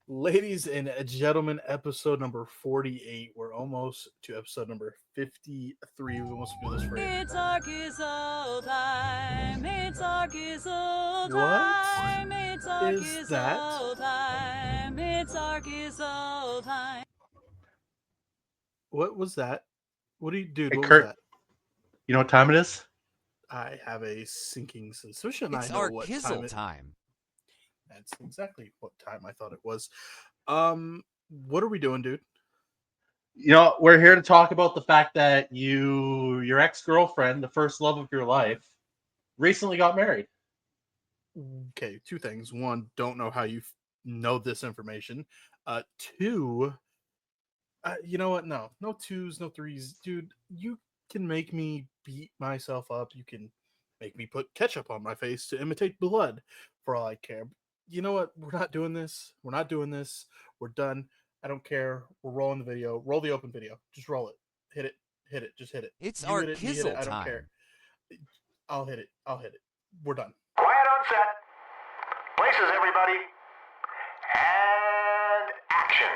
Ladies and gentlemen, episode number 48. We're almost to episode number 53. We almost do this for you. It's our Kizzle time. It's our Kizzle What time. It's our is that? Kizzle time. It's our Kizzle time. What was that? What do you, dude? Hey, What was Kurt, that? you know what time it is? I have a sinking suspicion I It's know our what time Kizzle it. time. That's exactly what time I thought it was. What are we doing, dude? We're here to talk about the fact that your ex-girlfriend, the first love of your life, recently got married. Okay, two things. One, don't know how you know this information. Two, you know what? No, no twos, no threes, dude. You can make me beat myself up. You can make me put ketchup on my face to imitate blood, for all I care. You know what? We're not doing this. We're not doing this. We're done. I don't care. We're rolling the video. Roll the open video. Just roll it. Hit it. Hit it. Just hit it. It's You our hit it. Me hit it. Kizzle I don't care. time. I'll hit it. I'll hit it. We're done. Quiet on set. Places, everybody. And action.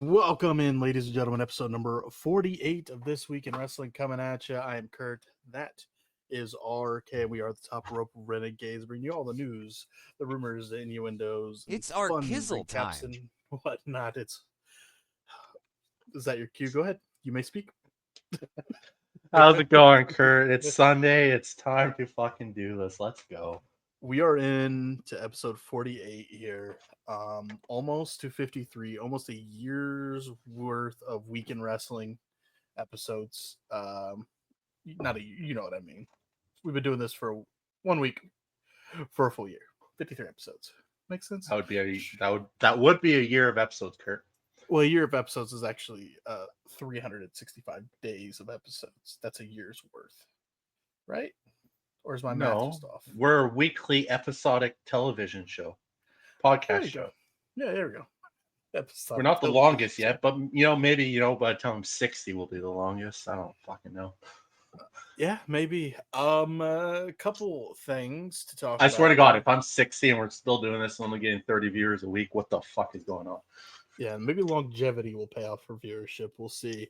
Welcome in, ladies and gentlemen, episode number 48 of This Week in Wrestling coming at you. I am Kurt. That is RK. We are the Top Rope Renegades, bringing you all the news, the rumors, the innuendos, and It's our fun Kizzle recaps time. and whatnot. Is that your cue? Go ahead. You may speak. How's it going, Kurt? It's Sunday. It's time to fucking do this. Let's go. We are in to episode 48 here. Almost to 53, almost a year's worth of Week in Wrestling episodes. Not a, you know what I mean. We've been doing this for 1 week for a full year. 53 episodes. Makes sense? That would be a year of episodes, Kurt. Well, a year of episodes is actually 365 days of episodes. That's a year's worth. Right? Or is my math No, just off? we're a weekly episodic television show, There podcast you show. go. Yeah, there we go. Episodic We're not the television longest show. yet, but maybe by the time I'm 60, we'll be the longest. I don't fucking know. Yeah, maybe. A couple things to talk I about. swear to God, if I'm 60 and we're still doing this and only getting 30 viewers a week, what the fuck is going on? Yeah, maybe longevity will pay off for viewership. We'll see.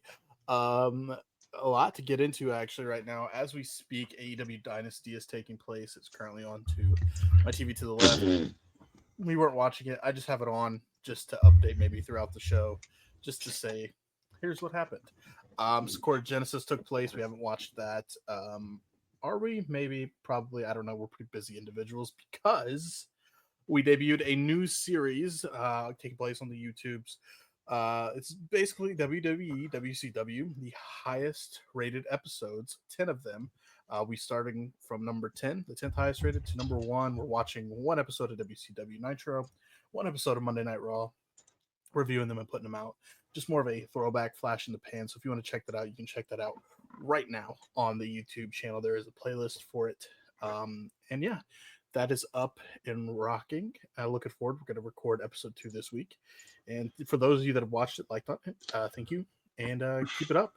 A lot to get into actually right now as we speak. AEW Dynasty is taking place. It's currently on to my TV to the left. We weren't watching it. I just have it on just to update maybe throughout the show, just to say, here's what happened. Sakura Genesis took place. We haven't watched that. Are we? Maybe, probably. I don't know. We're pretty busy individuals because we debuted a new series taking place on the YouTubes. It's basically WWE, WCW, the highest rated episodes, 10 of them. We starting from number 10, the 10th highest rated, to number 1. We're watching one episode of WCW Nitro, one episode of Monday Night Raw, reviewing them and putting them out. just more of a throwback flash in the pan. So if you want to check that out, you can check that out right now on the YouTube channel. There is a playlist for it. And yeah, that is up and rocking. Looking forward. We're going to record episode 2 this week. And for those of you that have watched it, like that, thank you. And keep it up.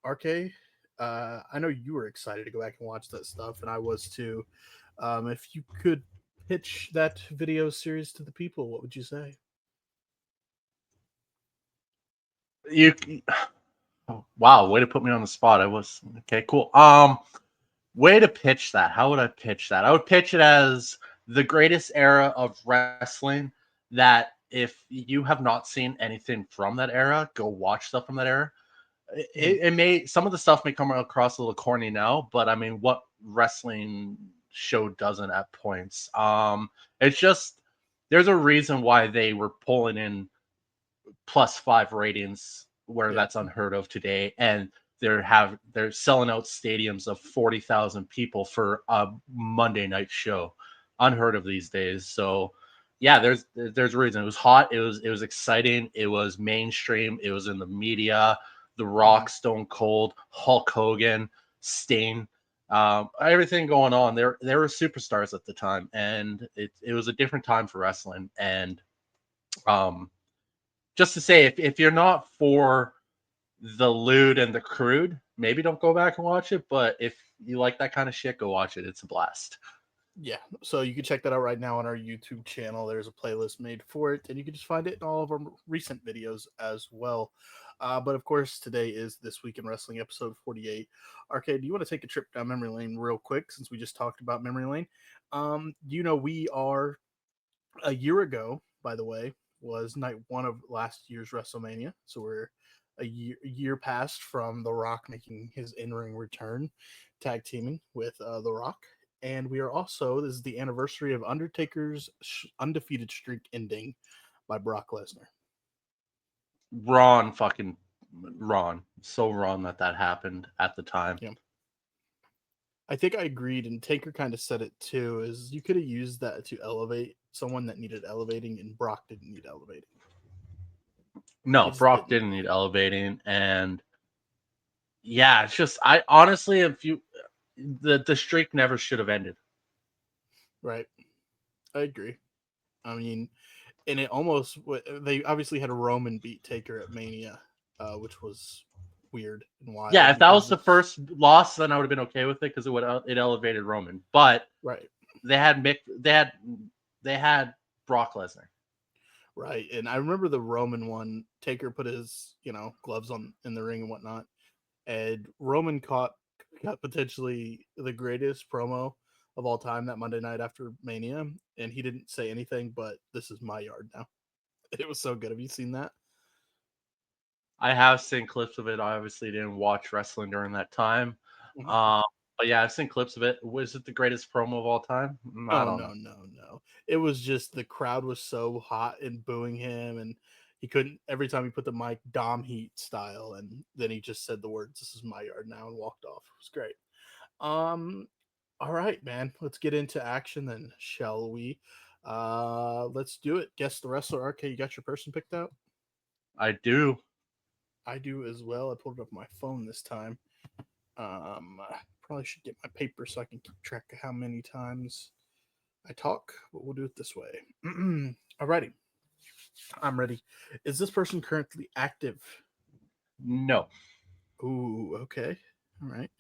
RK, I know you were excited to go back and watch that stuff, and I was too. If you could pitch that video series to the people, what would you say? Wow, way to put me on the spot. I was okay, cool. Way to pitch that. How would I pitch that? I would pitch it as the greatest era of wrestling. That if you have not seen anything from that era, go watch stuff from that era. It may, some of the stuff may come across a little corny now, but I mean, what wrestling show doesn't at points? It's just, there's a reason why they were pulling in +5 ratings where that's unheard of today, and they're selling out stadiums of 40,000 people for a Monday night show, unheard of these days. So yeah, there's a reason. It was hot, it was exciting, it was mainstream, it was in the media. The Rock, Stone Cold, Hulk Hogan, Sting, everything going on. There were superstars at the time, and it was a different time for wrestling. And just to say, if you're not for the lewd and the crude, maybe don't go back and watch it. But if you like that kind of shit, go watch it. It's a blast. Yeah, so you can check that out right now on our YouTube channel. There's a playlist made for it, and you can just find it in all of our recent videos as well. But of course, today is This Week in Wrestling, episode 48. Arcade, do you want to take a trip down memory lane real quick, since we just talked about memory lane? We are a year ago, by the way, was night 1 of last year's WrestleMania. So we're a year past from The Rock making his in-ring return, tag teaming with The Rock. And we are also, this is the anniversary of Undertaker's undefeated streak ending by Brock Lesnar. Fucking Ron. So wrong that happened at the time. Yeah. I think I agreed, and Taker kind of said it too, is you could have used that to elevate someone that needed elevating, and Brock didn't need elevating. No, Brock didn't need elevating, and yeah, it's just, I honestly, if you, the streak never should have ended. Right. I agree. I mean, and it almost, they obviously had a Roman beat Taker at Mania, which was weird and wild. Yeah, if that was the first loss, then I would have been okay with it, because it elevated Roman. But right, they had Brock Lesnar. Right, and I remember the Roman one. Taker put his gloves on in the ring and whatnot, and Roman got potentially the greatest promo of all time that Monday night after Mania, and he didn't say anything but "This is my yard now." It was so good. Have you seen that? I have seen clips of it. I obviously didn't watch wrestling during that time. But yeah, I've seen clips of it. Was it the greatest promo of all time? I don't know. No. It was just the crowd was so hot and booing him, and he couldn't. Every time he put the mic, Dom Heat style, and then he just said the words, "This is my yard now," and walked off. It was great. All right, man. Let's get into action then, shall we? Let's do it. Guess the wrestler. RK, you got your person picked out? I do. I do as well. I pulled it up on my phone this time. Probably should get my paper so I can keep track of how many times I talk, but we'll do it this way. Alrighty. I'm ready. Is this person currently active? No. Ooh, okay. All right.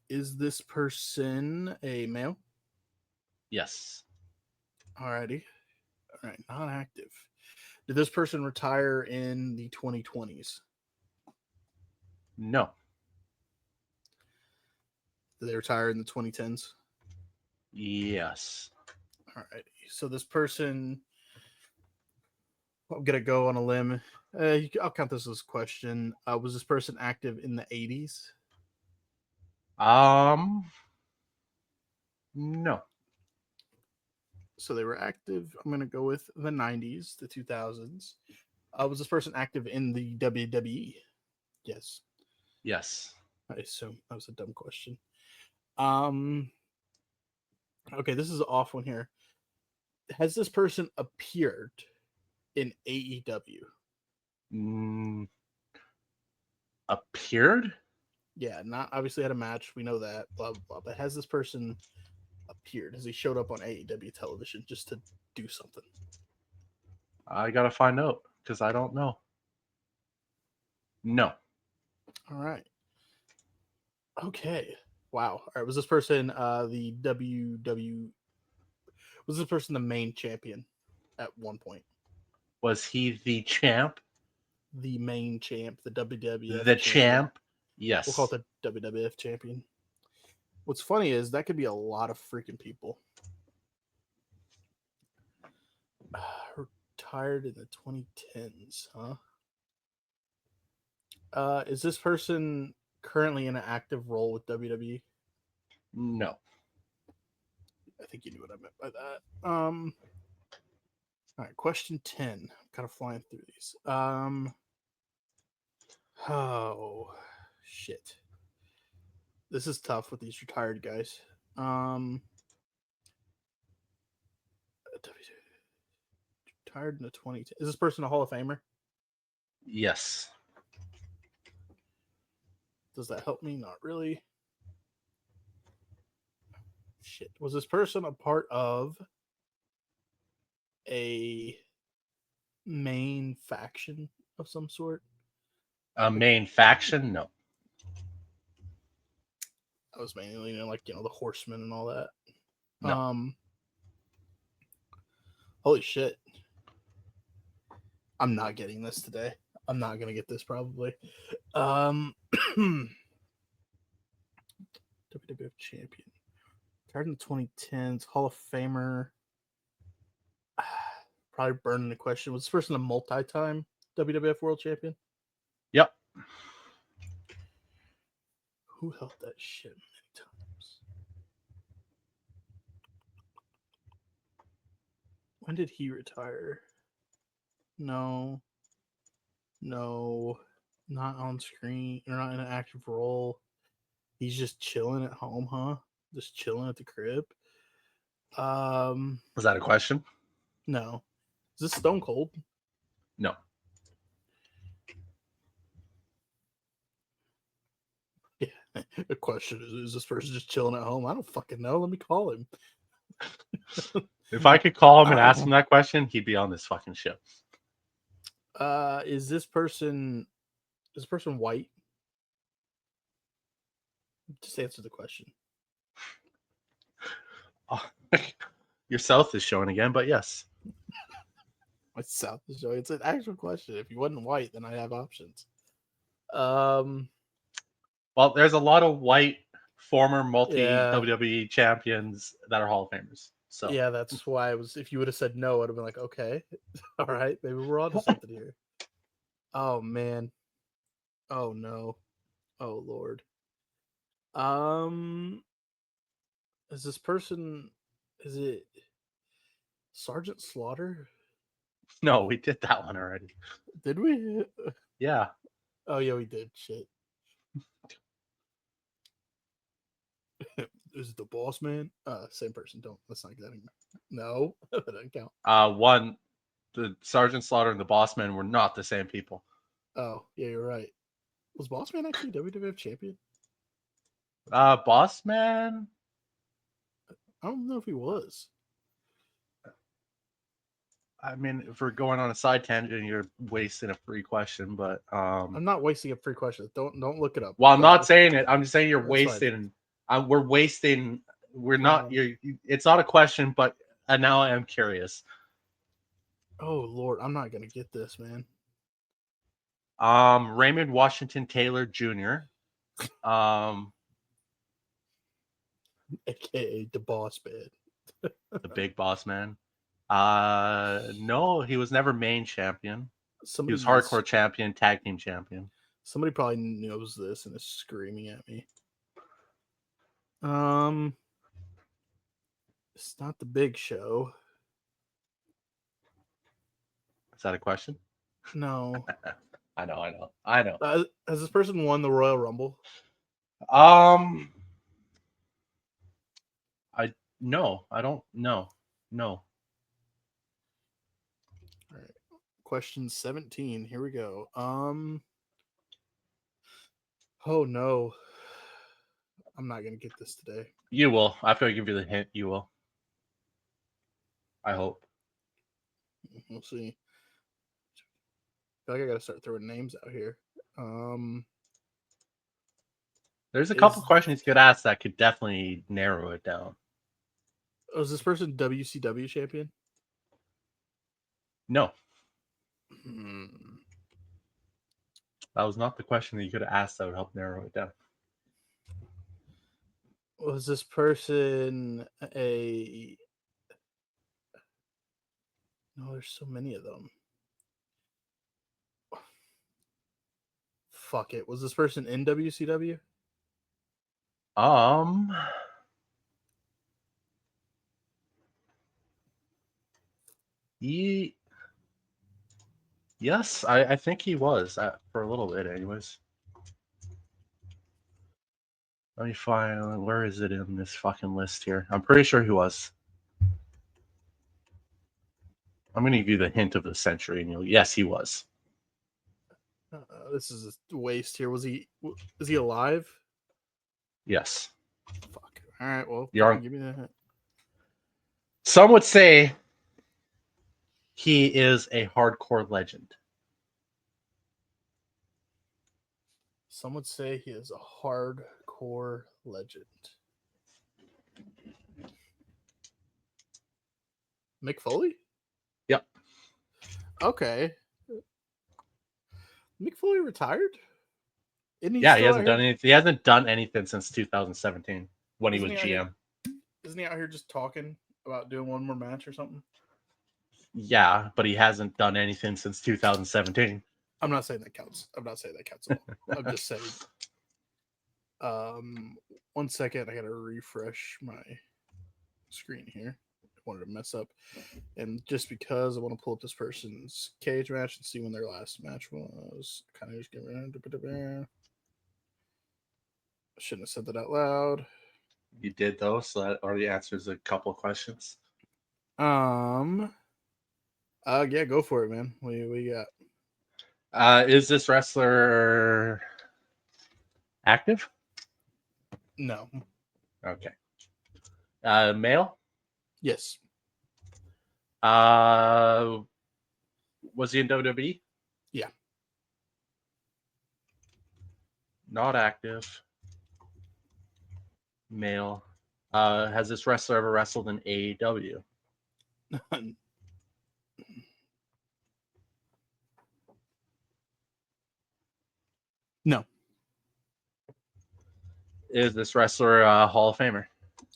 Is this person a male? Yes. Alrighty. All right, not active. Did this person retire in the 2020s? No. Did they retire in the 2010s? Yes. All right. So this person, I'm gonna go on a limb. I'll count this as a question. Was this person active in the 80s? No. So they were active. I'm gonna go with the 90s, the 2000s. Was this person active in the WWE? Yes. Yes. I assume that was a dumb question. Okay, this is an off one here. Has this person appeared in AEW. Appeared? Yeah, not obviously had a match. We know that. Blah blah blah. But has this person appeared? Has he showed up on AEW television just to do something? I gotta find out because I don't know. No. All right. Okay. Wow. All right. Was this person the WW? Was this person the main champion at one point? Was he the champ? The main champ, the WWF The champion. champ? Yes. We'll call it the WWF champion. What's funny is that could be a lot of freaking people. Retired in the 2010s, huh? Is this person currently in an active role with WWE? No. I think you knew what I meant by that. All right, question 10. I'm kind of flying through these. Oh shit. This is tough with these retired guys. Retired in the 2010s. Is this person a Hall of Famer? Yes. Does that help me? Not really. Shit. Was this person a part of a main faction of some sort? A main faction? No. I was mainly like the Horsemen and all that. No. Holy shit. I'm not getting this today. I'm not gonna get this probably. WWF champion. Retired in the 2010s. Hall of Famer. Probably burning the question. Was this person a multi-time WWF World Champion? Yep. Who held that shit many times? When did he retire? No. Not on screen. Or not in an active role. He's just chilling at home, huh? Just chilling at the crib. Was that a question? No. Is this Stone Cold? No. Yeah. The question is this person just chilling at home? I don't fucking know. Let me call him. If I could call him and ask him that question, he'd be on this fucking show. Is this person white? Just answer the question. Oh, your South is showing again, but yes. My South is showing. It's an actual question. If he wasn't white, then I have options. Well, there's a lot of white former Yeah. WWE champions that are Hall of Famers. So yeah, that's why I was. If you would have said no, I'd have been like, okay, all right, maybe we're on to something here. Oh man. Oh no. Oh Lord. Is this person? Is it Sergeant Slaughter? no, we did that one already. Did we? Yeah. Oh yeah, we did. Shit. Is it the Boss Man? Same person. Don't. Let's not get that. No, that doesn't count. One, the Sergeant Slaughter and the Bossman were not the same people. Oh yeah, you're right. Was Boss Man actually WWF champion? Bossman. I don't know if he was. I mean, if we're going on a side tangent, you're wasting a free question. But I'm not wasting a free question. Don't look it up. well, I'm not saying it. I'm just saying you're That's wasting. We're wasting. We're not. Fine. It's not a question, but now I am curious. Oh Lord, I'm not gonna get this, man. Raymond Washington Taylor Jr. AKA the Boss Man. The Big Boss Man. No, he was never main champion. He was hardcore champion, tag team champion. Somebody probably knows this and is screaming at me. It's not the Big Show. Is that a question? No. I know. Has this person won the Royal Rumble? No, I don't. No. All right. Question 17. Here we go. Oh no. I'm not gonna get this today. You will. After I give you the hint, you will. I hope. We'll see. I feel like I gotta start throwing names out here. There's a Is- couple questions you could ask that could definitely narrow it down. Was this person WCW champion? No, Hmm. that was not the question that you could have asked that would help narrow it down. Was this person a? No, there's so many of them. Fuck it. Was this person in WCW? He, yes, I think he was for a little bit, anyways. Let me find, where is it in this fucking list here? I'm pretty sure he was. I'm going to give you the hint of the century, and yes, he was. This is a waste here. Is he alive? Yes. Fuck. All right. Well, You're on. give me the hint. Some would say he is a hardcore legend. Some would say he is a hardcore legend. Mick Foley? Yep. Okay. Mick Foley retired? Yeah, he hasn't done anything. He hasn't done anything since 2017 when he was GM. Isn't he out here just talking about doing one more match or something? Yeah, but he hasn't done anything since 2017. I'm not saying that counts. I'm not saying that counts at all. I'm just saying. 1 second. I gotta refresh my screen here. I wanted to mess up, and just because I want to pull up this person's cage match and see when their last match was, kind of just get around. I shouldn't have said that out loud. You did though, so that already answers a couple of questions. Yeah, go for it, man. What you got? Is this wrestler active? No. Okay. Male? Yes. Was he in WWE? Yeah. Not active. Male. Has this wrestler ever wrestled in AEW? No. Is this wrestler a Hall of Famer?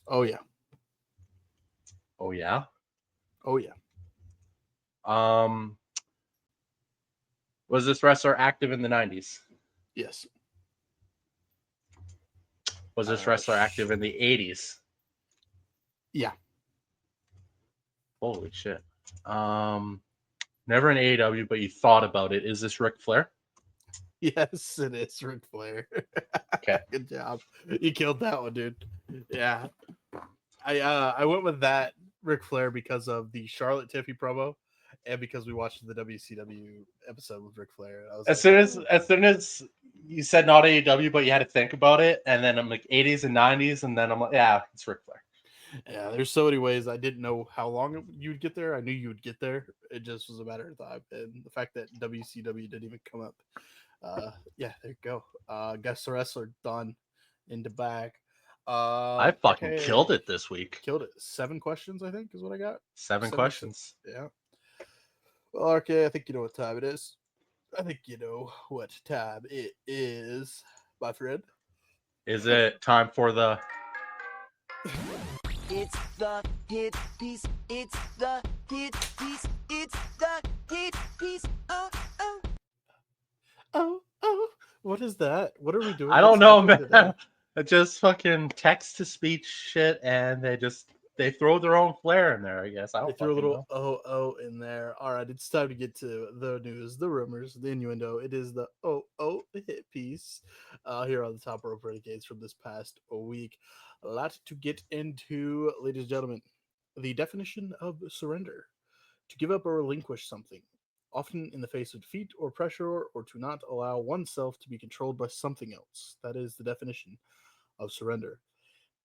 Oh yeah. Oh yeah. Oh yeah. Was this wrestler active in the 90s? Yes. Was this wrestler active in the 80s? Yeah. Holy shit. Never in AEW, but you thought about it. Is this Ric Flair? Yes, it is Ric Flair. Okay. Good job. You killed that one, dude. Yeah. I went with that Ric Flair because of the Charlotte Tiffy promo and because we watched the WCW episode with Ric Flair. I was As soon as you said not AEW, but you had to think about it, and then I'm like 80s and 90s, and then I'm like, yeah, it's Ric Flair. Yeah, there's so many ways. I didn't know how long you would get there. I knew you would get there. It just was a matter of time. And the fact that WCW didn't even come up. Yeah, there you go. Guess the wrestler done in the bag. I fucking killed it this week. Killed it. 7 questions, I think, is what I got. 7 questions. Yeah. Well, okay, I think you know what time it is. I think you know what time it is, my friend. Is it time for the... It's the hit piece. It's the hit piece. It's the hit piece. Oh, oh. Oh, what is that? What are we doing? I don't know, man. Today? It's just fucking text-to-speech shit, and they throw their own flair in there, I guess. I don't They threw a little know. oh in there. All right, it's time to get to the news, the rumors, the innuendo. It is the hit piece here on the Top Rope Renegades from this past week. A lot to get into, ladies and gentlemen. The definition of surrender: to give up or relinquish something, often in the face of defeat or pressure, or to not allow oneself to be controlled by something else. That is the definition of surrender.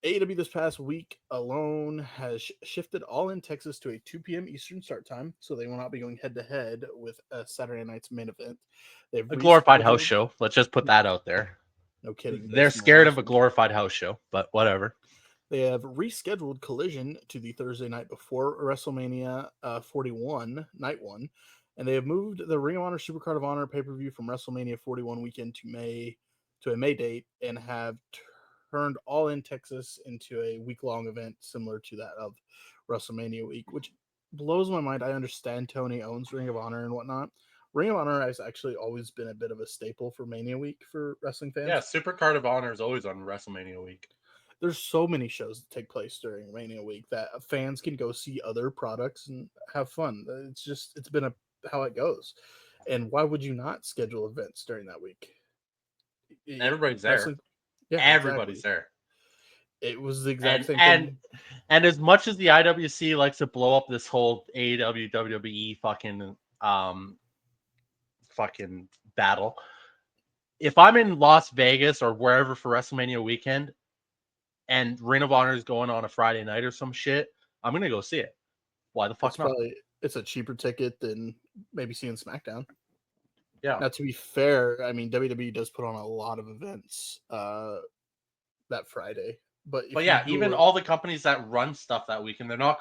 AEW this past week alone has shifted All In Texas to a 2 p.m. Eastern start time, so they will not be going head to head with Saturday night's main event. They've A glorified house rescheduled. show. Let's just put that out there. No kidding. They're based on the scared last of a one. glorified house show, but whatever. They have rescheduled Collision to the Thursday night before WrestleMania 41, night one, and they have moved the Ring of Honor Supercard of Honor pay-per-view from WrestleMania 41 weekend to a May date, and have turned All In Texas into a week-long event similar to that of WrestleMania week, which blows my mind. I understand Tony owns Ring of Honor and whatnot. Ring of Honor has actually always been a bit of a staple for Mania week for wrestling fans. Yeah, Supercard of Honor is always on WrestleMania week. There's so many shows that take place during Mania week that fans can go see other products and have fun. It's been how it goes. And why would you not schedule events during that week? Everybody's there. Yeah, Everybody's exactly. there. It was the exact same And thing. as much as the IWC likes to blow up this whole AEW WWE fucking battle, if I'm in Las Vegas or wherever for WrestleMania weekend and Ring of Honor is going on a Friday night or some shit, I'm gonna go see it. Why the fuck not? It's a cheaper ticket than maybe seeing SmackDown. Yeah. Now, to be fair, I mean WWE does put on a lot of events that Friday. But yeah, even all the companies that run stuff that weekend, they're not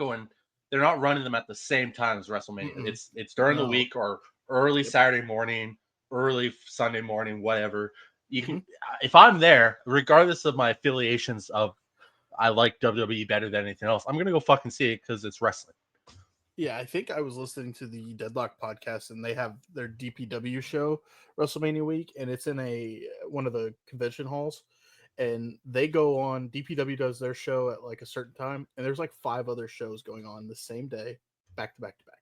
running them at the same time as WrestleMania. Mm-mm. It's during the week or early Saturday morning, early Sunday morning, whatever. You can, if I'm there, regardless of my affiliations of I like WWE better than anything else, I'm gonna go fucking see it because it's wrestling. Yeah, I think I was listening to the Deadlock podcast, and they have their DPW show WrestleMania week, and it's in one of the convention halls. And they go on. DPW does their show at like a certain time, and there's like 5 other shows going on the same day, back to back to back.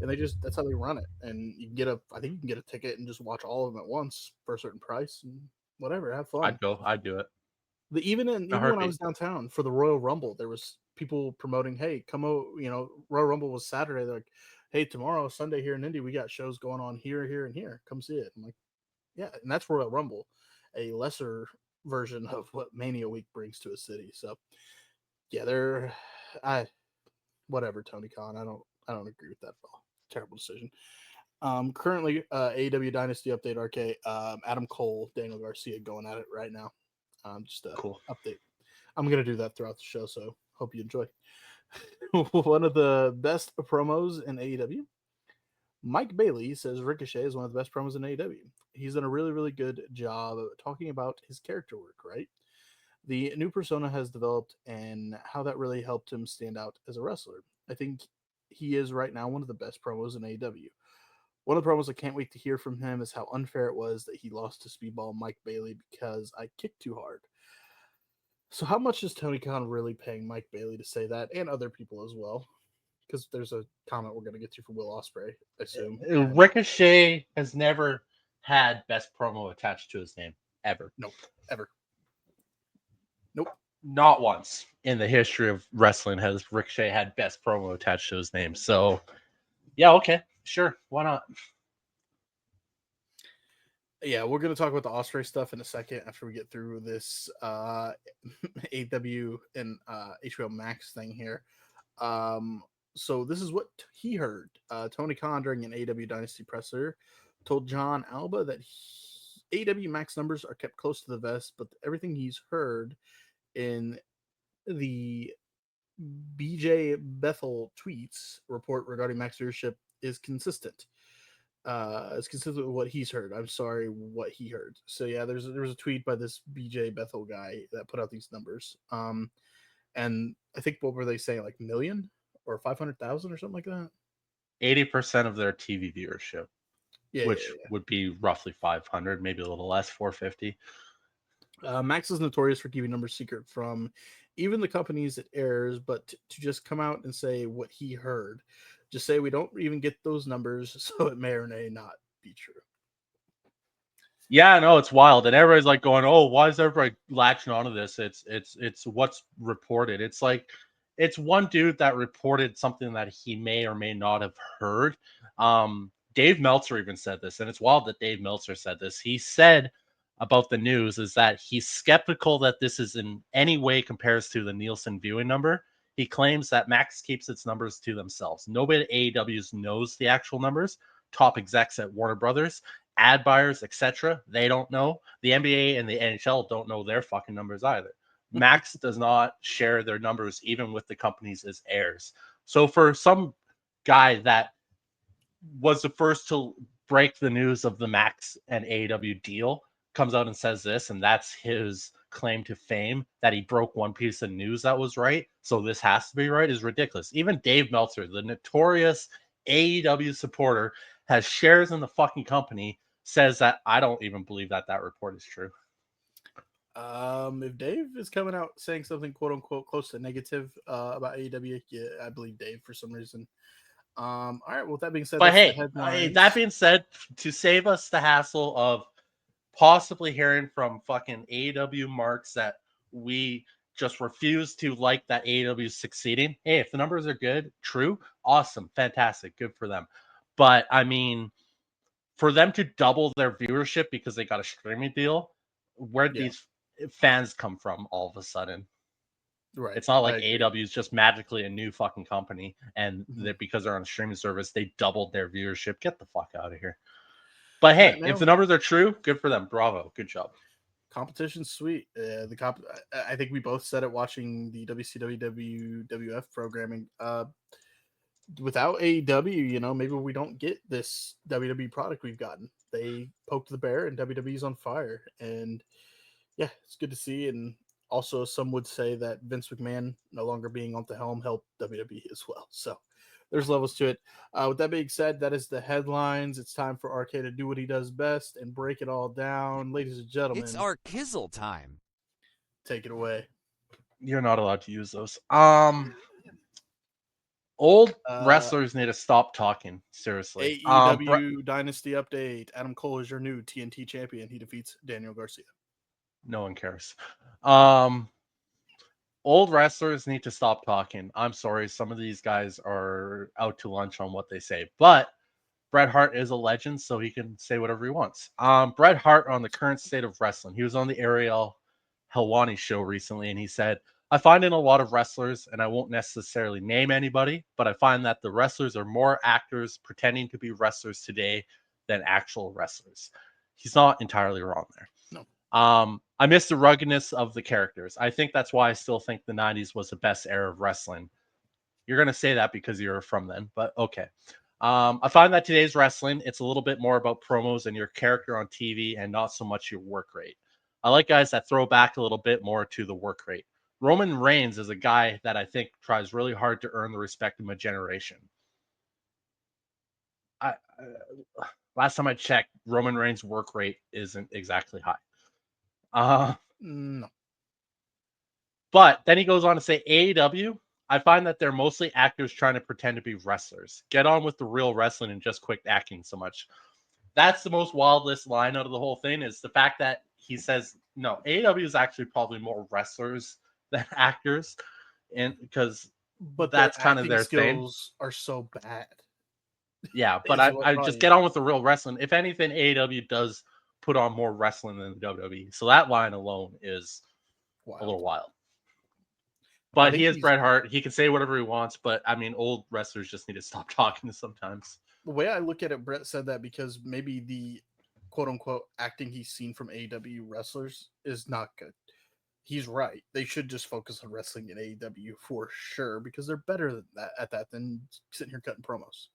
And that's how they run it. And you can I think you can get a ticket and just watch all of them at once for a certain price and whatever. Have fun. I'd do it. Even when I was downtown for the Royal Rumble, there was people promoting, "Hey, come over." Royal Rumble was Saturday. They're like, "Hey, tomorrow, Sunday here in Indy, we got shows going on here, here, and here. Come see it." I'm like, "Yeah," and that's Royal Rumble, a lesser version of what Mania Week brings to a city. So, yeah, whatever, Tony Khan. I don't agree with that at all. Terrible decision. Currently, AEW Dynasty update, RK. Adam Cole, Daniel Garcia going at it right now. Just a cool update. I'm gonna do that throughout the show, so hope you enjoy. One of the best promos in AEW. Mike Bailey says Ricochet is one of the best promos in AEW. He's done a really, really good job of talking about his character work, right? The new persona has developed and how that really helped him stand out as a wrestler. I think he is right now one of the best promos in AEW. One of the promos I can't wait to hear from him is how unfair it was that he lost to Speedball Mike Bailey because I kicked too hard. So how much is Tony Khan really paying Mike Bailey to say that, and other people as well? Because there's a comment we're going to get to from Will Ospreay, I assume. Ricochet has never had best promo attached to his name, ever. Nope, ever. Nope. Not once in the history of wrestling has Ricochet had best promo attached to his name. So, yeah, okay, sure, why not? Yeah, we're going to talk about the Ospreay stuff in a second after we get through this AW and HBO Max thing here. So this is what he heard. Tony Khan, during an AW Dynasty presser, told John Alba that AW Max numbers are kept close to the vest, but everything he's heard in the BJ Bethel tweets report regarding Max viewership is consistent. It's consistent with what he's heard. I'm sorry, what he heard. So yeah, there was a tweet by this BJ Bethel guy that put out these numbers. And I think, what were they saying, like million or 500,000 or something like that? 80% of their TV viewership, which would be roughly 500, maybe a little less, 450. Max is notorious for keeping numbers secret from even the companies it airs, but to just come out and say what he heard, just say we don't even get those numbers, so it may or may not be true. Yeah, no, it's wild, and everybody's like going, "Oh, why is everybody latching onto this?" It's what's reported. It's like it's one dude that reported something that he may or may not have heard. Dave Meltzer even said this, and it's wild that Dave Meltzer said this. He said about the news is that he's skeptical that this is in any way compares to the Nielsen viewing number. He claims that Max keeps its numbers to themselves. Nobody at AEW knows the actual numbers. Top execs at Warner Brothers, ad buyers, etc. They don't know. The NBA and the NHL don't know their fucking numbers either. Max does not share their numbers even with the companies as heirs. So for some guy that was the first to break the news of the Max and AEW deal, comes out and says this, and that's his claim to fame, that he broke one piece of news that was right, so this has to be right, is ridiculous. Even Dave Meltzer, the notorious AEW supporter, has shares in the fucking company, says that I don't even believe that that report is true. If Dave is coming out saying something quote unquote close to negative about AEW, yeah, I believe Dave for some reason. All right. Well, with that being said, But that's the hey, headlines. that being said, to save us the hassle of possibly hearing from fucking AEW marks that we just refuse to like that AEW is succeeding. Hey, if the numbers are good, true, awesome, fantastic, good for them. But I mean, for them to double their viewership because they got a streaming deal, where'd Yeah. these fans come from all of a sudden? Right. It's not like I agree. AEW is just magically a new fucking company and Mhm. that because they're on a streaming service, they doubled their viewership. Get the fuck out of here. But All right, hey, if now the numbers are true, good for them. Bravo. Good job. competition's sweet. I think we both said it watching the WCW WWF programming. Without AEW, maybe we don't get this WWE product we've gotten. They poked the bear, and WWE's on fire. And yeah, it's good to see. And also, some would say that Vince McMahon no longer being on the helm helped WWE as well. So there's levels to it. With that being said, that is the headlines. It's time for RK to do what he does best and break it all down. Ladies and gentlemen, It's our Kizzle time. take it away. You're not allowed to use those. Old wrestlers need to stop talking. Seriously. AEW Dynasty update. Adam Cole is your new TNT champion. He defeats Daniel Garcia. No one cares. Old wrestlers need to stop talking. I'm sorry, some of these guys are out to lunch on what they say, but Bret Hart is a legend, so he can say whatever he wants. Bret Hart on the current state of wrestling. He was on the Ariel Helwani show recently, and he said, I find in a lot of wrestlers, and I won't necessarily name anybody, but I find that the wrestlers are more actors pretending to be wrestlers today than actual wrestlers. He's not entirely wrong there. No. I miss the ruggedness of the characters. I think that's why I still think the 90s was the best era of wrestling. You're going to say that because you're from then, but okay. I find that today's wrestling, it's a little bit more about promos and your character on TV and not so much your work rate. I like guys that throw back a little bit more to the work rate. Roman Reigns is a guy that I think tries really hard to earn the respect of my generation. Last time I checked, Roman Reigns' work rate isn't exactly high. No. But then he goes on to say AEW, I find that they're mostly actors trying to pretend to be wrestlers. Get on with the real wrestling and just quit acting so much. That's the most wildest line out of the whole thing is the fact that he says, no, AEW is actually probably more wrestlers than actors. And because But that's their kind of acting their thing. skills are so bad. Yeah, but I just get on with the real wrestling. If anything, AEW does put on more wrestling than the WWE. So that line alone is a little wild. But he is Bret Hart. He can say whatever he wants. But I mean, old wrestlers just need to stop talking sometimes. The way I look at it, Brett said that because maybe the quote unquote acting he's seen from AEW wrestlers is not good. He's right. They should just focus on wrestling in AEW for sure because they're better than that than sitting here cutting promos.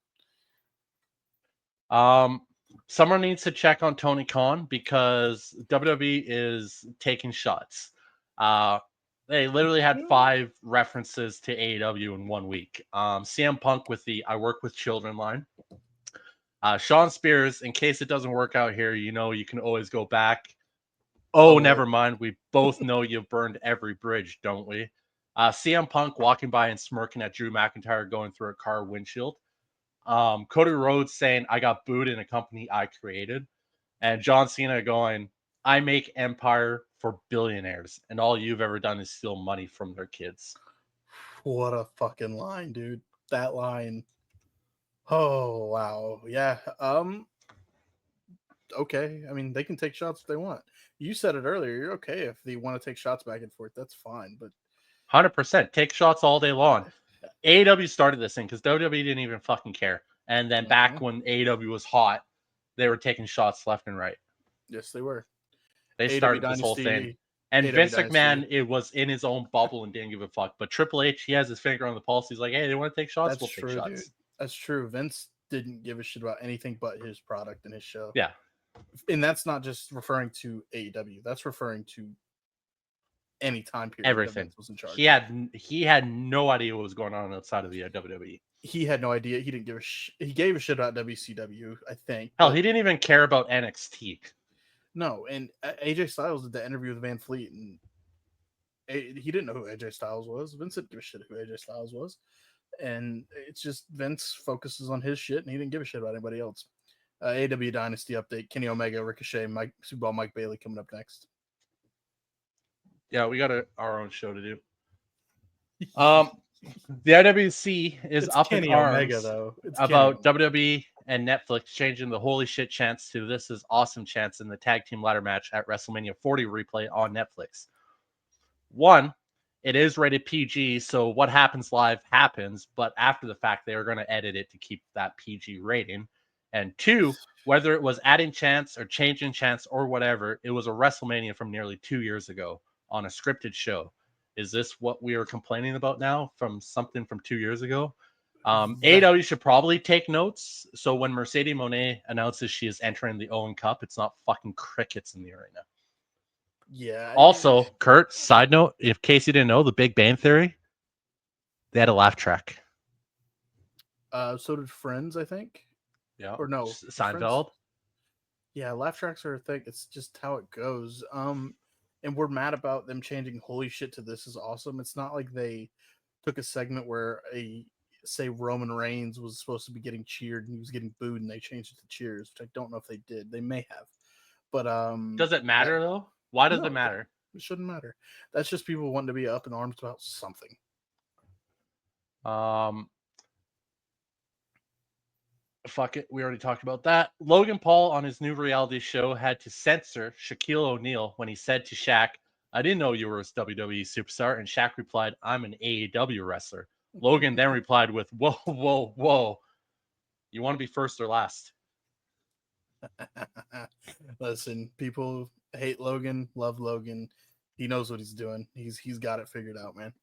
Someone needs to check on Tony Khan because WWE is taking shots. They literally had 5 references to AEW in 1 week. CM Punk with the I work with children line. Sean Spears, in case it doesn't work out here, you can always go back. Never mind. We both know you've burned every bridge, don't we? CM Punk walking by and smirking at Drew McIntyre going through a car windshield. Cody Rhodes saying, I got booed in a company I created. And John Cena going, I make empire for billionaires. And all you've ever done is steal money from their kids. What a fucking line, dude. That line. Oh wow, yeah. Okay. I mean, they can take shots if they want. You said it earlier. You're okay if they want to take shots back and forth. That's fine. But 100%. Take shots all day long. AEW started this thing because WWE didn't even fucking care. And then back when AEW was hot, they were taking shots left and right. yes, they were. They AW started this whole thing. Dynasty. And AW Vince Dynasty. McMahon, it was in his own bubble and didn't give a fuck. But Triple H, he has his finger on the pulse. He's like, hey, they want to take shots? That's We'll take true, dude. shots. That's true. Vince didn't give a shit about anything but his product and his show. Yeah. And that's not just referring to AEW. That's referring to any time period that Everything. Vince was in charge. He had no idea what was going on outside of the WWE. He had no idea. He didn't give a he gave a shit about WCW, I think. Hell, he didn't even care about NXT. No, and AJ Styles did the interview with Van Fleet, and he didn't know who AJ Styles was. Vince didn't give a shit who AJ Styles was. And it's just Vince focuses on his shit, and he didn't give a shit about anybody else. AW Dynasty update: Kenny Omega, Ricochet, Super Bowl Mike Bailey coming up next. Yeah, we got our own show to do. The IWC is It's up Kenny in arms Omega, though. It's about Kenny Omega. WWE and Netflix changing the holy shit chants to this is awesome chants in the tag team ladder match at WrestleMania 40 replay on Netflix. One, it is rated PG, so what happens live happens, but after the fact, they are going to edit it to keep that PG rating. And two, whether it was adding chants or changing chants or whatever, it was a WrestleMania from nearly 2 years ago on a scripted show. Is this what we are complaining about now from something from 2 years ago? AEW should probably take notes. So when Mercedes Moné announces she is entering the Owen Cup, it's not fucking crickets in the arena. Yeah. Also, Kurt, side note, in case you didn't know, the Big Bang Theory, they had a laugh track. So did Friends, I think. Yeah. Or no, Seinfeld. Friends? Yeah, laugh tracks are a thing. It's just how it goes. And we're mad about them changing holy shit to this is awesome. It's not like they took a segment where say Roman Reigns was supposed to be getting cheered and he was getting booed and they changed it to cheers, which I don't know if they did. They may have. But does it matter though? Why does it matter? It shouldn't matter. That's just people wanting to be up in arms about something. Fuck it. We already talked about that. Logan Paul on his new reality show had to censor Shaquille O'Neal when he said to Shaq, I didn't know you were a WWE superstar. And Shaq replied, I'm an AEW wrestler. Logan then replied with, whoa, whoa, whoa. You want to be first or last? Listen, people hate Logan, love Logan. He knows what he's doing. He's got it figured out, man.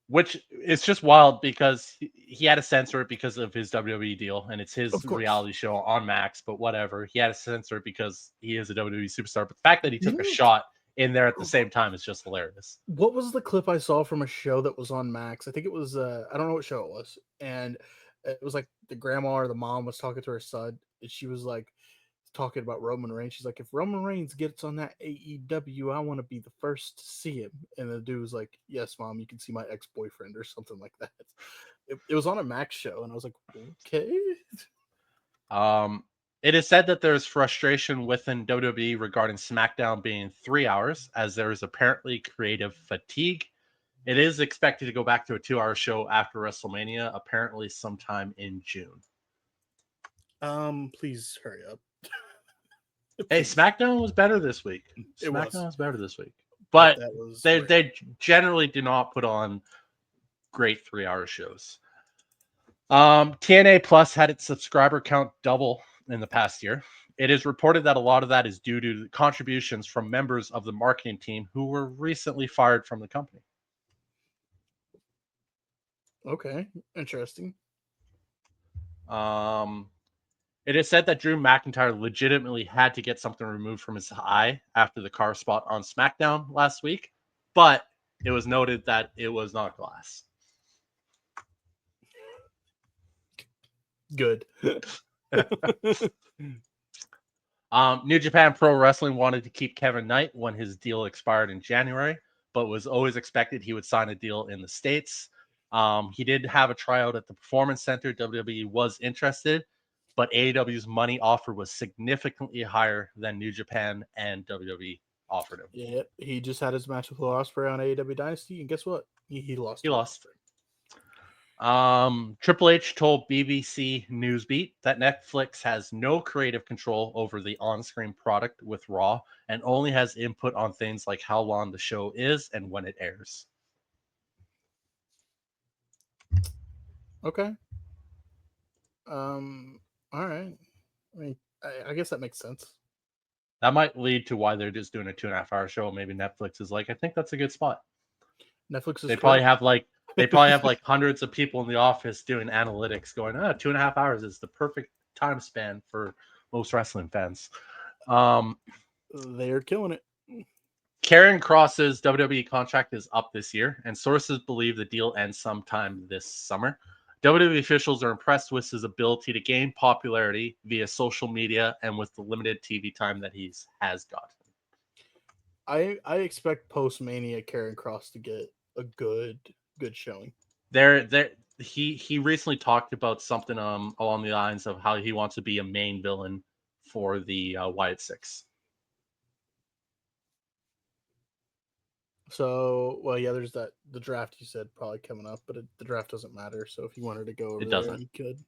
Which is just wild because he had to censor it because of his WWE deal and it's his reality show on Max, but whatever. He had to censor it because he is a WWE superstar. But the fact that he took a shot in there at the same time is just hilarious. What was the clip I saw from a show that was on Max? I think it was, I don't know what show it was. And it was like the grandma or the mom was talking to her son. And she was like, talking about Roman Reigns. She's like, if Roman Reigns gets on that AEW, I want to be the first to see him. And the dude was like, yes, mom, you can see my ex-boyfriend or something like that. It was on a Max show, and I was like, okay. It is said that there's frustration within WWE regarding SmackDown being 3 hours, as there is apparently creative fatigue. It is expected to go back to a 2-hour show after WrestleMania, apparently sometime in June. Please hurry up. Hey, SmackDown was better this week. SmackDown was better this week. But they generally do not put on great 3-hour shows. TNA Plus had its subscriber count double in the past year. It is reported that a lot of that is due to contributions from members of the marketing team who were recently fired from the company. Okay, interesting. It is said that Drew McIntyre legitimately had to get something removed from his eye after the car spot on SmackDown last week, but it was noted that it was not glass. Good. New Japan Pro Wrestling wanted to keep Kevin Knight when his deal expired in January, but was always expected he would sign a deal in the States. He did have a tryout at the Performance Center. WWE was interested, but AEW's money offer was significantly higher than New Japan and WWE offered him. Yeah, he just had his match with Will Ospreay on AEW Dynasty, and guess what? He lost. He lost. Triple H told BBC Newsbeat that Netflix has no creative control over the on-screen product with Raw and only has input on things like how long the show is and when it airs. Okay. All right. I mean, I guess that makes sense. That might lead to why they're just doing a 2.5-hour show. Maybe Netflix is like, I think that's a good spot. Netflix is They probably correct. have like hundreds of people in the office doing analytics, going, 2.5 hours is the perfect time span for most wrestling fans. They're killing it. Karrion Kross's WWE contract is up this year, and sources believe the deal ends sometime this summer. WWE officials are impressed with his ability to gain popularity via social media and with the limited TV time that he has gotten. I expect post Mania Karrion Kross to get a good showing. He recently talked about something along the lines of how he wants to be a main villain for the Wyatt Six. So, well, yeah, there's the draft you said probably coming up, but the draft doesn't matter. So if you wanted to go over It there, doesn't. you could.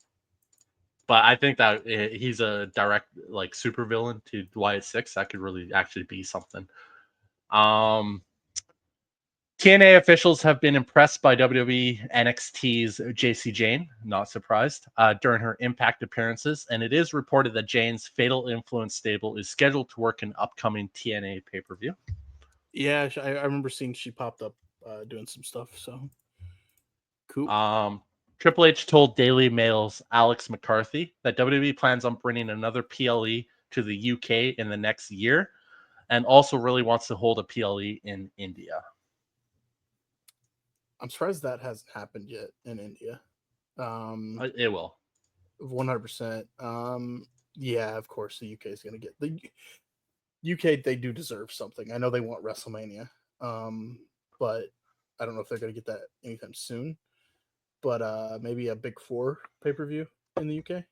But I think that he's a direct like super villain to Wyatt Six. That could really actually be something. TNA officials have been impressed by WWE NXT's JC Jane, not surprised, during her Impact appearances, and it is reported that Jane's Fatal Influence stable is scheduled to work in upcoming TNA pay-per-view. Yeah, I remember seeing she popped up doing some stuff. So cool. Triple H told Daily Mail's Alex McCarthy that WWE plans on bringing another PLE to the UK in the next year, and also really wants to hold a PLE in India. I'm surprised that hasn't happened yet in India. It will. 100%. Yeah, of course the UK is going to get the UK. They do deserve something. I know they want WrestleMania, but I don't know if they're going to get that anytime soon. But maybe a Big Four pay-per-view in the UK.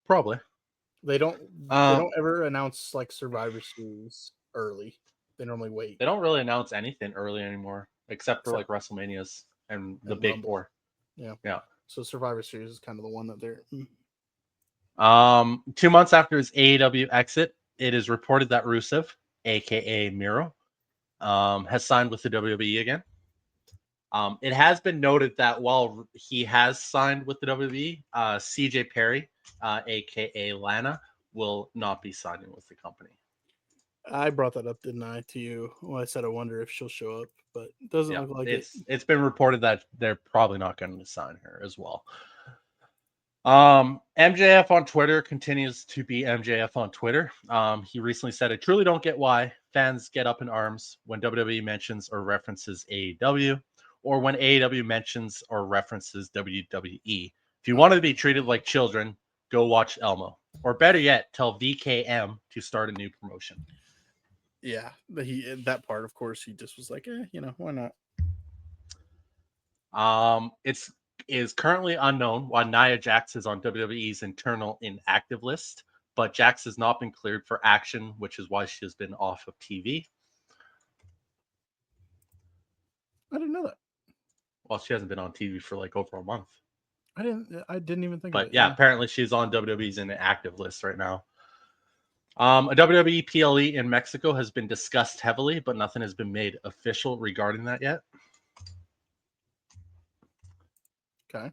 Probably. They don't ever announce like Survivor Series early. They normally wait. They don't really announce anything early anymore, except for like WrestleManias and the Big Rumble. Four. Yeah. Yeah. So Survivor Series is kind of the one that they're. 2 months after his AEW exit, it is reported that Rusev, aka Miro, has signed with the WWE again. It has been noted that while he has signed with the WWE, CJ Perry, aka Lana, will not be signing with the company. I brought that up, didn't I, to you? Well, I said I wonder if she'll show up, but it doesn't look like it. It's been reported that they're probably not going to sign her as well. MJF on Twitter continues to be MJF on Twitter. He recently said, "I truly don't get why fans get up in arms when WWE mentions or references AEW, or when AEW mentions or references WWE. If you want to be treated like children, go watch Elmo. Or better yet, tell VKM to start a new promotion." Yeah, but that part, of course, he just was like, why not? It is currently unknown why Nia Jax is on WWE's internal inactive list, but Jax has not been cleared for action, which is why she has been off of TV. I didn't know that. Well, she hasn't been on TV for like over a month. I didn't even think of But it. yeah, apparently she's on WWE's inactive list right now. A WWE PLE in Mexico has been discussed heavily, but nothing has been made official regarding that yet. Okay.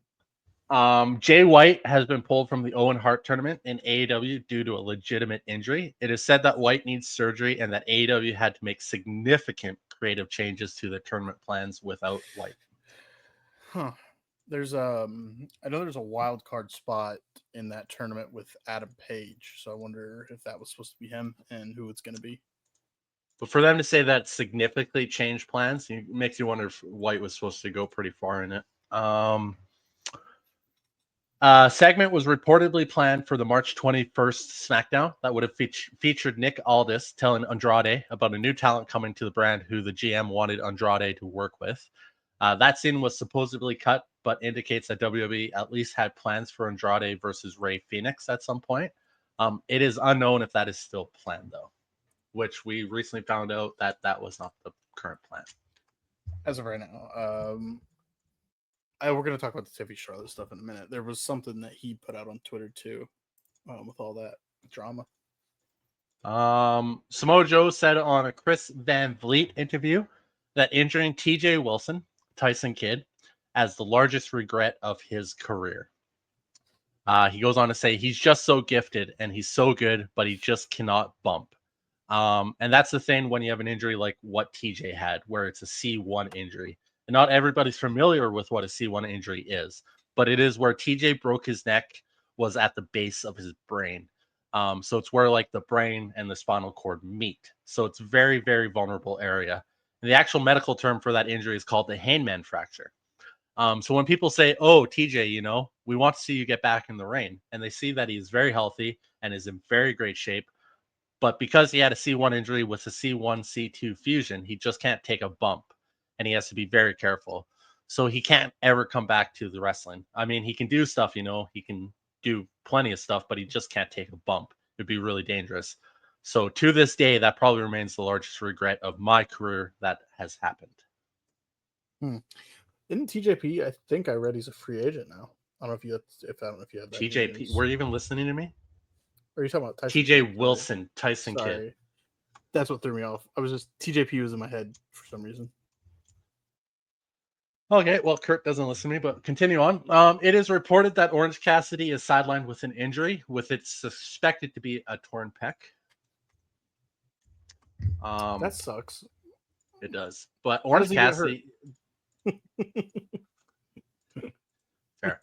Jay White has been pulled from the Owen Hart tournament in AEW due to a legitimate injury. It is said that White needs surgery and that AEW had to make significant creative changes to the tournament plans without White. Huh. There's I know there's a wild card spot in that tournament with Adam Page, so I wonder if that was supposed to be him and who it's going to be. But for them to say that significantly changed plans, it makes you wonder if White was supposed to go pretty far in it. Segment was reportedly planned for the March 21st SmackDown that would have featured Nick Aldis telling Andrade about a new talent coming to the brand who the GM wanted Andrade to work with. That scene was supposedly cut, but indicates that WWE at least had plans for Andrade versus Rey Fenix at some point. It is unknown if that is still planned, though, which we recently found out that was not the current plan. As of right now. we're gonna talk about the Tiffy Charlotte stuff in a minute. There was something that he put out on Twitter too, with all that drama. Samoa Joe said on a Chris Van Vliet interview that injuring TJ Wilson, Tyson Kidd, as the largest regret of his career. He goes on to say he's just so gifted and he's so good, but he just cannot bump. And that's the thing when you have an injury like what TJ had, where it's a C1 injury. And not everybody's familiar with what a C1 injury is, but it is where TJ broke his neck was at the base of his brain. So it's where like the brain and the spinal cord meet. So it's very, very vulnerable area. And the actual medical term for that injury is called the Heyman fracture. So when people say, "Oh, TJ, we want to see you get back in the ring," and they see that he's very healthy and is in very great shape, but because he had a C1 injury with a C1 C2 fusion, he just can't take a bump, and he has to be very careful. So he can't ever come back to the wrestling. I mean, he can do stuff, he can do plenty of stuff, but he just can't take a bump. It'd be really dangerous. So to this day, that probably remains the largest regret of my career that has happened. Isn't TJP? I think I read he's a free agent now. I don't know if you have that. TJP, news. were you even listening to me? Or are you talking about Tyson TJ Kidd? Wilson, Tyson Kidd. Sorry. That's what threw me off. I was just TJP was in my head for some reason. Okay, well, Kurt doesn't listen to me, but continue on. It is reported that Orange Cassidy is sidelined with an injury, with it suspected to be a torn pec. That sucks. It does, but Orange Cassidy. Fair.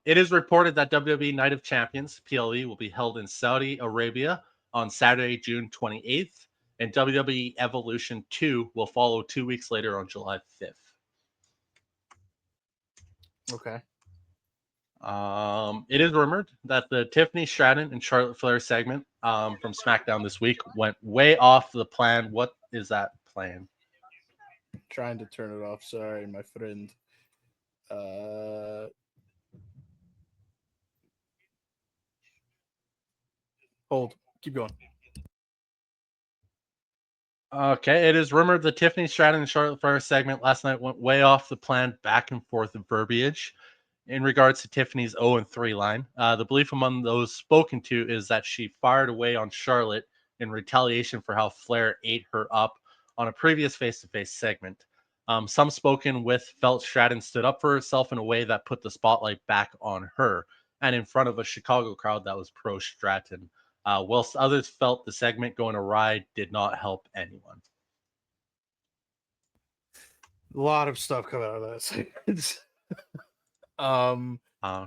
It is reported that WWE Night of Champions (PLE) will be held in Saudi Arabia on Saturday, June 28th, and WWE Evolution 2 will follow 2 weeks later on July 5th. Okay. It is rumored that the Tiffany, Stratton, and Charlotte Flair segment from SmackDown this week went way off the plan. What is that plan? Trying to turn it off. Sorry, my friend. Hold. Keep going. Okay, it is rumored the Tiffany, Stratton, and Charlotte Flair segment last night went way off the plan, back and forth of verbiage. In regards to Tiffany's 0-3 line, the belief among those spoken to is that she fired away on Charlotte in retaliation for how Flair ate her up on a previous face-to-face segment. Some spoken with felt Stratton stood up for herself in a way that put the spotlight back on her and in front of a Chicago crowd that was pro-Stratton. Whilst others felt the segment going awry did not help anyone. A lot of stuff coming out of that segment.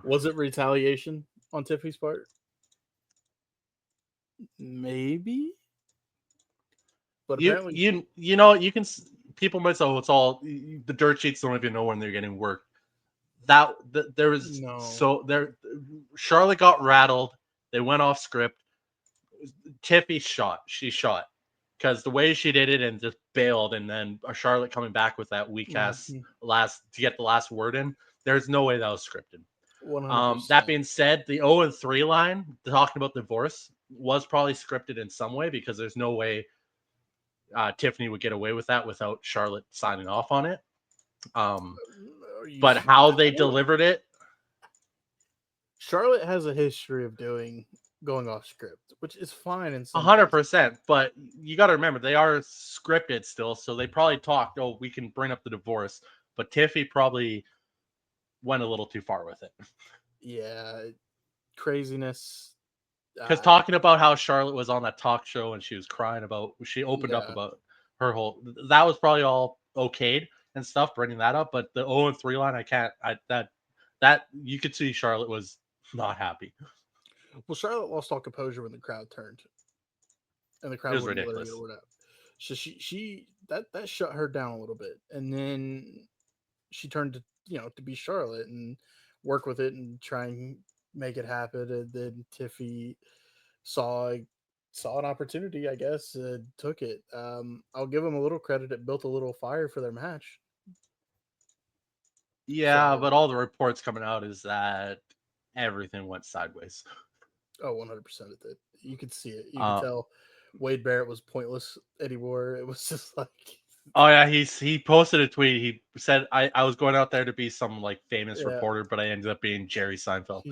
Was it retaliation on Tiffany's part? Maybe. But apparently, you can. People might say, "Oh, it's all the dirt sheets don't even know when they're getting work." There was Charlotte got rattled. They went off script. Tiffy she shot because the way she did it and just bailed, and then Charlotte coming back with that weak ass last to get the last word in. There's no way that was scripted. 100%. That being said, the 0-3 line talking about divorce was probably scripted in some way because there's no way Tiffany would get away with that without Charlotte signing off on it. But how they delivered it, Charlotte has a history of going off script, which is fine in some 100%. But you got to remember they are scripted still, so they probably talked. Oh, we can bring up the divorce, but Tiffy probably went a little too far with it. Yeah, craziness. Because talking about how Charlotte was on that talk show and she was crying about, she opened up about her whole, that was probably all okayed and stuff, bringing that up. But the 0-3 line, that you could see Charlotte was not happy. Well, Charlotte lost all composure when the crowd turned, and the crowd wouldn't let her get a word out. So she that shut her down a little bit, and then she turned to be Charlotte and work with it and try and make it happen. And then Tiffy saw an opportunity, I guess, took it. I'll give them a little credit. It built a little fire for their match. Yeah, but all the reports coming out is that everything went sideways. Oh, 100% it did. You could see it. You could tell Wade Barrett was pointless anymore. It was just like Oh yeah, he posted a tweet. He said I was going out there to be some like famous Yeah. reporter, but I ended up being Jerry Seinfeld.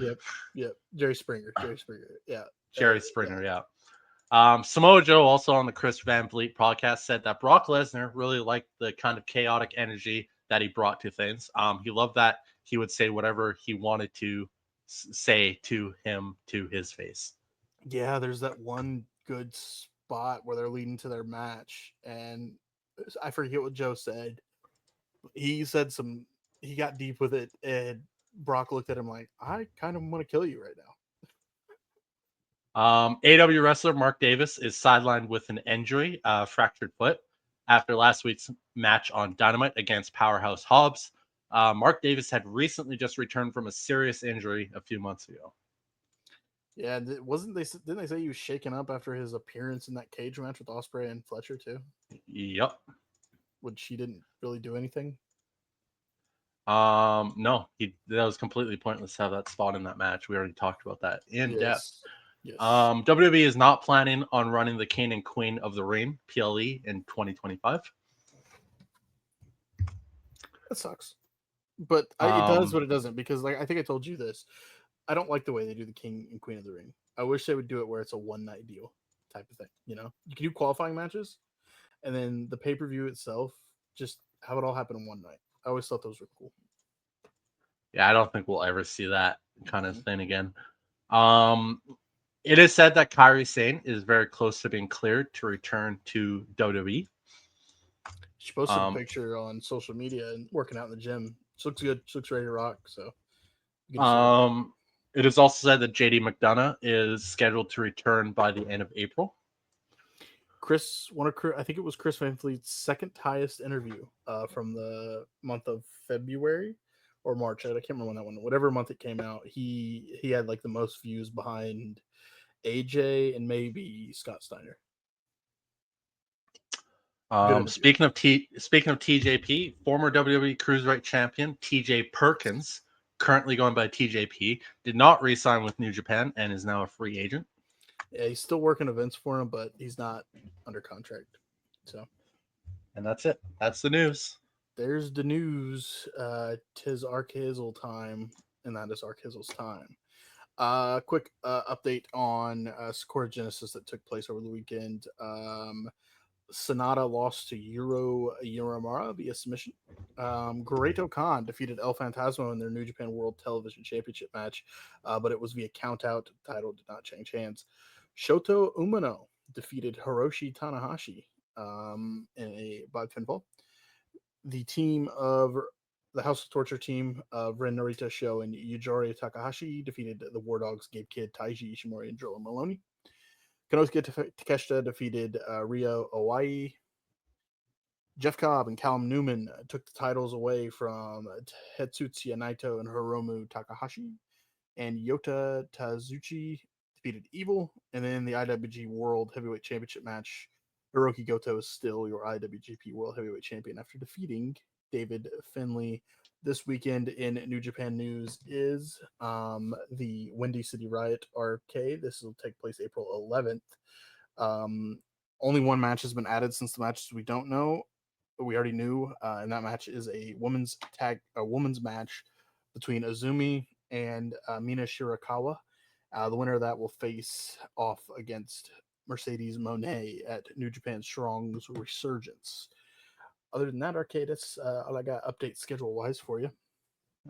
Yep. Jerry Springer. Yeah. Jerry Springer, yeah. Samoa Joe, also on the Chris Van Vliet podcast, said that Brock Lesnar really liked the kind of chaotic energy that he brought to things. He loved that he would say whatever he wanted to say to him to his face. Yeah, there's that one good spot where they're leading to their match, and I forget what Joe said. He said he got deep with it, and Brock looked at him like, I kind of want to kill you right now. AW wrestler Mark Davis is sidelined with an injury, fractured foot, after last week's match on Dynamite against Powerhouse Hobbs. Mark Davis had recently just returned from a serious injury a few months ago. Yeah, didn't they say he was shaken up after his appearance in that cage match with Ospreay and Fletcher too? Yep. Which he didn't really do anything. No, that was completely pointless to have that spot in that match. We already talked about that in depth. Yes. WWE is not planning on running the King and Queen of the Ring (PLE) in 2025. That sucks. But it does, but it doesn't, because like I think I told you this. I don't like the way they do the King and Queen of the Ring. I wish they would do it where it's a one night deal type of thing. You know, you can do qualifying matches, and then the pay per view itself, just have it all happen in one night. I always thought those were cool. Yeah, I don't think we'll ever see that kind of Mhm. thing again. It is said that Kairi Sane is very close to being cleared to return to WWE. She posted a picture on social media and working out in the gym. She looks good. She looks ready to rock. So, good to see her. It is also said that JD McDonough is scheduled to return by the end of April. I think it was Chris Van Vliet's second highest interview from the month of February or March. I can't remember when that one. Whatever month it came out, he had like the most views behind AJ and maybe Scott Steiner. Speaking of TJP, former WWE Cruiserweight Champion TJ Perkins, currently going by TJP, did not re-sign with New Japan and is now a free agent. Yeah, he's still working events for him, but he's not under contract. So, and that's it. That's the news. There's the news. Tis Arkizzle time, and that is Arkizzle's time. Quick update on Sakura Genesis that took place over the weekend. Sonata lost to Uramara via submission. Great Khan defeated El Fantasma in their New Japan World Television Championship match, but it was via countout. The title did not change hands. Shoto Umino defeated Hiroshi Tanahashi by pinfall. The team of the House of Torture team of Ren Narita Sho and Yujiro Takahashi defeated the War Dogs, Gabe Kidd, Taiji Ishimori, and Joe Maloney. Konosuke Takeshita defeated Ryo Owai. Jeff Cobb and Callum Newman took the titles away from Tetsuya Naito and Hiromu Takahashi. And Yota Tazuchi defeated Evil. And then the IWG World Heavyweight Championship match, Hiroki Goto is still your IWGP World Heavyweight Champion after defeating David Finlay. This weekend in New Japan news is the Windy City Riot Arcade. This will take place April 11th. Only one match has been added since the matches we don't know. We already knew, and that match is a women's match between Azumi and Mina Shirakawa. The winner of that will face off against Mercedes Moné at New Japan Strong's Resurgence. Other than that, Arcade, that's all I got update schedule-wise for you.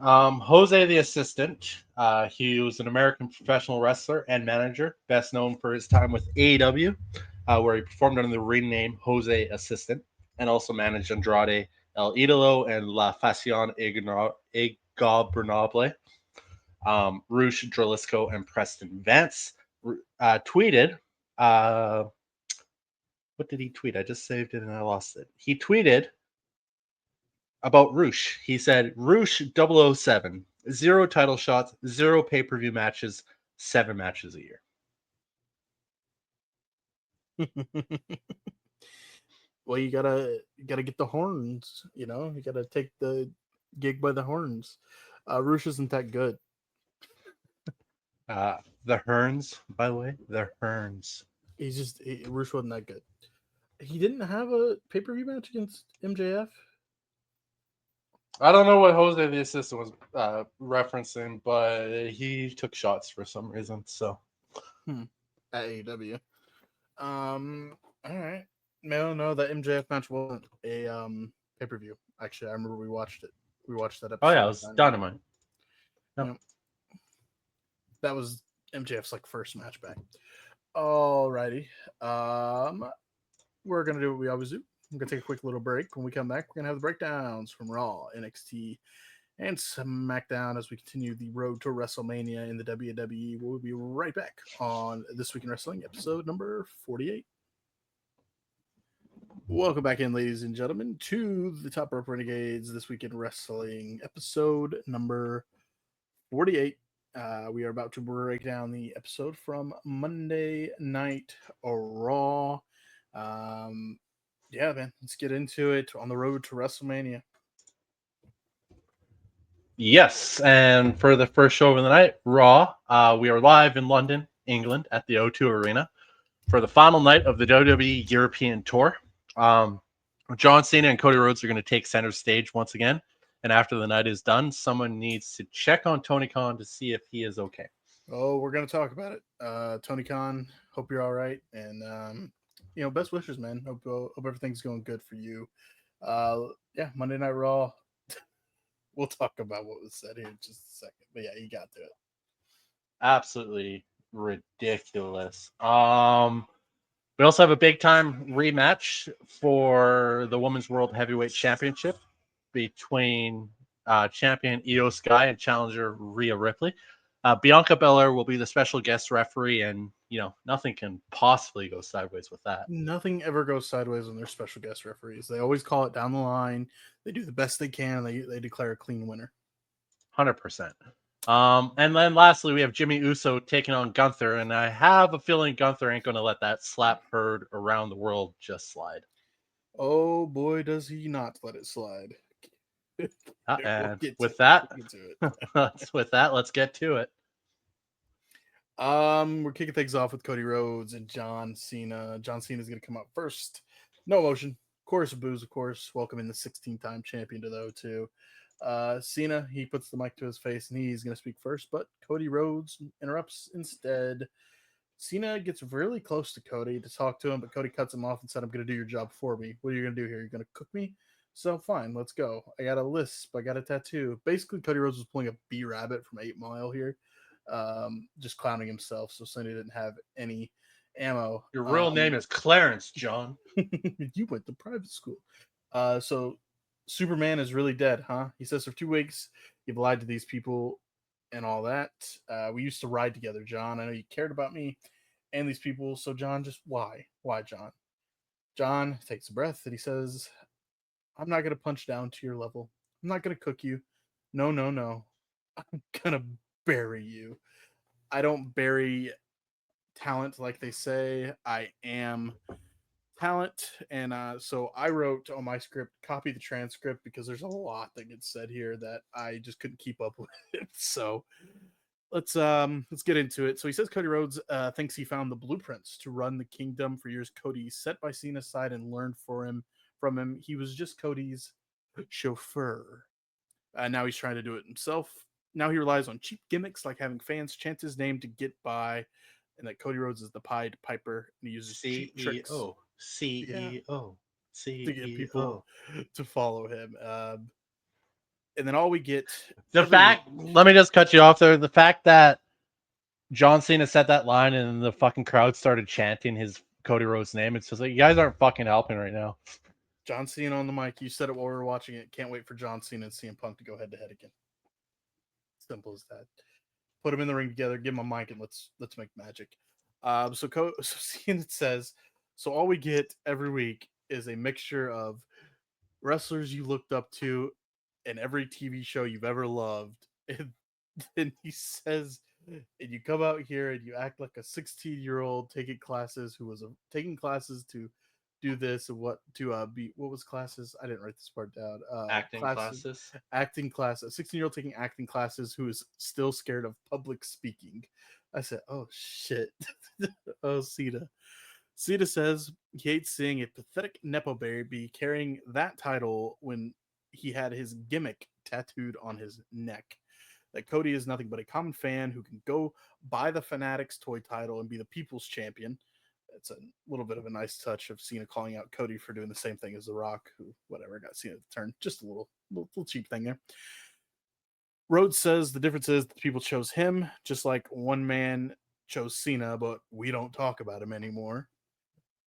Jose the Assistant. He was an American professional wrestler and manager, best known for his time with AEW, where he performed under the ring name Jose Assistant, and also managed Andrade El Idolo and La Fascion Ingobernable. Rush Dralisco and Preston Vance tweeted. What did he tweet? I just saved it and I lost it. He tweeted about Rush. He said, Rush 007, 0 title shots, 0 pay-per-view matches, 7 matches a year. Well, you gotta get the horns, you know. You gotta take the gig by the horns. Rush isn't that good. The Hearns, by the way, the Hearns. Rush wasn't that good. he didn't have a pay-per-view match against MJF. I don't know what Jose the Assistant was referencing, but he took shots for some reason. So At AEW. All right. No, that MJF match wasn't a pay-per-view. Actually, I remember we watched it. We watched that episode. oh yeah, it was Dynamite. Yep. Yep. That was MJF's like first match back. Alrighty. We're gonna do what we always do. I'm gonna take a quick little break. When we come back, we're gonna have the breakdowns from Raw, NXT, and SmackDown as we continue the road to WrestleMania in the WWE. We'll be right back on This Week in Wrestling, episode number 48. Welcome back in, ladies and gentlemen, to the Top Rope Renegades This Week in Wrestling, episode number 48. We are about to break down the episode from Monday Night Raw. Yeah, man, let's get into it on the road to WrestleMania. Yes, and for the first show of the night, Raw, we are live in London, England, at the O2 Arena for the final night of the WWE European Tour. John Cena and Cody Rhodes are going to take center stage once again, and after the night is done, someone needs to check on Tony Khan to see if he is okay. Oh, we're going to talk about it. Tony Khan, hope you're all right, and best wishes, man. Hope everything's going good for you. Yeah, Monday Night Raw. We'll talk about what was said here in just a second. But yeah, you got to it. Absolutely ridiculous. We also have a big time rematch for the Women's World Heavyweight Championship between champion Io Sky and challenger Rhea Ripley. Bianca Belair will be the special guest referee, and nothing can possibly go sideways with that. Nothing ever goes sideways when they're special guest referees. They always call it down the line. They do the best they can, and they declare a clean winner. 100%. And then lastly, we have Jimmy Uso taking on Gunther, and I have a feeling Gunther ain't going to let that slap heard around the world just slide. Oh boy, does he not let it slide. And with that, let's get to it. We're kicking things off with Cody Rhodes and John Cena. John Cena is going to come up first. No emotion. Chorus of boos, of course. Welcoming the 16-time champion to the O2. Cena, he puts the mic to his face and he's going to speak first, but Cody Rhodes interrupts instead. Cena gets really close to Cody to talk to him, but Cody cuts him off and said, "I'm going to do your job for me. What are you going to do here? You're going to cook me? So fine, let's go. I got a lisp. I got a tattoo." Basically, Cody Rhodes was pulling a B-Rabbit from 8 Mile here, just clowning himself. So Cena didn't have any ammo. Your real name is Clarence, John. You went to private school. So Superman is really dead, huh? He says for 2 weeks you've lied to these people and all that. We used to ride together, John. I know you cared about me and these people. So John, just why? Why, John? John takes a breath and he says, "I'm not going to punch down to your level. I'm not going to cook you. No. I'm going to bury you. I don't bury talent like they say. I am talent." And so I wrote on my script, copy the transcript, because there's a lot that gets said here that I just couldn't keep up with it. So let's get into it. So he says Cody Rhodes thinks he found the blueprints to run the kingdom for years. Cody set by Cena's side and learned from him. He was just Cody's chauffeur. Now he's trying to do it himself. Now he relies on cheap gimmicks like having fans chant his name to get by, and that Cody Rhodes is the Pied Piper, and he uses cheap tricks CEO to get people to follow him. And then all we get let me just cut you off there. The fact that John Cena said that line and the fucking crowd started chanting his Cody Rhodes name, it's just like, you guys aren't fucking helping right now. John Cena on the mic. You said it while we were watching it. Can't wait for John Cena and CM Punk to go head to head again. Simple as that. Put them in the ring together. Give them a mic and let's make magic. So Cena says, so all we get every week is a mixture of wrestlers you looked up to and every TV show you've ever loved. And then he says, and you come out here and you act like a 16-year-old taking classes taking classes to do this and what was classes? I didn't write this part down. Acting classes. Acting classes. A 16-year-old taking acting classes who is still scared of public speaking. I said, oh shit. Oh, Cena. Cena says he hates seeing a pathetic Nepo baby carrying that title when he had his gimmick tattooed on his neck. That Cody is nothing but a common fan who can go buy the Fanatics toy title and be the people's champion. It's a little bit of a nice touch of Cena calling out Cody for doing the same thing as The Rock, who, whatever, got Cena to turn. Just a little cheap thing there. Rhodes says the difference is the people chose him, just like one man chose Cena, but we don't talk about him anymore.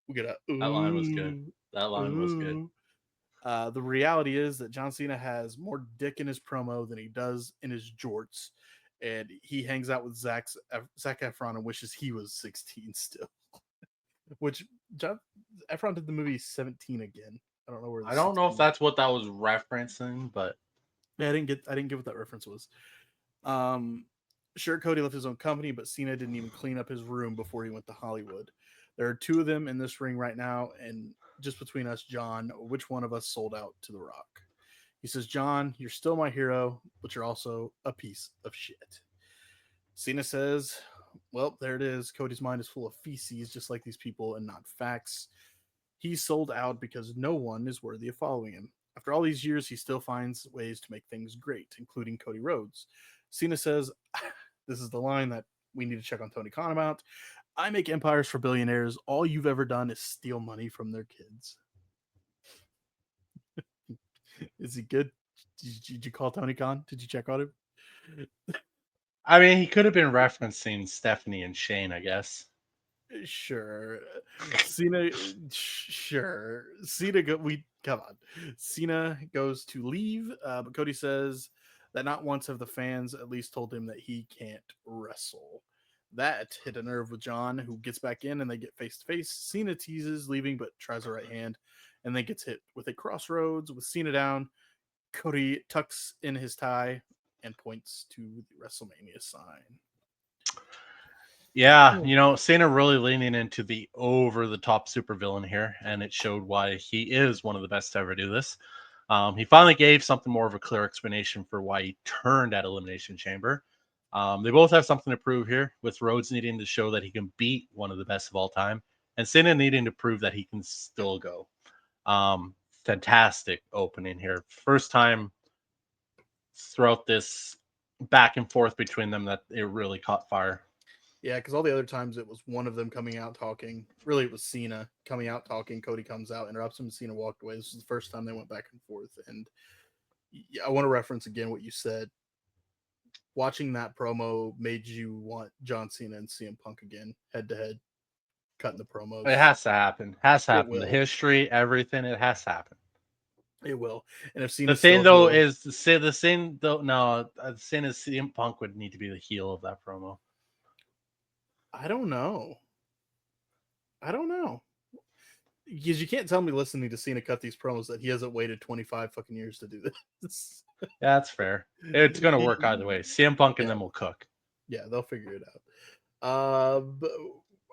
We get a That line was good. ooh, That line was good. ooh. The reality is that John Cena has more dick in his promo than he does in his jorts, and he hangs out with Zac Efron and wishes he was 16 still. Which John Efron did the movie 17 again. I don't know where. I don't know if that's what that was referencing, but Yeah, I didn't get what that reference was. Sure, Cody left his own company, but Cena didn't even clean up his room before he went to Hollywood. There are two of them in this ring right now, and just between us, John, which one of us sold out to The Rock? He says, John, you're still my hero, but you're also a piece of shit. Cena says, well, there it is. Cody's mind is full of feces, just like these people, and not facts. He's sold out because no one is worthy of following him. After all these years, he still finds ways to make things great, including Cody Rhodes. Cena says, this is the line that we need to check on Tony Khan about. I make empires for billionaires. All you've ever done is steal money from their kids. Is he good? Did you call Tony Khan? Did you check on him? I mean, he could have been referencing Stephanie and Shane, I guess. Sure. Cena, sure. Cena, come on. Cena goes to leave, but Cody says that not once have the fans at least told him that he can't wrestle. That hit a nerve with John, who gets back in and they get face to face. Cena teases leaving, but tries a right hand and then gets hit with a crossroads with Cena down. Cody tucks in his tie and points to the WrestleMania sign. Yeah, Cena really leaning into the over-the-top supervillain here, and it showed why he is one of the best to ever do this. He finally gave something more of a clear explanation for why he turned at Elimination Chamber. They both have something to prove here, with Rhodes needing to show that he can beat one of the best of all time, and Cena needing to prove that he can still go. Fantastic opening here. First time throughout this back and forth between them that it really caught fire. Yeah, because all the other times it was one of them coming out talking. Really, it was Cena coming out talking. Cody comes out, interrupts him. Cena walked away. This is the first time they went back and forth. And I want to reference again what you said. Watching that promo made you want John Cena and CM Punk again, head to head, cutting the promos. It has to happen. Has to happen. will. The history, everything, it has to happen. It will. And if The Cena's thing still though heel, is the thing though. No, the thing is CM Punk would need to be the heel of that promo. I don't know. Because you can't tell me listening to Cena cut these promos that he hasn't waited 25 fucking years to do this. Yeah, that's fair. It's gonna work either way. CM Punk and them will cook. Yeah, they'll figure it out.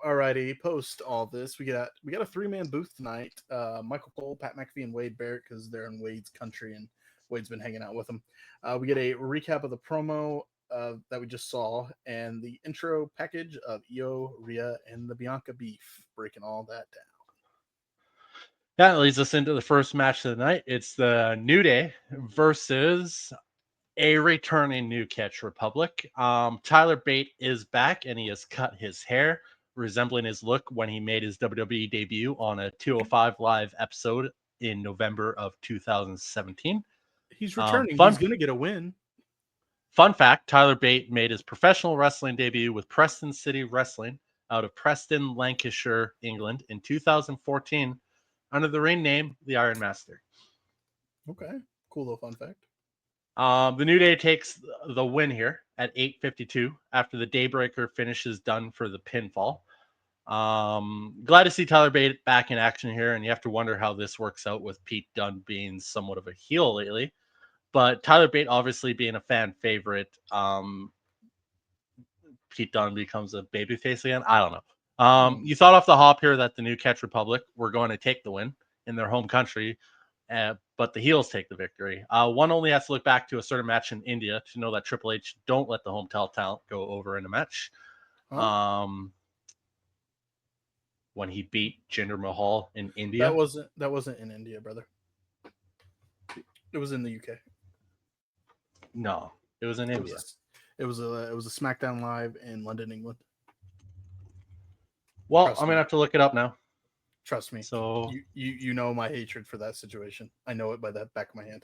Alrighty, post all this, we got a 3-man booth tonight. Michael Cole, Pat McAfee, and Wade Barrett, because they're in Wade's country and Wade's been hanging out with them. We get a recap of the promo that we just saw and the intro package of Io, Rhea, and the Bianca beef, breaking all that down. That leads us into the first match of the night. It's the New Day versus a returning New Catch Republic. Tyler Bate is back and he has cut his hair, resembling his look when he made his WWE debut on a 205 Live episode in November of 2017. He's returning. He's going to get a win. Fun fact, Tyler Bate made his professional wrestling debut with Preston City Wrestling out of Preston, Lancashire, England in 2014 under the ring name The Iron Master. Okay, cool little fun fact. The New Day takes the win here at 8:52 after the Daybreaker finishes done for the pinfall. Glad to see Tyler Bate back in action here, and you have to wonder how this works out with Pete Dunne being somewhat of a heel lately. But Tyler Bate obviously being a fan favorite, Pete Dunne becomes a babyface again. I don't know. You thought off the hop here that the New Catch Republic were going to take the win in their home country, but the heels take the victory. One only has to look back to a certain match in India to know that Triple H don't let the hometown talent go over in a match. when he beat Jinder Mahal in India. That wasn't in India, brother. It was in the UK. No, it was in India. It was a SmackDown Live in London, England. Well, Trust I'm me. gonna have to look it up now. Trust me. So You know my hatred for that situation. I know it by the back of my hand.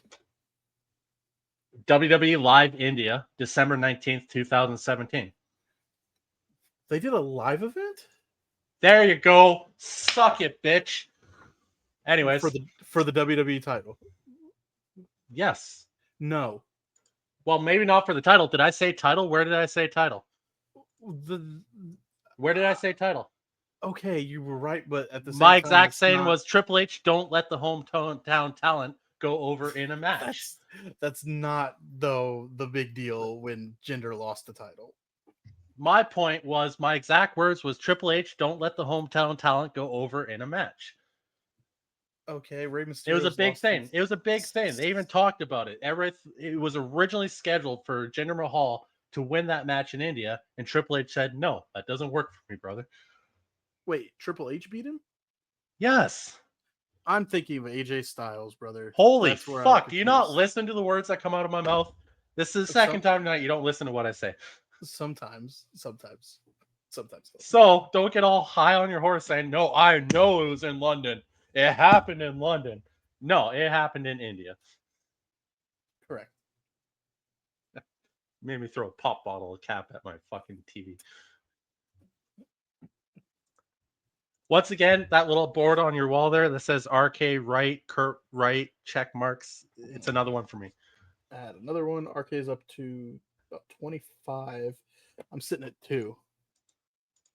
WWE Live India, December 19th, 2017. They did a live event There you go. Suck it, bitch. Anyways, for the WWE title. yes. No. Well, maybe not for the title. Did I say title? Where did I say title? Where did I say title? Okay, you were right, but at the same My time, exact saying was Triple H, don't let the hometown talent go over in a match. That's not though the big deal when Jinder lost the title. My point was, my exact words was Triple H, don't let the hometown talent go over in a match. Okay, Rey Mysterio. It was a big thing. It was a big thing. They even talked about it. It was originally scheduled for Jinder Mahal to win that match in India, and Triple H said, no, that doesn't work for me, brother. Wait, Triple H beat him? Yes. I'm thinking of AJ Styles, brother. Holy fuck. Do you not listen to the words that come out of my mouth? This is the second time tonight you don't listen to what I say. Sometimes. So don't get all high on your horse saying, no, I know it was in London. It happened in London. No, it happened in India. Correct. Made me throw a pop bottle of cap at my fucking TV. Once again, that little board on your wall there that says RK right, Kurt right, check marks. It's another one for me. Add another one. RK's up to about 25. I'm sitting at 2.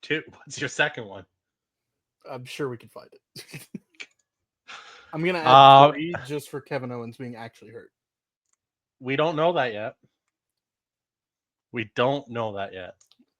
2. What's your second one? I'm sure we can find it. I'm gonna add 3 just for Kevin Owens being actually hurt. We don't know that yet.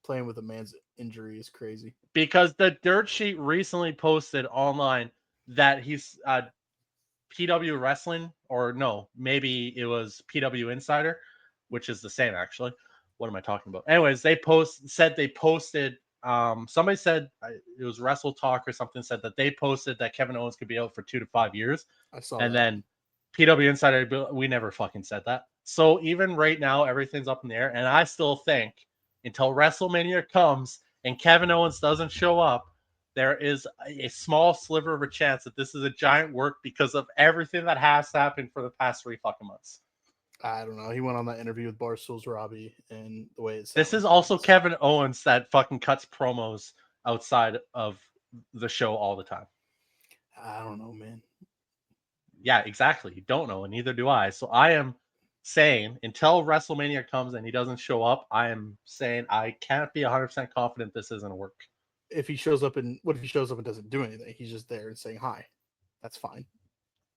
Playing with a man's injury is crazy. Because the dirt sheet recently posted online that he's PW Wrestling, or no, maybe it was PW Insider, which is the same actually. What am I talking about? Anyways, they posted. Somebody said it was Wrestle Talk or something said that they posted that Kevin Owens could be out for 2 to 5 years. I saw and that. Then PW Insider, we never fucking said that. So even right now, everything's up in the air, and I still think until WrestleMania comes and Kevin Owens doesn't show up, there is a small sliver of a chance that this is a giant work because of everything that has happened for the past 3 fucking months. I don't know. He went on that interview with Barstool's Robbie, and the way it sounds. This is also Kevin Owens that fucking cuts promos outside of the show all the time. I don't know, man. Yeah, exactly. You don't know, and neither do I. So I am saying until WrestleMania comes and he doesn't show up, I am saying I can't be 100% confident this isn't a work. If he shows up and doesn't do anything? He's just there and saying hi. That's fine.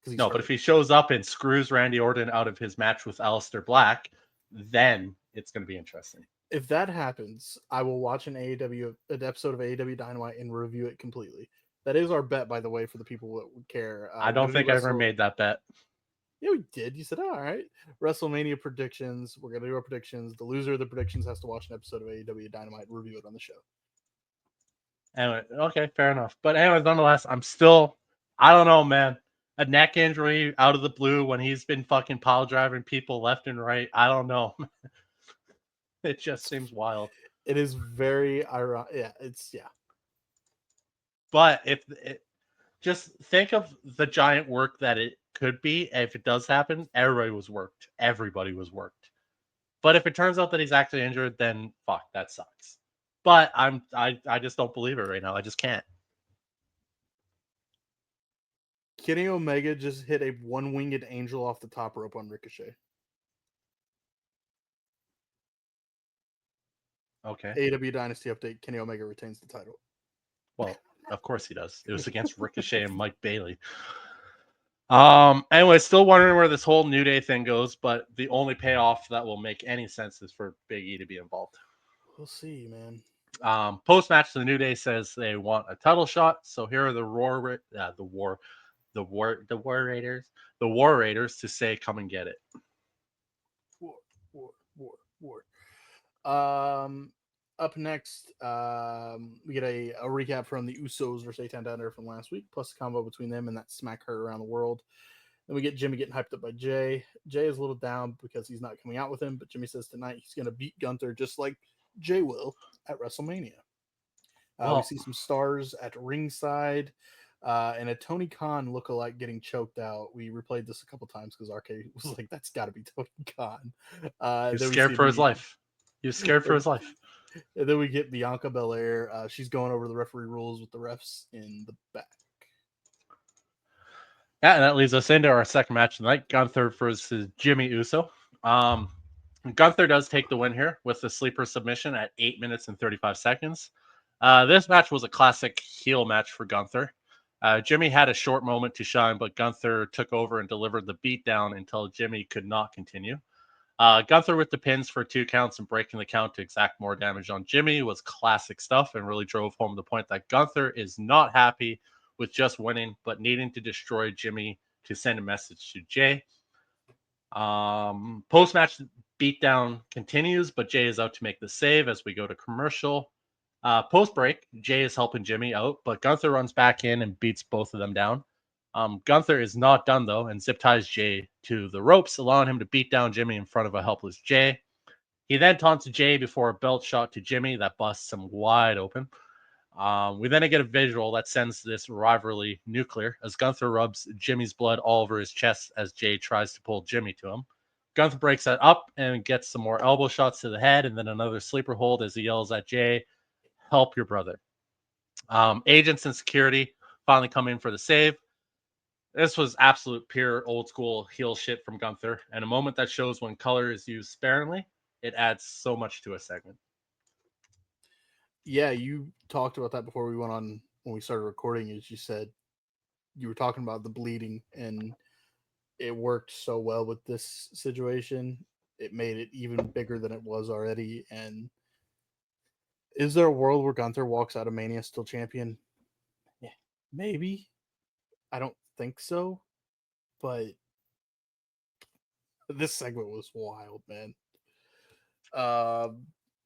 No, but if he shows up and screws Randy Orton out of his match with Aleister Black, then it's going to be interesting. If that happens, I will watch an episode of AEW Dynamite and review it completely. That is our bet, by the way, for the people that would care. I don't think I ever made that bet. Yeah, we did. You said, all right. WrestleMania predictions. We're going to do our predictions. The loser of the predictions has to watch an episode of AEW Dynamite and review it on the show. Anyway, okay, fair enough. But anyways, nonetheless, I don't know, man. A neck injury out of the blue when he's been fucking pile driving people left and right. I don't know. It just seems wild. It is very ironic. Yeah. But just think of the giant work that it could be. If it does happen, everybody was worked. But if it turns out that he's actually injured, then fuck, that sucks. But I just don't believe it right now. I just can't. Kenny Omega just hit a one-winged angel off the top rope on Ricochet. Okay. AEW Dynasty update. Kenny Omega retains the title. Well, of course he does. It was against Ricochet and Mike Bailey. Anyway, still wondering where this whole New Day thing goes, but the only payoff that will make any sense is for Big E to be involved. We'll see, man. Post-match, the New Day says they want a title shot. So here are the War Raiders to say, come and get it. War. Up next, we get a recap from the Usos versus Eitan Thunder from last week, plus a combo between them and that smack her around the world. Then we get Jimmy getting hyped up by Jay. Jay is a little down because he's not coming out with him, but Jimmy says tonight he's going to beat Gunther just like Jay will at WrestleMania. We see some stars at ringside and a Tony Khan lookalike getting choked out. We replayed this a couple times because RK was like, that's got to be Tony Khan. He's scared for his life. He was scared for his life. And then we get Bianca Belair. She's going over the referee rules with the refs in the back. Yeah, and that leads us into our second match tonight, Gunther versus Jimmy Uso. Gunther does take the win here with the sleeper submission at 8 minutes and 35 seconds. This match was a classic heel match for Gunther. Jimmy had a short moment to shine, but Gunther took over and delivered the beatdown until Jimmy could not continue. Gunther with the pins for 2 counts and breaking the count to exact more damage on Jimmy was classic stuff and really drove home the point that Gunther is not happy with just winning, but needing to destroy Jimmy to send a message to Jay. Post-match beatdown continues, but Jay is out to make the save as we go to commercial. Post-break, Jay is helping Jimmy out, but Gunther runs back in and beats both of them down. Gunther is not done, though, and zip ties Jay to the ropes, allowing him to beat down Jimmy in front of a helpless Jay. He then taunts Jay before a belt shot to Jimmy that busts him wide open. We then get a visual that sends this rivalry nuclear as Gunther rubs Jimmy's blood all over his chest as Jay tries to pull Jimmy to him. Gunther breaks that up and gets some more elbow shots to the head and then another sleeper hold as he yells at Jay, "Help your brother." Agents and security finally come in for the save. This was absolute pure old school heel shit from Gunther, and a moment that shows when color is used sparingly, it adds so much to a segment. Yeah, you talked about that before we went on when we started recording. As you said, you were talking about the bleeding, and it worked so well with this situation. It made it even bigger than it was already. And is there a world where Gunther walks out of Mania still champion? Yeah, maybe. I don't think so, but this segment was wild, man.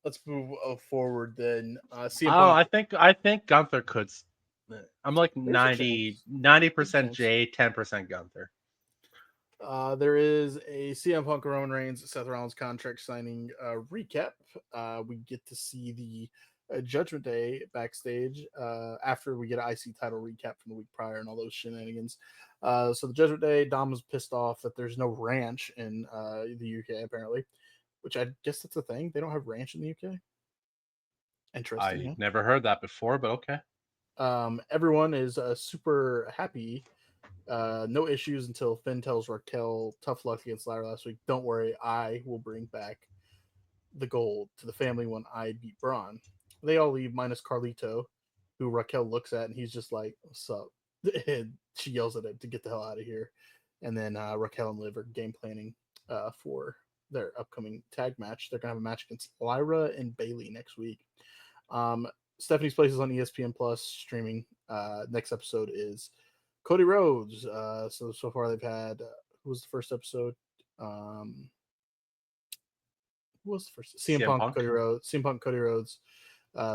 Let's move forward then. CM Punk. I think Gunther could. I'm like There's a 90% chance. Jay, 10% Gunther. There is a CM Punk, Roman Reigns, Seth Rollins contract signing recap. We get to see the Judgment Day backstage after we get an IC title recap from the week prior and all those shenanigans. So the Judgment Day, Dom was pissed off that there's no ranch in the UK apparently, which I guess that's a thing. They don't have ranch in the UK. Interesting. I never heard that before, but okay. Everyone is super happy. No issues until Finn tells Raquel tough luck against Lara last week. Don't worry, I will bring back the gold to the family when I beat Braun. They all leave minus Carlito, who Raquel looks at and he's just like, "What's up?" And she yells at him to get the hell out of here. And then Raquel and Liv are game planning for their upcoming tag match. They're gonna have a match against Lyra and Bailey next week. Stephanie's Place is on ESPN Plus streaming. Next episode is Cody Rhodes. So far they've had who was the first episode? Who was the first? CM Punk, Cody Rhodes. CM Punk, Cody Rhodes.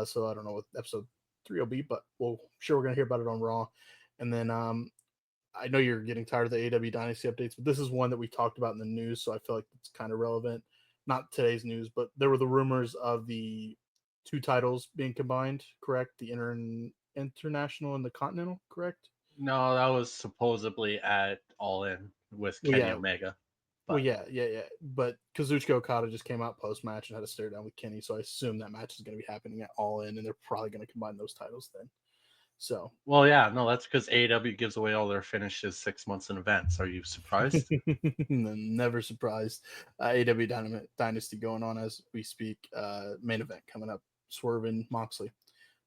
So I don't know what episode 3 will be, but we're gonna hear about it on Raw. And then I know you're getting tired of the AEW Dynasty updates, but this is one that we talked about in the news, so I feel like it's kind of relevant. Not today's news, but there were the rumors of the 2 titles being combined, correct? The international and the continental, correct? No, that was supposedly at All In with Kenny Omega. But... Well, yeah. But Kazuchika Okada just came out post-match and had a stare down with Kenny, so I assume that match is going to be happening at All In, and they're probably going to combine those titles then. So, well, yeah, no, that's because AEW gives away all their finishes 6 months in advance. Are you surprised? Never surprised. AEW Dynasty going on as we speak. Main event coming up. Swerve and Moxley.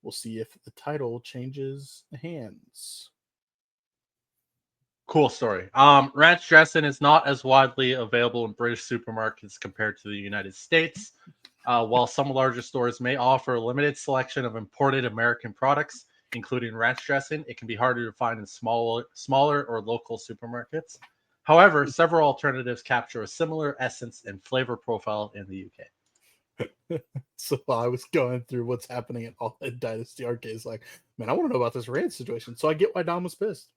We'll see if the title changes hands. Cool story. Ranch dressing is not as widely available in British supermarkets compared to the United States. While some larger stores may offer a limited selection of imported American products, including ranch dressing, it can be harder to find in smaller or local supermarkets. However, several alternatives capture a similar essence and flavor profile in the UK. So I was going through what's happening at all at Dynasty Arcades, like, man, I want to know about this ranch situation. So I get why Dom was pissed.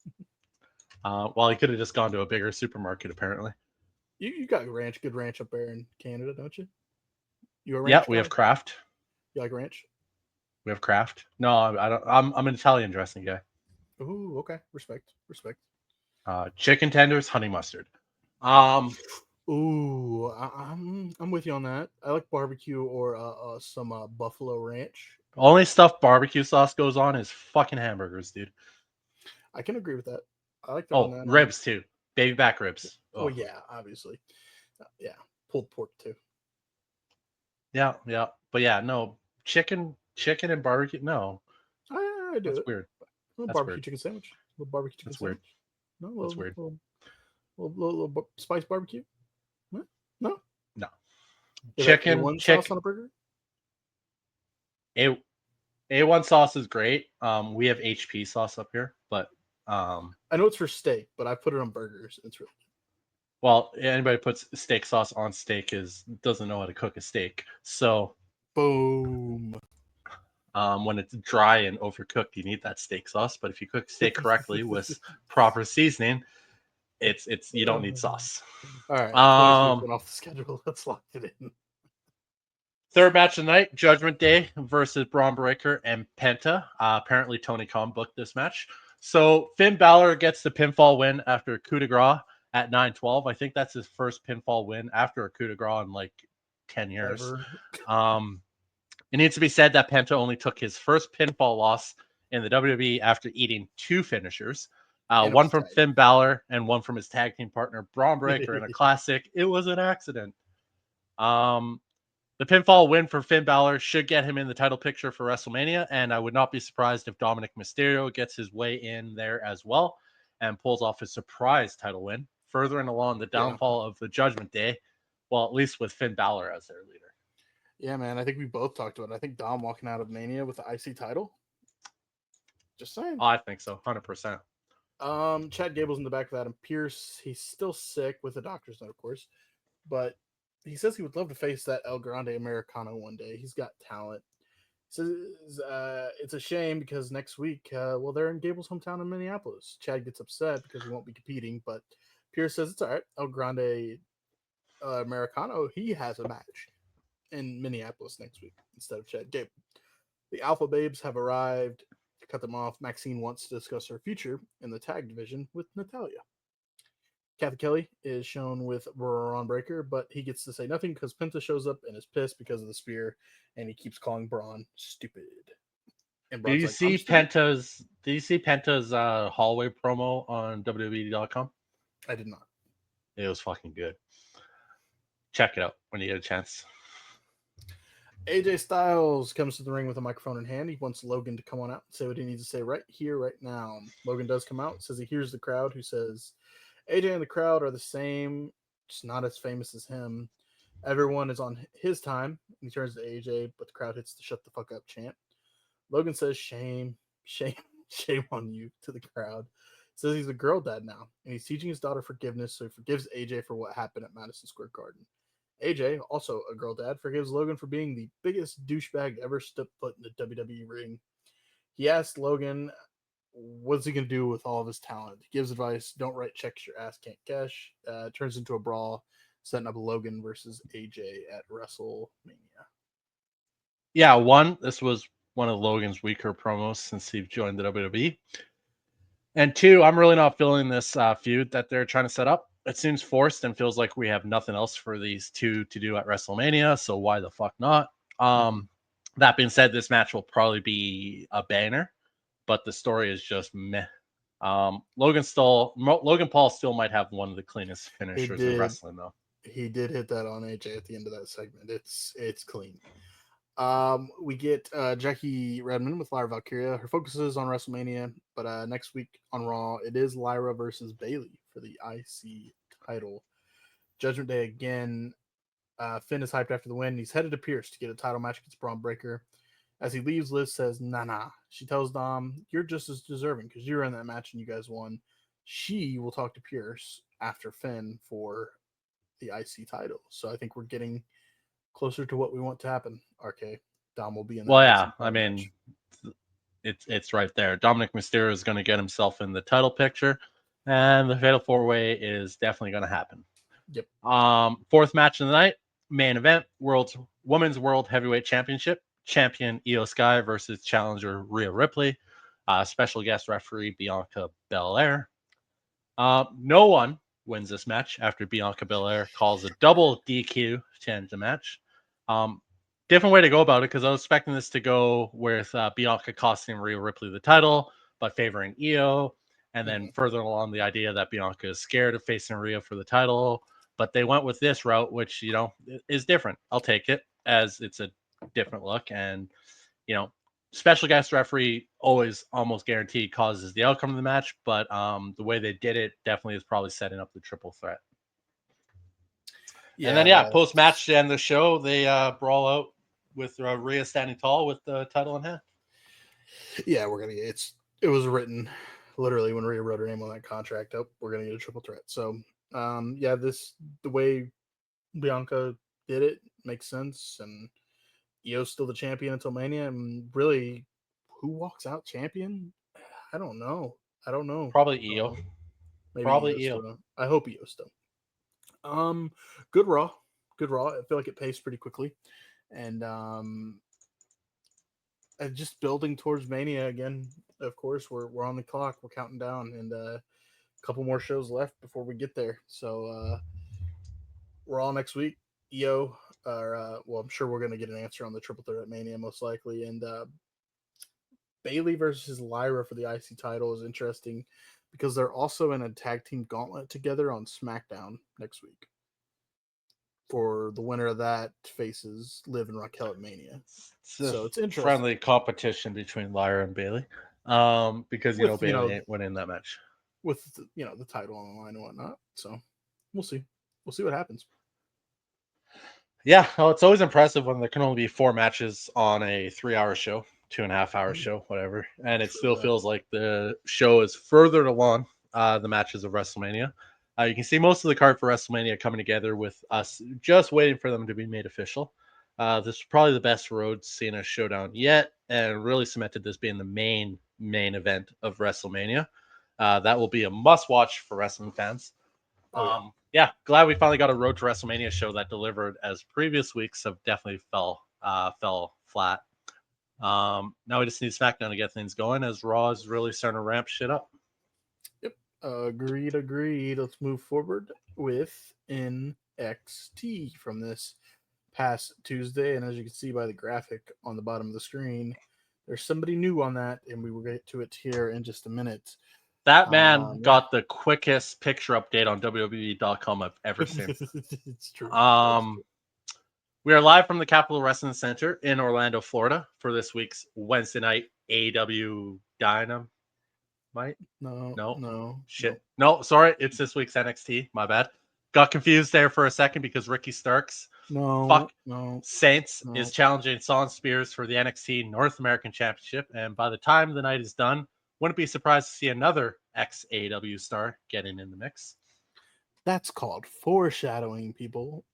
Well, he could have just gone to a bigger supermarket, apparently. You got good ranch up there in Canada, don't you? You a Yeah, ranch we guy? have Kraft. You like ranch? We have Kraft. No, I don't. I'm an Italian dressing guy. Ooh, okay. Respect. Chicken tenders, honey mustard. Um, Ooh, I'm with you on that. I like barbecue or some buffalo ranch. only stuff barbecue sauce goes on is fucking hamburgers, dude. I can agree with that. I like throwing Oh, that on. ribs too. Baby back ribs. Well, Oh, yeah, obviously. Yeah, pulled pork too. yeah, yeah. But yeah, no chicken and barbecue. No, I do that's it. weird. A little That's barbecue weird. chicken sandwich. A little barbecue chicken That's weird. sandwich. No, That's weird. little spice barbecue. Huh? No, No, is that chicken, A1 sauce on a burger? A A1 sauce is great. We have HP sauce up here, but I know it's for steak, but I put it on burgers. It's really well, anybody puts steak sauce on steak doesn't know how to cook a steak. So boom. when it's dry and overcooked, you need that steak sauce. But if you cook steak correctly with proper seasoning, it's you don't need sauce. All right, 22 went off the schedule. Let's lock it in. Third match of the night, Judgment Day versus Braun Breaker and Penta. Apparently, Tony Khan booked this match. So Finn Balor gets the pinfall win after a coup de grace at 9-12. I think that's his first pinfall win after a coup de grace in like 10 years. Ever. It needs to be said that Penta only took his first pinfall loss in the WWE after eating two finishers. One from Finn Balor and one from his tag team partner, Braun Breaker, in a classic. It was an accident. The pinfall win for Finn Balor should get him in the title picture for WrestleMania, and I would not be surprised if Dominic Mysterio gets his way in there as well and pulls off a surprise title win, furthering along the downfall of the Judgment Day, well, at least with Finn Balor as their leader. Yeah, man, I think we both talked about it. I think Dom walking out of Mania with the IC title. Just saying. I think so, 100%. Chad Gable's in the back of Adam Pierce. He's still sick with a doctor's note, of course, but he says he would love to face that El Grande Americano one day. He's got talent. He says it's a shame because next week, they're in Gable's hometown in Minneapolis. Chad gets upset because he won't be competing, but Pierce says it's all right. El Grande Americano, he has a match in Minneapolis next week instead of Chad Gable. The Alpha Babes have arrived to cut them off. Maxine wants to discuss her future in the tag division with Natalya. Kathy Kelly is shown with Braun Breaker, but he gets to say nothing because Penta shows up and is pissed because of the spear, and he keeps calling Braun stupid. And Do you see Penta's hallway promo on WWE.com? I did not. It was fucking good. Check it out when you get a chance. AJ Styles comes to the ring with a microphone in hand. He wants Logan to come on out and say what he needs to say right here, right now. Logan does come out, says he hears the crowd, who says AJ and the crowd are the same, just not as famous as him. Everyone is on his time. He turns to AJ, but the crowd hits the shut the fuck up chant. Logan says, shame on you to the crowd. Says he's a girl dad now, and he's teaching his daughter forgiveness, so he forgives AJ for what happened at Madison Square Garden. AJ, also a girl dad, forgives Logan for being the biggest douchebag to ever step foot in the WWE ring. He asks Logan, what's he going to do with all of his talent? He gives advice, don't write checks your ass can't cash. Turns into a brawl, setting up Logan versus AJ at WrestleMania. Yeah, this was one of Logan's weaker promos since he joined the WWE. And two, I'm really not feeling this feud that they're trying to set up. It seems forced and feels like we have nothing else for these two to do at WrestleMania, so why the fuck not? That being said, this match will probably be a banger, but the story is just meh. Logan Paul still might have one of the cleanest finishers in wrestling, though. He did hit that on AJ at the end of that segment. It's clean. We get Jackie Redmond with Lyra Valkyria. Her focus is on WrestleMania, but next week on Raw, it is Lyra versus Bayley for the IC title. Judgment Day again. Finn is hyped after the win. He's headed to Pierce to get a title match against Braun Breaker. As he leaves, Liz says, nah. She tells Dom, you're just as deserving because you were in that match and you guys won. She will talk to Pierce after Finn for the IC title. So I think we're getting closer to what we want to happen. RK Dom will be in that. Well, Tyson yeah, I title mean, match. it's right there. Dominic Mysterio is going to get himself in the title picture, and the Fatal 4-Way is definitely going to happen. Yep. Fourth match of the night, main event, Women's World Heavyweight Championship, champion Io Sky versus challenger Rhea Ripley. Special guest referee Bianca Belair. No one wins this match after Bianca Belair calls a double DQ to end the match. Different way to go about it, because I was expecting this to go with Bianca costing Rhea Ripley the title, but favoring Io, and then further along the idea that Bianca is scared of facing Rhea for the title. But they went with this route, which, is different. I'll take it, as it's a different look. And, special guest referee always almost guaranteed causes the outcome of the match, but the way they did it definitely is probably setting up the triple threat. And then, post-match to end the show, they brawl out with Rhea standing tall with the title in hand. Yeah, it was written literally when Rhea wrote her name on that contract. Oh, we're gonna get a triple threat. So the way Bianca did it makes sense, and Io's still the champion until Mania. And really, who walks out champion? I don't know. Probably Io. Maybe Probably Io. Io. Still. I hope Io still. Good Raw. I feel like it paced pretty quickly, and just building towards Mania again. Of course, we're on the clock. We're counting down, and a couple more shows left before we get there. So we're all next week. Io, I'm sure we're going to get an answer on the triple threat at Mania most likely, and Bayley versus Lyra for the IC title is interesting because they're also in a tag team gauntlet together on SmackDown next week. For the winner of that faces Liv and Raquel at Mania. So it's interesting. Friendly competition between Lyra and Bayley. Because Bayley ain't winning that match. With the title on the line and whatnot. So we'll see. We'll see what happens. Yeah, well, it's always impressive when there can only be 4 matches on a 3-hour show, 2.5-hour show, whatever. And it still feels like the show is further along the matches of WrestleMania. You can see most of the card for WrestleMania coming together with us just waiting for them to be made official. This is probably the best road Cena showdown yet, and really cemented this being the main event of WrestleMania. That will be a must-watch for wrestling fans. Glad we finally got a Road to WrestleMania show that delivered, as previous weeks have definitely fell flat. Now we just need SmackDown to get things going, as Raw is really starting to ramp shit up. Yep. Agreed. Let's move forward with NXT from this past Tuesday. And as you can see by the graphic on the bottom of the screen, there's somebody new on that, and we will get to it here in just a minute. That man got the quickest picture update on WWE.com I've ever seen. It's true. We are live from the Capitol Wrestling Center in Orlando, Florida, for this week's Wednesday night AEW Dynamite. No. Shit. No, sorry. It's this week's NXT. My bad. Got confused there for a second because Ricky Starks, Saints, is challenging Shawn Spears for the NXT North American Championship. And by the time the night is done, wouldn't be surprised to see another ex-AEW star getting in the mix. That's called foreshadowing, people.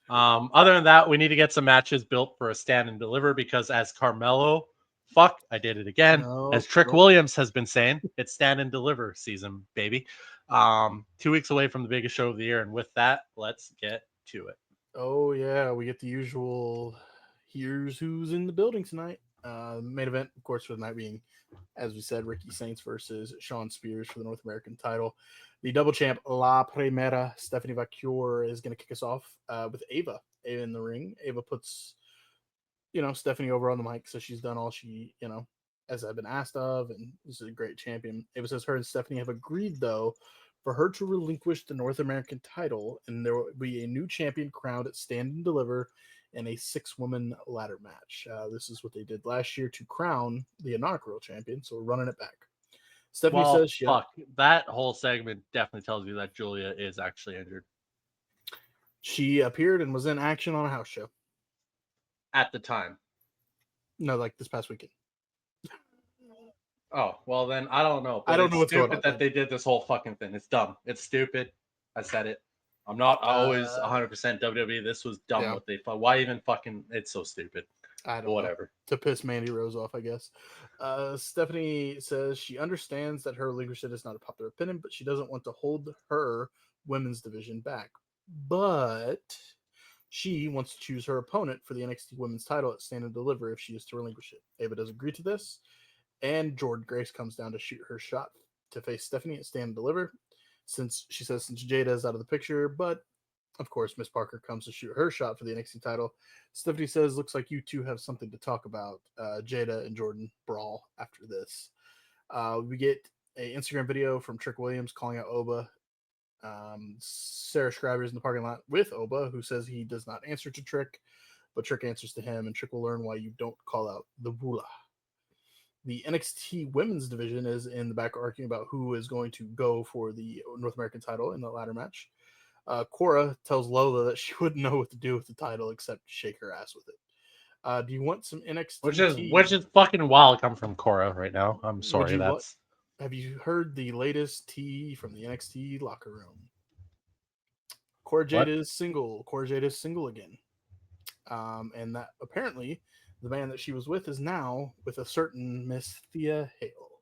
Other than that, we need to get some matches built for a stand and deliver, because as Carmelo, I did it again. As Trick Williams has been saying, it's stand and deliver season, baby. 2 weeks away from the biggest show of the year. And with that, let's get to it. Oh, yeah. We get the usual, here's who's in the building tonight. Main event, of course, for the night being, as we said, Ricky Saints versus Shawn Spears for the North American title. The double champ La Primera, Stephanie Vaquer, is going to kick us off with Ava in the ring. Ava puts, Stephanie over on the mic, so she's done all she, as I've been asked of, and this is a great champion. Ava says her and Stephanie have agreed, though, for her to relinquish the North American title, and there will be a new champion crowned at Stand and Deliver in a 6-woman ladder match. This is what they did last year to crown the inaugural champion, so we're running it back. Stephanie says, that whole segment definitely tells you that Julia is actually injured. She appeared and was in action on a house show. At the time. No, like this past weekend. Oh, well then, I don't know. I don't know what's going on. That they did this whole fucking thing. It's dumb. It's stupid. I said it. I'm not always 100% WWE. This was dumb. Yeah. What they thought. Why even fucking? It's so stupid. I don't know. Whatever. To piss Mandy Rose off, I guess. Stephanie says she understands that her relinquishment is not a popular opinion, but she doesn't want to hold her women's division back. But she wants to choose her opponent for the NXT Women's title at Stand and Deliver if she is to relinquish it. Ava does agree to this, and Jordan Grace comes down to shoot her shot to face Stephanie at Stand and Deliver. Since Jada is out of the picture, but of course, Miss Parker comes to shoot her shot for the NXT title. Stephanie says, looks like you two have something to talk about. Jada and Jordan brawl after this. We get an Instagram video from Trick Williams calling out Oba. Sarah Scriber's in the parking lot with Oba, who says he does not answer to Trick, but Trick answers to him, and Trick will learn why you don't call out the Wula. The NXT women's division is in the back arguing about who is going to go for the North American title in the ladder match. Cora tells Lola that she wouldn't know what to do with the title except shake her ass with it. Do you want some NXT? Which is fucking wild coming from Cora right now. I'm sorry. Have you heard the latest tea from the NXT locker room? Cora Jade is single. Cora Jade is single again. And that apparently the man that she was with is now with a certain Miss Thea Hale.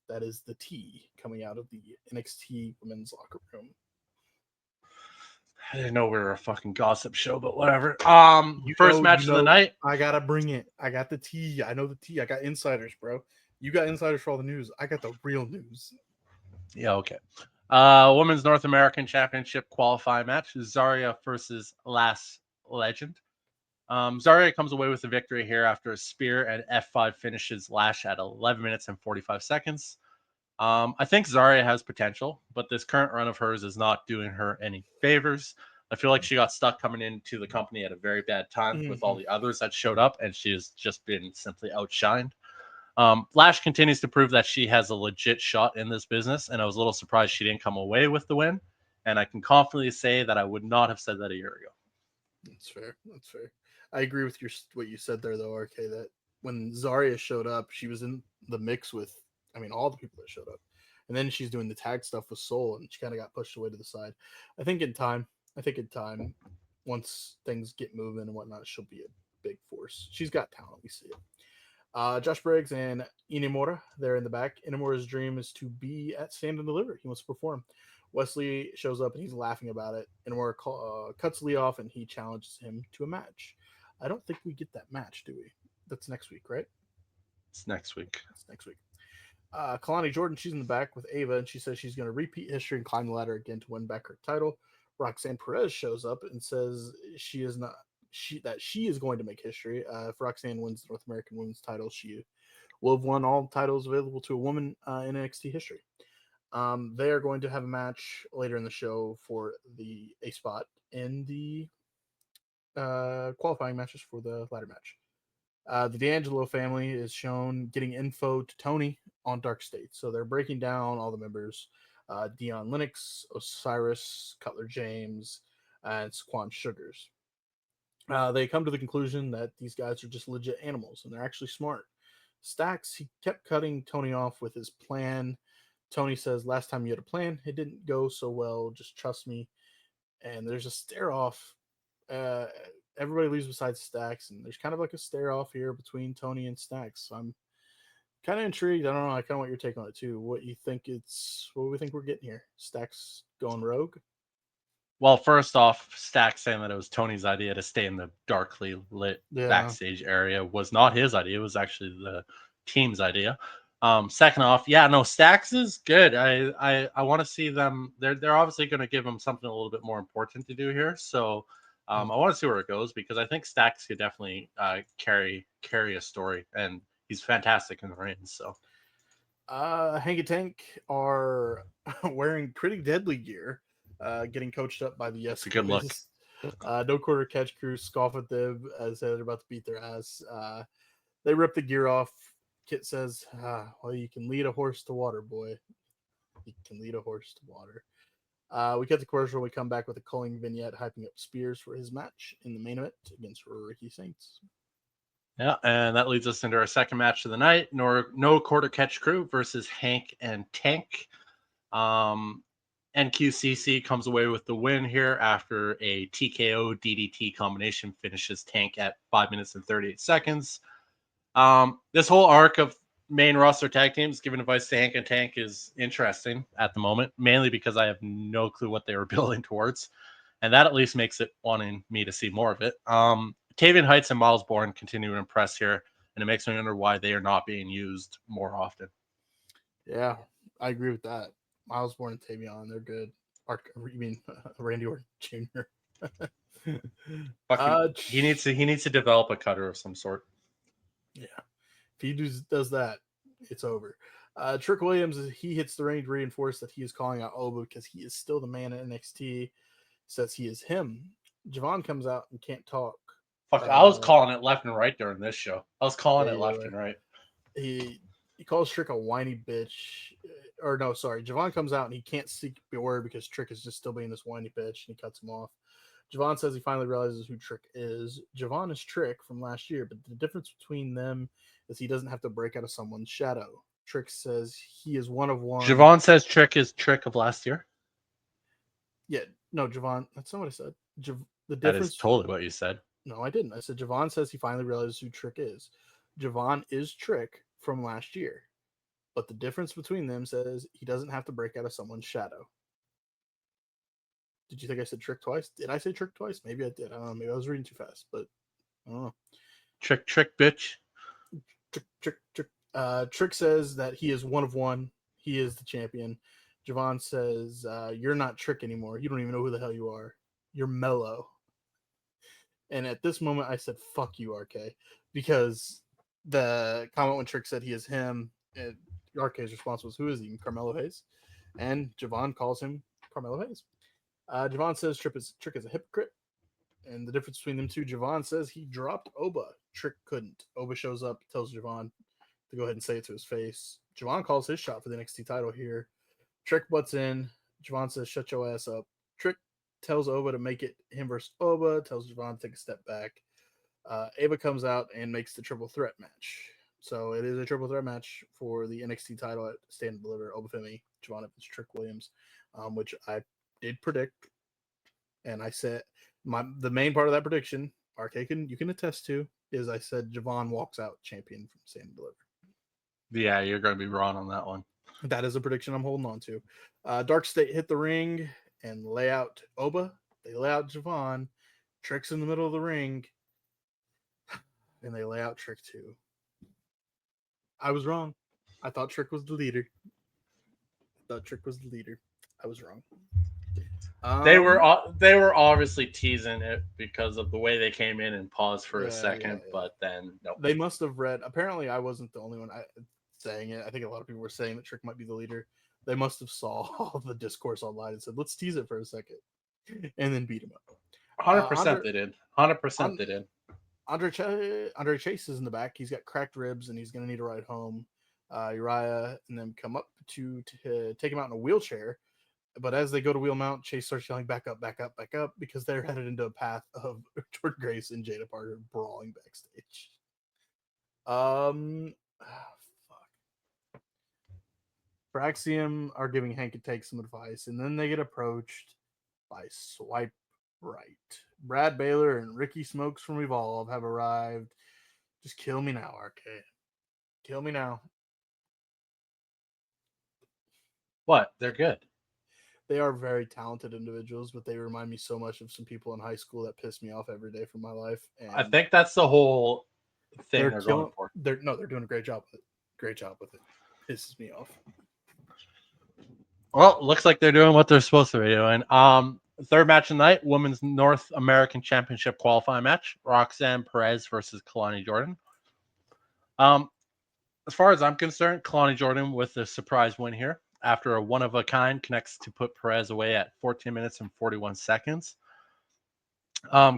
That is the tea coming out of the NXT women's locker room. I didn't know we were a fucking gossip show, but whatever. First match of the night. I gotta bring it. I got the tea. I know the tea. I got insiders, bro. You got insiders for all the news. I got the real news. Yeah, okay. Women's North American Championship qualifying match. Zarya versus Last Legend. Zarya comes away with the victory here after a spear and F5 finishes Lash at 11 minutes and 45 seconds. I think Zarya has potential, but this current run of hers is not doing her any favors. I feel like she got stuck coming into the company at a very bad time with all the others that showed up, and she has just been simply outshined. Lash continues to prove that she has a legit shot in this business, and I was a little surprised she didn't come away with the win. And I can confidently say that I would not have said that a year ago. That's fair. I agree with what you said there, though, RK, that when Zarya showed up, she was in the mix with, all the people that showed up. And then she's doing the tag stuff with Soul, and she kind of got pushed away to the side. I think in time, once things get moving and whatnot, she'll be a big force. She's got talent. We see it. Josh Briggs and Inemura, they're in the back. Inemura's dream is to be at Stand and Deliver. He wants to perform. Wesley shows up and he's laughing about it. Inemura cuts Lee off and he challenges him to a match. I don't think we get that match, do we? That's next week, right? It's next week. Kalani Jordan, she's in the back with Ava, and she says she's going to repeat history and climb the ladder again to win back her title. Roxanne Perez shows up and says she is going to make history. If Roxanne wins the North American Women's title, she will have won all titles available to a woman in NXT history. They are going to have a match later in the show for a spot in the qualifying matches for the ladder match. The D'Angelo family is shown getting info to Tony on Dark State. So they're breaking down all the members. Dion Lennox, Osiris, Cutler James, and Saquon Sugars. They come to the conclusion that these guys are just legit animals, and they're actually smart. Stax, he kept cutting Tony off with his plan. Tony says, last time you had a plan, it didn't go so well. Just trust me. And there's a stare off. Everybody leaves besides Stax, and there's kind of like a stare off here between Tony and Stax. So I'm kind of intrigued. I don't know. I kind of want your take on it too. What do we think we're getting here? Stax going rogue? Well, first off, Stax saying that it was Tony's idea to stay in the darkly lit backstage area was not his idea. It was actually the team's idea. Second off, Stax is good. I want to see them. They're obviously going to give him something a little bit more important to do here. So I want to see where it goes because I think Stax could definitely carry a story, and he's fantastic in the ring. So Hank and Tank are wearing pretty deadly gear, getting coached up by the Yes Boys. Good luck. No Quarter Catch Crew scoff at them as they're about to beat their ass. They rip the gear off. Kit says, well, you can lead a horse to water, boy. You can lead a horse to water. We get the commercial. We come back with a Culling vignette hyping up Spears for his match in the main event against Ricky Saints. Yeah, and that leads us into our second match of the night. No Quarter Catch Crew versus Hank and Tank. NQCC comes away with the win here after a TKO DDT combination finishes Tank at 5 minutes and 38 seconds. This whole arc of main roster tag teams giving advice to Hank and Tank is interesting at the moment, mainly because I have no clue what they were building towards. And that at least makes it wanting me to see more of it. Tavian Heights and Miles Bourne continue to impress here, and it makes me wonder why they are not being used more often. Yeah, I agree with that. Miles Bourne and Tavion, they're good. You mean Randy Orton Jr.? He needs to develop a cutter of some sort. Yeah, if he does that, it's over. Trick Williams, he hits the ring to reinforce that he is calling out Oba because he is still the man at NXT. Says he is him. Javon comes out and can't talk. Fuck, I was calling it left and right during this show. I was calling it left and right. He calls Trick a whiny bitch. Or no, sorry. Javon comes out and he can't speak a word because Trick is just still being this whiny bitch, and he cuts him off. Javon says he finally realizes who Trick is. Javon is Trick from last year, but the difference between them is he doesn't have to break out of someone's shadow. Trick says he is one of one. Javon says Trick is Trick of last year. Yeah, no, Javon. That's not what I said. The difference. That is totally what you said. No, I didn't. I said Javon says he finally realizes who Trick is. Javon is Trick from last year, but the difference between them says he doesn't have to break out of someone's shadow. Did you think I said Trick twice? Did I say Trick twice? Maybe I did. I don't know. Maybe I was reading too fast, but I don't know. Trick, bitch. Trick. Trick says that he is one of one. He is the champion. Javon says, you're not Trick anymore. You don't even know who the hell you are. You're Mellow. And at this moment, I said, fuck you, RK. Because the comment when Trick said he is him, and RK's response was, who is he? Carmelo Hayes. And Javon calls him Carmelo Hayes. Javon says Trick is a hypocrite. And the difference between them two, Javon says he dropped Oba. Trick couldn't. Oba shows up, tells Javon to go ahead and say it to his face. Javon calls his shot for the NXT title here. Trick butts in. Javon says, shut your ass up. Trick tells Oba to make it him versus Oba, tells Javon to take a step back. Ava comes out and makes the triple threat match. So it is a triple threat match for the NXT title at Stand and Deliver. Oba Femi, Javon Evans, Trick Williams, which I did predict. And I said the main part of that prediction, RK you can attest to, is I said Javon walks out champion from Stand and Deliver. Yeah, you're going to be wrong on that one. That is a prediction I'm holding on to. Dark State hit the ring and lay out Oba. They lay out Javon. Trick's in the middle of the ring. And they lay out Trick too. I was wrong. I thought Trick was the leader. I was wrong. They were obviously teasing it because of the way they came in and paused for a second, but then no. They must have read. Apparently, I wasn't the only one saying it. I think a lot of people were saying that Trick might be the leader. They must have saw all the discourse online and said, "Let's tease it for a second," and then beat him up. 100% they did. 100% they did. Andre Chase is in the back. He's got cracked ribs and he's going to need a ride home. Uriah and them come up to take him out in a wheelchair. But as they go to wheel mount, Chase starts yelling, back up, because they're headed into a path of Jordan Grace and Jada Parker brawling backstage. Braxium are giving Hank and Take some advice, and then they get approached by Swipe Right. Brad Baylor and Ricky Smokes from Evolve have arrived. Just kill me now, RK. Kill me now. What? They're good. They are very talented individuals, but they remind me so much of some people in high school that piss me off every day from my life. And I think that's the whole thing they're going for. They're doing a great job with it. Pisses me off. Well, looks like they're doing what they're supposed to be doing. Third match of the night, Women's North American Championship qualifying match. Roxanne Perez versus Kalani Jordan. As far as I'm concerned, Kalani Jordan with the surprise win here. After a one-of-a-kind connects to put Perez away at 14 minutes and 41 seconds.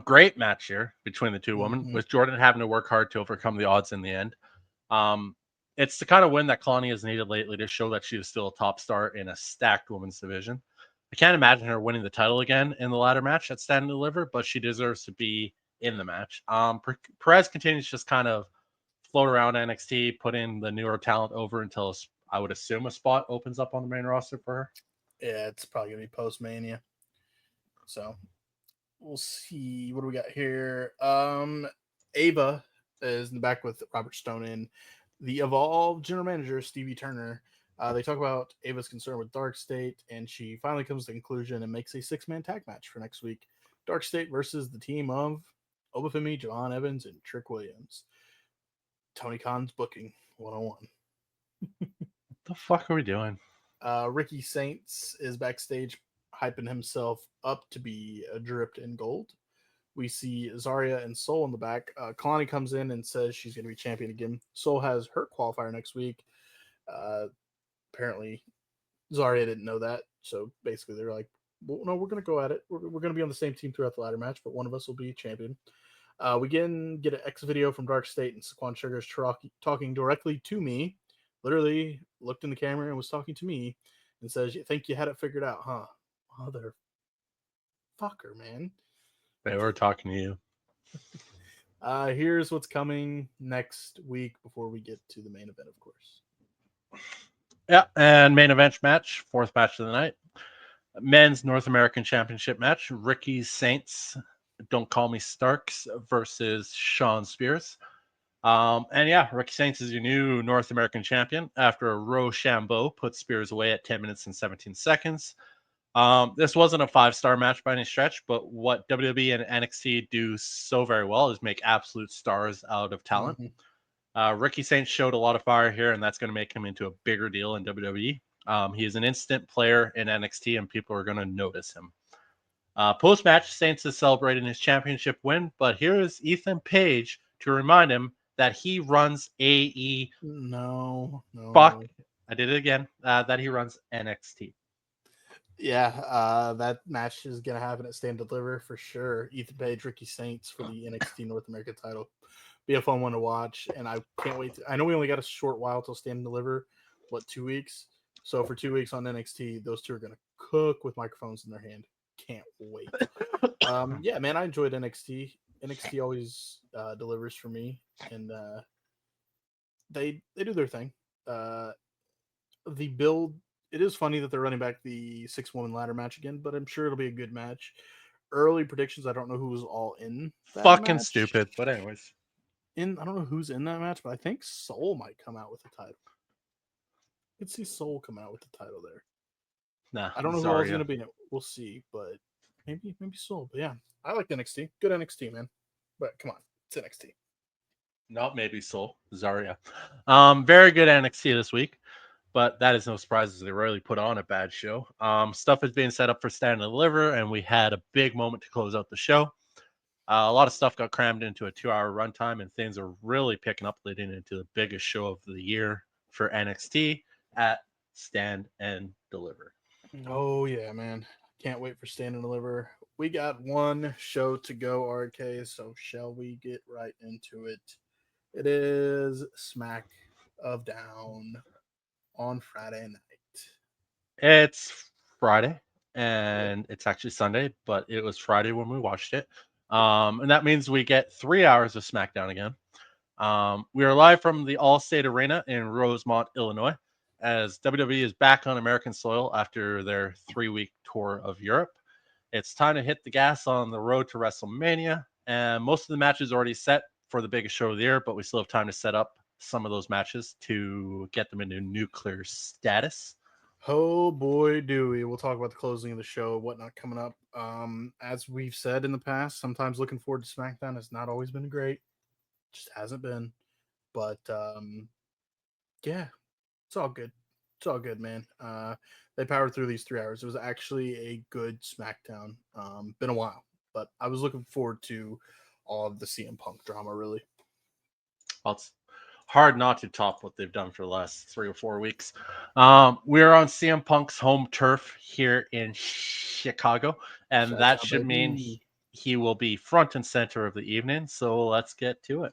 Great match here between the two women, with Jordan having to work hard to overcome the odds in the end. It's the kind of win that Kalani has needed lately to show that she is still a top star in a stacked women's division. I can't imagine her winning the title again in the ladder match at Stand and Deliver, but she deserves to be in the match. Perez continues to just kind of float around NXT, put in the newer talent over until I would assume a spot opens up on the main roster for her. Yeah, it's probably gonna be post Mania. So we'll see. What do we got here? Ava is in the back with Robert Stone and the Evolve general manager Stevie Turner. They talk about Ava's concern with Dark State, and she finally comes to the conclusion and makes a six-man tag match for next week. Dark State versus the team of Obafemi, Javon Evans, and Trick Williams. Tony Khan's booking 101. What the fuck are we doing? Ricky Saints is backstage hyping himself up to be dripped in gold. We see Zarya and Soul in the back. Kalani comes in and says she's going to be champion again. Soul has her qualifier next week. Uh, Apparently, Zarya didn't know that. So basically, they're like, well, no, we're going to go at it. We're going to be on the same team throughout the ladder match, but one of us will be champion. We again get an X video from Dark State and Saquon Sugar's talking directly to me. Literally looked in the camera and was talking to me and says, "You think you had it figured out, huh? Motherfucker, man." They were talking to you. Here's what's coming next week before we get to the main event, of course. Yeah, and main event match, fourth match of the night. Men's North American Championship match. Ricky Saints, Don't Call Me Starks versus Sean Spears. And yeah, Ricky Saints is your new North American champion after Rochambeau put Spears away at 10 minutes and 17 seconds. This wasn't a 5-star match by any stretch, but what WWE and NXT do so very well is make absolute stars out of talent. Ricky Saints showed a lot of fire here, and that's going to make him into a bigger deal in WWE. He is an instant player in NXT, and people are going to notice him. Post match, Saints is celebrating his championship win, but here is Ethan Page to remind him that he runs AE. No. Fuck, I did it again. That he runs NXT. Yeah, that match is gonna happen at Stand Deliver for sure. Ethan Page, Ricky Saints for the NXT North American title. Be a fun one to watch, and I can't wait. I know we only got a short while till Stand Deliver. What, 2 weeks? So for 2 weeks on NXT, those two are gonna cook with microphones in their hand. Can't wait. Yeah, man, I enjoyed NXT. NXT always delivers for me, and they do their thing. The build, it is funny that they're running back the 6-woman ladder match again, but I'm sure it'll be a good match. Early predictions, I don't know who's all in that Fucking match. stupid. But anyways, I don't know who's in that match, but I think Soul might come out with the title. I could see Soul come out with the title there. nah. I don't know who else is going to be in it. We'll see, but maybe Soul. But yeah, I like NXT. Good NXT, man. But come on, it's NXT. Not maybe Soul. Zarya. Very good NXT this week, but that is no surprise as they rarely put on a bad show. Stuff is being set up for Stand and Deliver, and we had a big moment to close out the show. A lot of stuff got crammed into a 2-hour runtime, and things are really picking up leading into the biggest show of the year for NXT at Stand and Deliver. Oh yeah, man. Can't wait for Stand and Deliver. We got one show to go, RK, so shall we get right into it? It is Smack of Down on Friday night. It's Friday, and it's actually Sunday, but it was Friday when we watched it. And that means we get 3 hours of SmackDown again. We are live from the Allstate Arena in Rosemont, Illinois, as WWE is back on American soil after their 3-week tour of Europe. It's time to hit the gas on the road to WrestleMania, and most of the matches are already set for the biggest show of the year, but we still have time to set up some of those matches to get them into nuclear status. Oh boy, do we. We'll talk about the closing of the show, whatnot coming up. As we've said in the past, sometimes looking forward to SmackDown has not always been great. Just hasn't been. But yeah, it's all good. It's all good, man. They powered through these 3 hours. It was actually a good SmackDown. Been a while, but I was looking forward to all of the CM Punk drama, really. Well, it's hard not to top what they've done for the last 3 or 4 weeks. We are on CM Punk's home turf here in Chicago, and that Chi-town, should mean baby. he will be front and center of the evening. So let's get to it.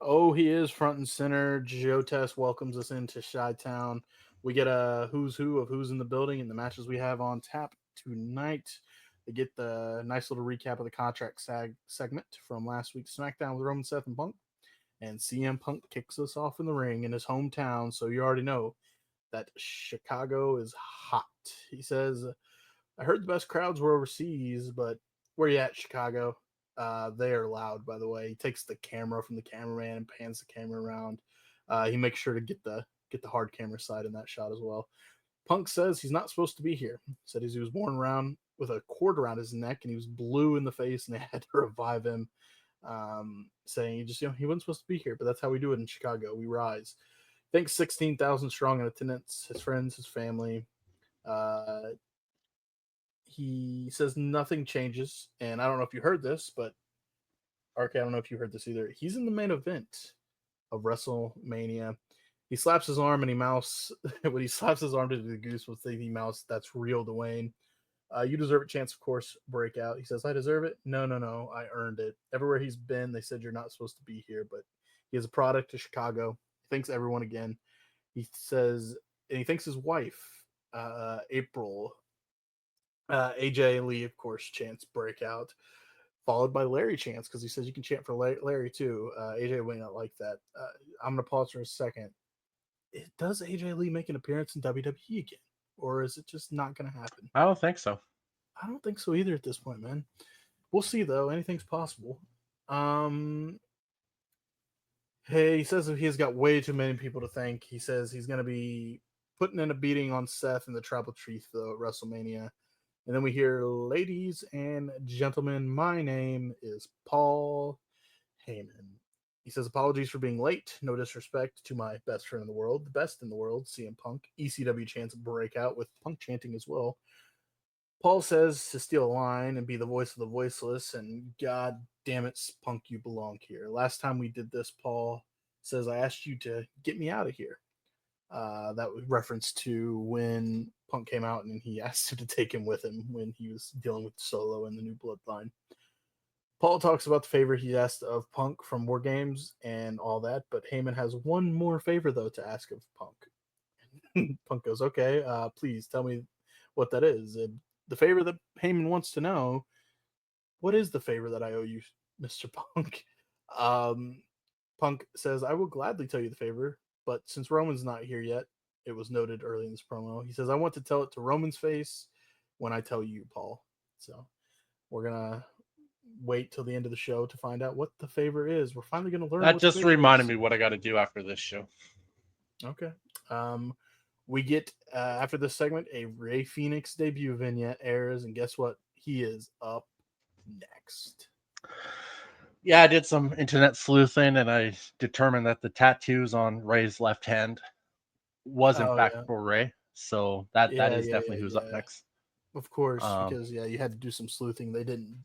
Oh, he is front and center. Joe Test welcomes us into Chi-town. We get a who's who of who's in the building and the matches we have on tap tonight. They get the nice little recap of the contract segment from last week's SmackDown with Roman, Seth, and Punk. And CM Punk kicks us off in the ring in his hometown, so you already know that Chicago is hot. He says, I heard the best crowds were overseas, but where you at, Chicago? They are loud, by the way. He takes the camera from the cameraman and pans the camera around. He makes sure to get the hard camera side in that shot as well. Punk says he's not supposed to be here. Said he was born around with a cord around his neck and he was blue in the face and they had to revive him. Saying he wasn't supposed to be here, but that's how we do it in Chicago. We rise. Thanks 16,000 strong in attendance, his friends, his family. He says nothing changes, and I don't know if you heard this, but RK, I don't know if you heard this either. He's in the main event of WrestleMania. He slaps his arm and he mouths when he slaps his arm to the goose with the mouse. That's real, Dwayne. You deserve a chance, of course. Breakout. He says, I deserve it. No. I earned it. Everywhere he's been, they said you're not supposed to be here, but he is a product of Chicago. He thanks everyone again. He says, and he thanks his wife, April. AJ Lee, of course, chants breakout, followed by Larry chants because he says you can chant for Larry too. AJ may not like that. I'm going to pause for a second. Does AJ Lee make an appearance in WWE again? Or is it just not going to happen? I don't think so. I don't think so either at this point, man. We'll see, though. Anything's possible. Hey, he says that he has got way too many people to thank. He says he's going to be putting in a beating on Seth in the Tribal Chief, though, at WrestleMania. And then we hear, ladies and gentlemen, my name is Paul Heyman. He says, apologies for being late. No disrespect to my best friend in the world, the best in the world, CM Punk. ECW chants breakout with Punk chanting as well. Paul says to steal a line and be the voice of the voiceless, and God damn it, Punk, you belong here. Last time we did this, Paul says, I asked you to get me out of here. That was reference to when Punk came out and he asked him to take him with him when he was dealing with Solo and the New Bloodline. Paul talks about the favor he asked of Punk from War Games and all that, but Heyman has one more favor, though, to ask of Punk. Punk goes, okay, please tell me what that is. The favor that Heyman wants to know, what is the favor that I owe you, Mr. Punk? Punk says, I will gladly tell you the favor, but since Roman's not here yet, it was noted early in this promo. He says, I want to tell it to Roman's face when I tell you, Paul. So we're going to wait till the end of the show to find out what the favor is. We're finally going to learn. That just reminded me what I got to do after this show. Okay. We get, after this segment, a Rey Fenix debut vignette airs, and guess what? He is up next. Yeah, I did some internet sleuthing, and I determined that the tattoos on Ray's left hand was, in fact, for Ray. So that is definitely who's up next. Of course, because, you had to do some sleuthing. They didn't,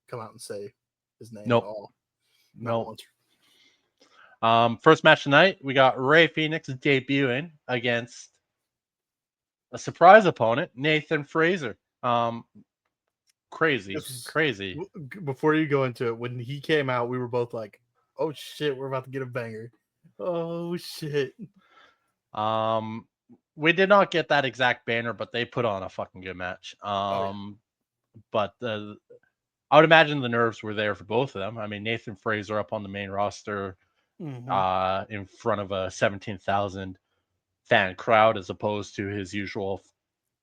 come out and say his name at all. No. First match tonight, we got Rey Fenix debuting against a surprise opponent, Nathan Frazer. Crazy. Before you go into it, when he came out, we were both like, oh shit, we're about to get a banger. Oh shit. We did not get that exact banner, but they put on a fucking good match. But I would imagine the nerves were there for both of them. I mean, Nathan Frazer up on the main roster, in front of a 17,000 fan crowd, as opposed to his usual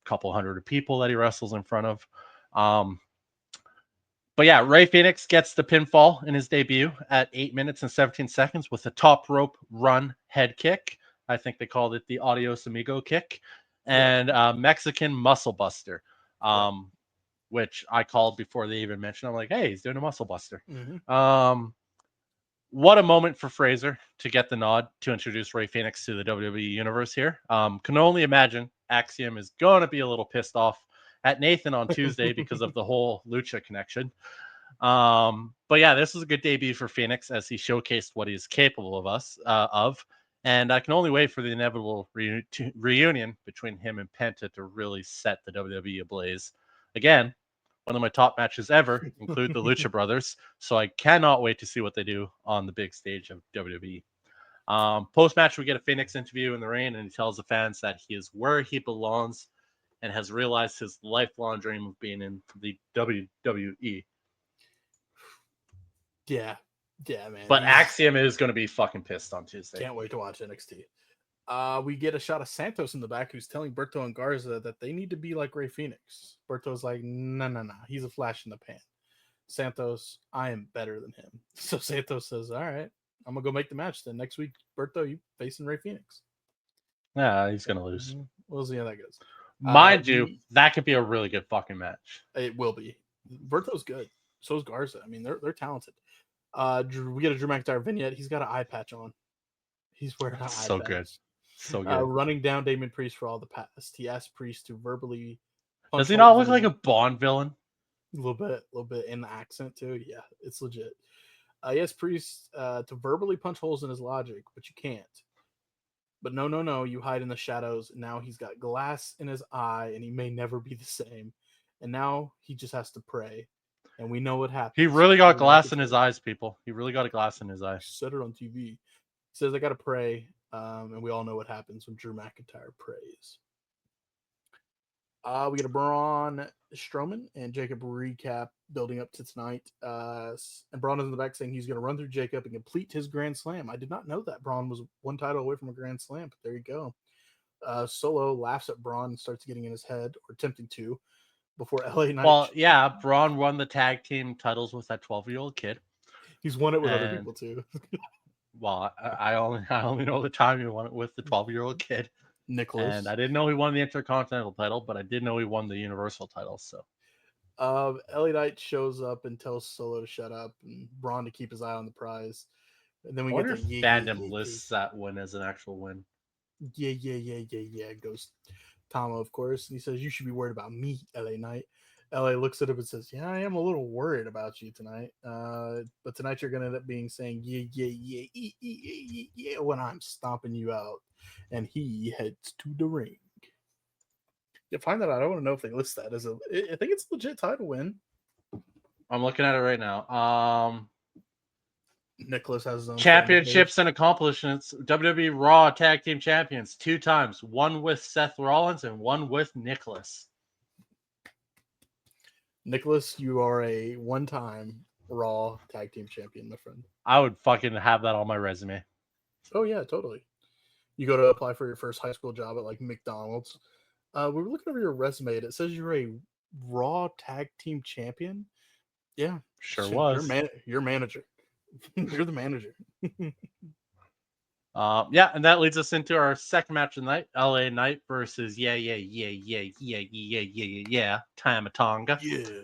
couple hundred of people that he wrestles in front of. But yeah, Rey Fenix gets the pinfall in his debut at 8 minutes and 17 seconds with a top rope run head kick. I think they called it the Adios Amigo kick, and Mexican muscle buster, which I called before they even mentioned. I'm like, hey, he's doing a muscle buster. What a moment for Frazer to get the nod to introduce Rey Fenix to the WWE universe here. Can only imagine Axiom is going to be a little pissed off at Nathan on Tuesday because of the whole Lucha connection. But yeah, this was a good debut for Fenix as he showcased what he's capable of. And I can only wait for the inevitable reunion between him and Penta to really set the WWE ablaze. Again, one of my top matches ever include the Lucha Brothers, so I cannot wait to see what they do on the big stage of WWE. Post-match, we get a Fenix interview in the ring, and he tells the fans that he is where he belongs and has realized his lifelong dream of being in the WWE. Yeah, man. But Axiom is going to be fucking pissed on Tuesday. Can't wait to watch NXT. We get a shot of Santos in the back who's telling Berto and Garza that they need to be like Rey Fenix. Berto's like, no. He's a flash in the pan. Santos, I am better than him. So Santos says, all right, I'm going to go make the match then. Next week, Berto, you facing Rey Fenix. Yeah, he's going to lose. We'll see how that goes. Mind you, that could be a really good fucking match. It will be. Berto's good. So is Garza. I mean, they're talented. We get a Drew McIntyre vignette. He's got an eye patch on. He's wearing an eye So patch. good. So good. Running down Damon Priest for all the past. He asked Priest to verbally. Does he not look like a Bond villain? A little bit in the accent too. Yeah, it's legit. He asked Priest to verbally punch holes in his logic, but you can't. But no, you hide in the shadows. Now he's got glass in his eye, and he may never be the same. And now he just has to pray. And we know what happens. He really got glass in his eyes, people. He really got a glass in his eye. He said it on TV. He says, I got to pray. And we all know what happens when Drew McIntyre prays. We get a Braun Strowman and Jacob recap building up to tonight. And Braun is in the back saying he's going to run through Jacob and complete his Grand Slam. I did not know that Braun was one title away from a Grand Slam, but there you go. Solo laughs at Braun and starts getting in his head, or attempting to, before LA Knight. Well, yeah, Braun won the tag team titles with that 12-year-old kid. He's won it with other people too. Well, I only know the time he won it with the 12-year-old kid. Nicholas. And I didn't know he won the Intercontinental title, but I did know he won the Universal title. So, LA Knight shows up and tells Solo to shut up and Braun to keep his eye on the prize. And then we get the fandom lists that win as an actual win. Yeah. Goes Tama, of course, and he says, "You should be worried about me, LA Knight." LA looks at him and says, "Yeah, I am a little worried about you tonight. But tonight you're gonna end up being saying yeah when I'm stomping you out." And he heads to the ring. You find that out. I want to know if they list that as I think it's a legit title win. I'm looking at it right now. Nicholas has his own championships and accomplishments. WWE Raw Tag Team Champions 2 times. One with Seth Rollins and one with Nicholas. Nicholas, you are a one-time Raw Tag Team Champion, my friend. I would fucking have that on my resume. Oh, yeah, totally. You go to apply for your first high school job at, like, McDonald's. We were looking over your resume, and it says you're a Raw Tag Team Champion. Yeah. Sure was. You're manager. You're the manager. Yeah, and that leads us into our second match of the night. LA Knight versus Tama Tonga. Yeah.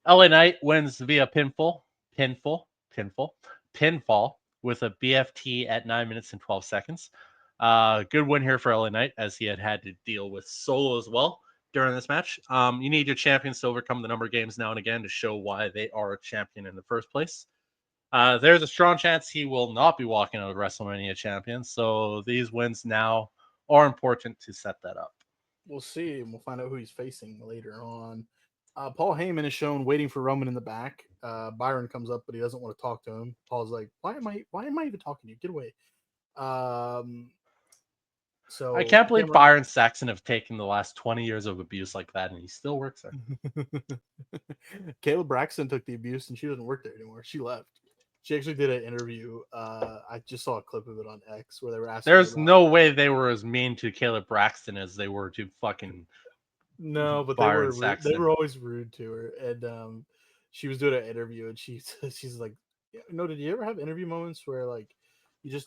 LA Knight wins via pinfall with a BFT at 9 minutes and 12 seconds. Good win here for LA Knight, as he had to deal with Solo as well during this match. You need your champions to overcome the number games now and again to show why they are a champion in the first place. There's a strong chance he will not be walking out of WrestleMania champion, so these wins now are important to set that up. We'll see, and we'll find out who he's facing later on. Paul Heyman is shown waiting for Roman in the back. Byron comes up, but he doesn't want to talk to him. Paul's like, "Why am I even talking to you? Get away!" So I can't believe Byron Saxon have taken the last 20 years of abuse like that, and he still works there. Caleb Braxton took the abuse, and she doesn't work there anymore. She left. She actually did an interview. I just saw a clip of it on X where they were asking. There's no way they were as mean to Caleb Braxton as they were to fucking. No, but Byron they Saxton. were always rude to her, and she was doing an interview, and she's like, did you ever have interview moments where like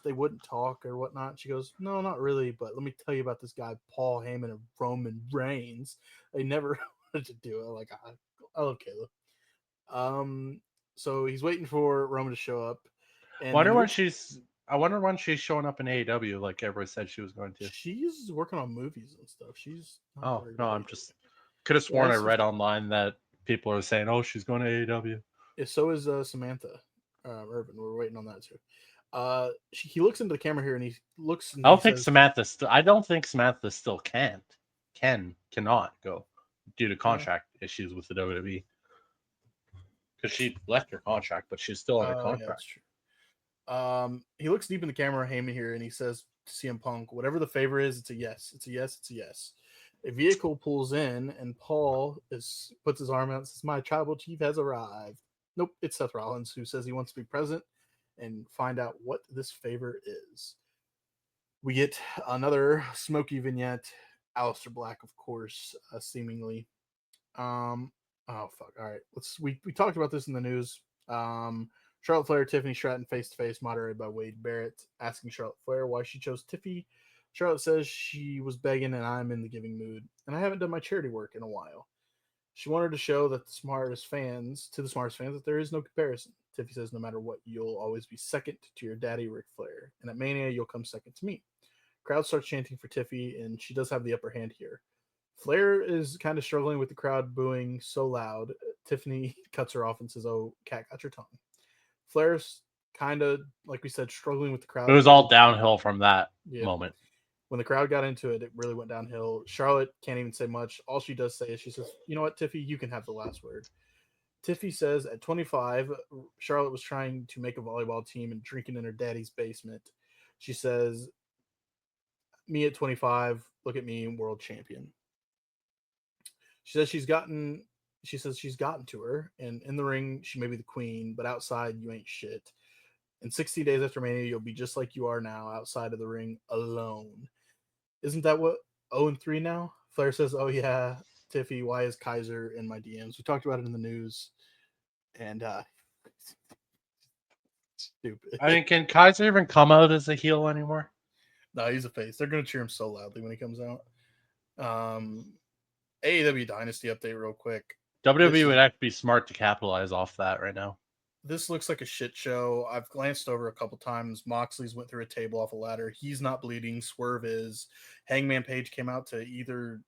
they wouldn't talk or whatnot? She goes, no, not really, but let me tell you about this guy Paul Heyman and Roman Reigns. They never wanted to do it. Like I love Caleb. So he's waiting for Roman to show up. And I wonder when she's showing up in AEW, like everyone said she was going to. She's working on movies and stuff. She's I'm just could have sworn I read online that people are saying, "Oh, she's going to AEW." Yeah, so is Samantha Irvin. We're waiting on that too. He looks into the camera here and he looks. And I don't think Samantha still cannot go due to contract issues with the WWE. Because she left her contract, but she's still under contract. Yeah, that's true. He looks deep in the camera, Heyman here, and he says to CM Punk, "Whatever the favor is, it's a yes. It's a yes. It's a yes." A vehicle pulls in, and Paul puts his arm out and says, "My tribal chief has arrived." Nope, it's Seth Rollins, who says he wants to be present and find out what this favor is. We get another smoky vignette. Aleister Black, of course, seemingly. Oh fuck. All right. We talked about this in the news. Charlotte Flair, Tiffany Stratton face to face, moderated by Wade Barrett, asking Charlotte Flair why she chose Tiffy. Charlotte says she was begging and I'm in the giving mood, and I haven't done my charity work in a while. She wanted to show that the smartest fans that there is no comparison. Tiffy says no matter what, you'll always be second to your daddy Ric Flair, and at Mania you'll come second to me. Crowd starts chanting for Tiffy, and she does have the upper hand here. Flair is kind of struggling with the crowd booing so loud. Tiffany cuts her off and says, "Oh, cat got your tongue." Flair's kind of, like we said, struggling with the crowd. It was all downhill from that moment. When the crowd got into it, it really went downhill. Charlotte can't even say much. All she does say is she says, "You know what, Tiffy, you can have the last word." Tiffy says at 25, Charlotte was trying to make a volleyball team and drinking in her daddy's basement. She says, "Me at 25, look at me, world champion." She says she's gotten to her, and in the ring she may be the queen, but outside you ain't shit. In 60 days after Mania, you'll be just like you are now, outside of the ring, alone. Isn't that what 0-3 now? Flair says, "Oh yeah, Tiffy, why is Kaiser in my DMs?" We talked about it in the news, and stupid. I mean, can Kaiser even come out as a heel anymore? No, he's a face. They're gonna cheer him so loudly when he comes out. AEW Dynasty update real quick. WWE would have to be smart to capitalize off that right now. This looks like a shit show. I've glanced over a couple times. Moxley's went through a table off a ladder. He's not bleeding. Swerve is. Hangman Page came out to either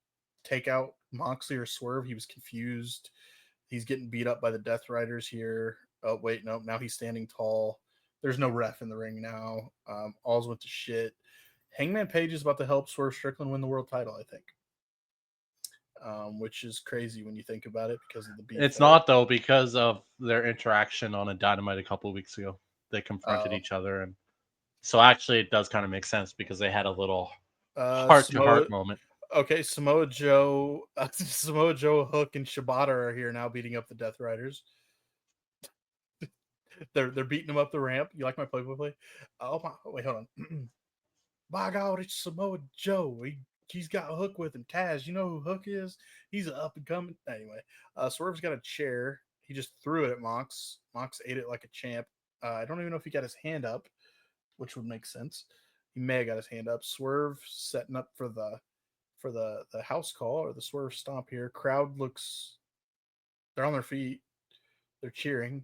take out Moxley or Swerve. He was confused. He's getting beat up by the Death Riders here. Oh, wait, no. Now he's standing tall. There's no ref in the ring now. All's went to shit. Hangman Page is about to help Swerve Strickland win the world title, I think. Which is crazy when you think about it because of the beef. It's not, though, because of their interaction on a Dynamite a couple of weeks ago. They confronted each other, and so actually it does kind of make sense because they had a little heart-to-heart moment. Okay, Samoa Joe, Hook, and Shibata are here now beating up the Death Riders. They're beating them up the ramp. You like my play-by-play? Oh my! Wait, hold on. By God, it's Samoa Joe. He's got Hook with him. Taz, you know who Hook is? He's an up and coming. Anyway, Swerve's got a chair. He just threw it at Mox. Mox ate it like a champ. I don't even know if he got his hand up, which would make sense. He may have got his hand up. Swerve setting up for the house call or the Swerve stomp here. Crowd looks, they're on their feet. They're cheering.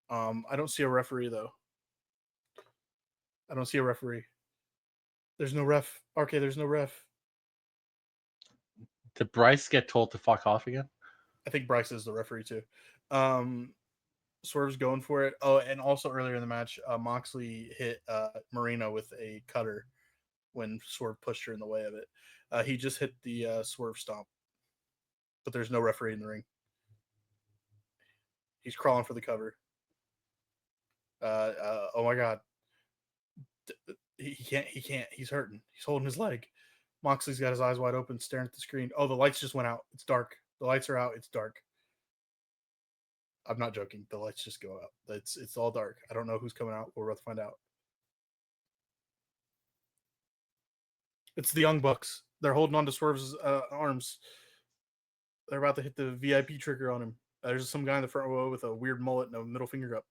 I don't see a referee though. I don't see a referee. There's no ref. RK, there's no ref. Did Bryce get told to fuck off again? I think Bryce is the referee too. Swerve's going for it. Oh, and also earlier in the match, Moxley hit Marina with a cutter when Swerve pushed her in the way of it. He just hit the Swerve stomp. But there's no referee in the ring. He's crawling for the cover. Oh my God. He can't. He's hurting. He's holding his leg. Moxley's got his eyes wide open, staring at the screen. Oh, the lights just went out. It's dark. The lights are out. It's dark. I'm not joking. The lights just go out. It's all dark. I don't know who's coming out. We're about to find out. It's the Young Bucks. They're holding on to Swerve's arms. They're about to hit the VIP trigger on him. There's some guy in the front row with a weird mullet and a middle finger up.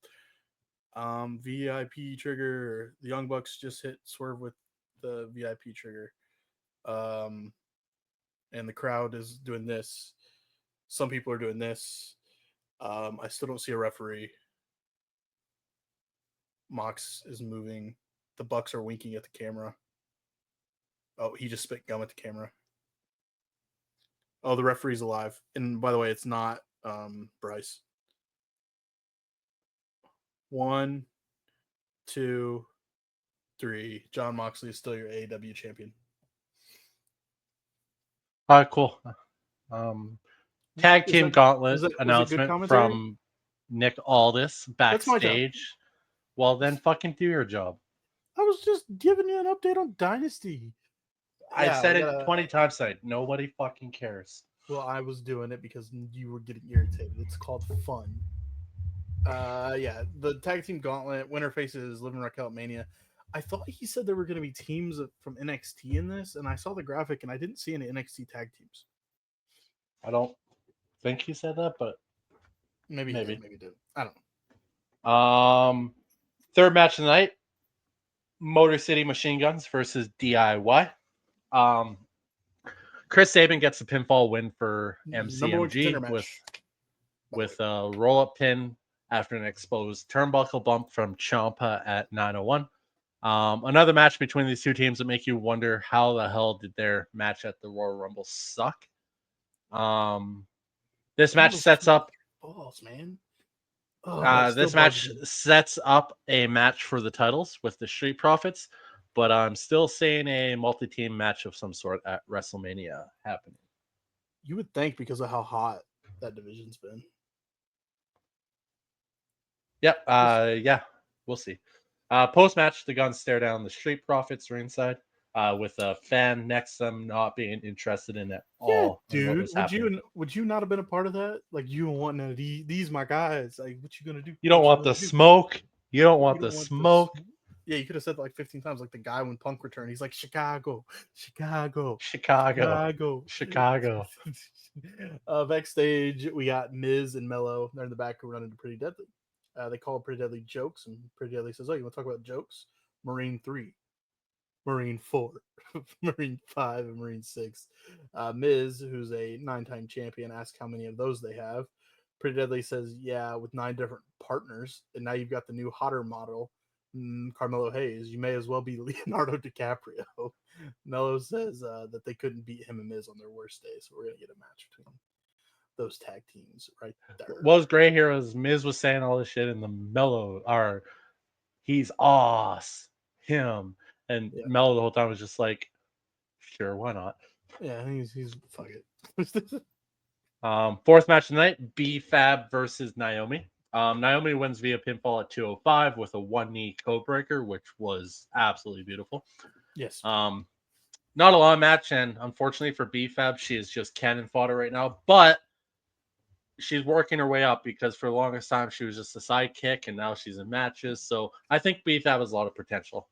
VIP trigger. The Young Bucks just hit Swerve with the VIP trigger. And the crowd is doing this. Some people are doing this. I still don't see a referee. Mox is moving. The Bucks are winking at the camera. Oh, he just spit gum at the camera. Oh, the referee's alive. And by the way, it's not Bryce. 1, 2, 3. John Moxley is still your AEW champion. All right, cool. Tag team gauntlet announcement from Nick Aldis backstage. Well, then fucking do your job. I was just giving you an update on Dynasty. I said it 20 times tonight. Nobody fucking cares. Well, I was doing it because you were getting irritated. It's called fun. The tag team gauntlet winner faces Living Raquel at Mania. I thought he said there were going to be teams from NXT in this, and I saw the graphic and I didn't see any NXT tag teams. I don't think he said that, but Maybe he maybe. did, maybe he did. I don't know. Third match of the night: Motor City Machine Guns versus DIY. Chris Sabin gets the pinfall win for Number one contender MCMG match. with a roll up pin after an exposed turnbuckle bump from Ciampa at 9:01. Another match between these two teams that make you wonder how the hell did their match at the Royal Rumble suck. This match sets up balls, man. Oh, this match sets up a match for the titles with the Street Profits, but I'm still seeing a multi-team match of some sort at WrestleMania happening. You would think because of how hot that division's been. Yep. Yeah, we'll see. Post match, the Guns stare down the Street Profits ringside, with a fan next to them not being interested in at all. Dude, would you not have been a part of that? Like you wanting to these my guys? Like what you gonna do? You don't want the smoke. You don't want the smoke. Yeah, you could have said that like 15 times, like the guy when Punk returned. He's like Chicago. Backstage, we got Miz and Mello. They're in the back who run into Pretty Deadly. They call Pretty Deadly jokes, and Pretty Deadly says, "Oh, you want to talk about jokes? Marine 3, Marine 4, Marine 5, and Marine 6." Miz, who's a 9-time champion, asks how many of those they have. Pretty Deadly says, "Yeah, with 9 different partners, and now you've got the new hotter model, Carmelo Hayes. You may as well be Leonardo DiCaprio." Mello says that they couldn't beat him and Miz on their worst day, so we're gonna get a match between those tag teams right there. What was great here was Miz was saying all this shit, and the Mello are he's awesome, him, and Mello the whole time was just like, sure, why not? Yeah, he's fuck it. Fourth match tonight: B-Fab versus Naomi. Naomi wins via pinfall at 2:05 with a 1-knee code breaker, which was absolutely beautiful. Yes. Not a long match, and unfortunately for B-Fab, she is just cannon fodder right now, but she's working her way up because for the longest time she was just a sidekick, and now she's in matches. So I think B-Fab has a lot of potential.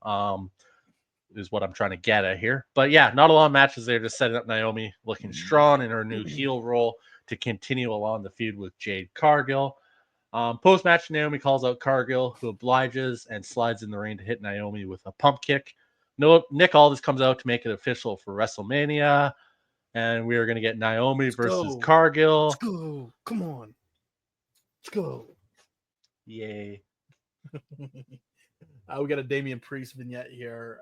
Is what I'm trying to get at here. But yeah, not a lot of matches there. Just setting up Naomi looking strong in her new heel role to continue along the feud with Jade Cargill. Post match, Naomi calls out Cargill, who obliges and slides in the ring to hit Naomi with a pump kick. Nick Aldis comes out to make it official for WrestleMania, and we are going to get Naomi versus Cargill. Let's go. Come on. Let's go. Yay. We got a Damian Priest vignette here.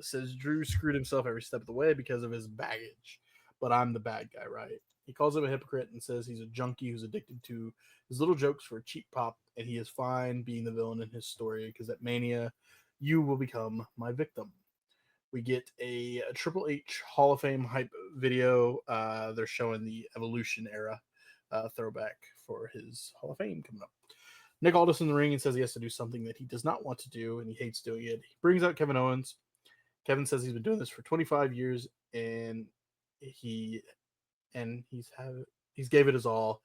Says Drew screwed himself every step of the way because of his baggage, but I'm the bad guy, right? He calls him a hypocrite and says he's a junkie who's addicted to his little jokes for a cheap pop, and he is fine being the villain in his story because at Mania, you will become my victim. We get a Triple H Hall of Fame hype video. They're showing the Evolution era throwback for his Hall of Fame coming up. Nick Aldis in the ring and says he has to do something that he does not want to do, and he hates doing it. He brings out Kevin Owens. Kevin says he's been doing this for 25 years, and he's gave it his all.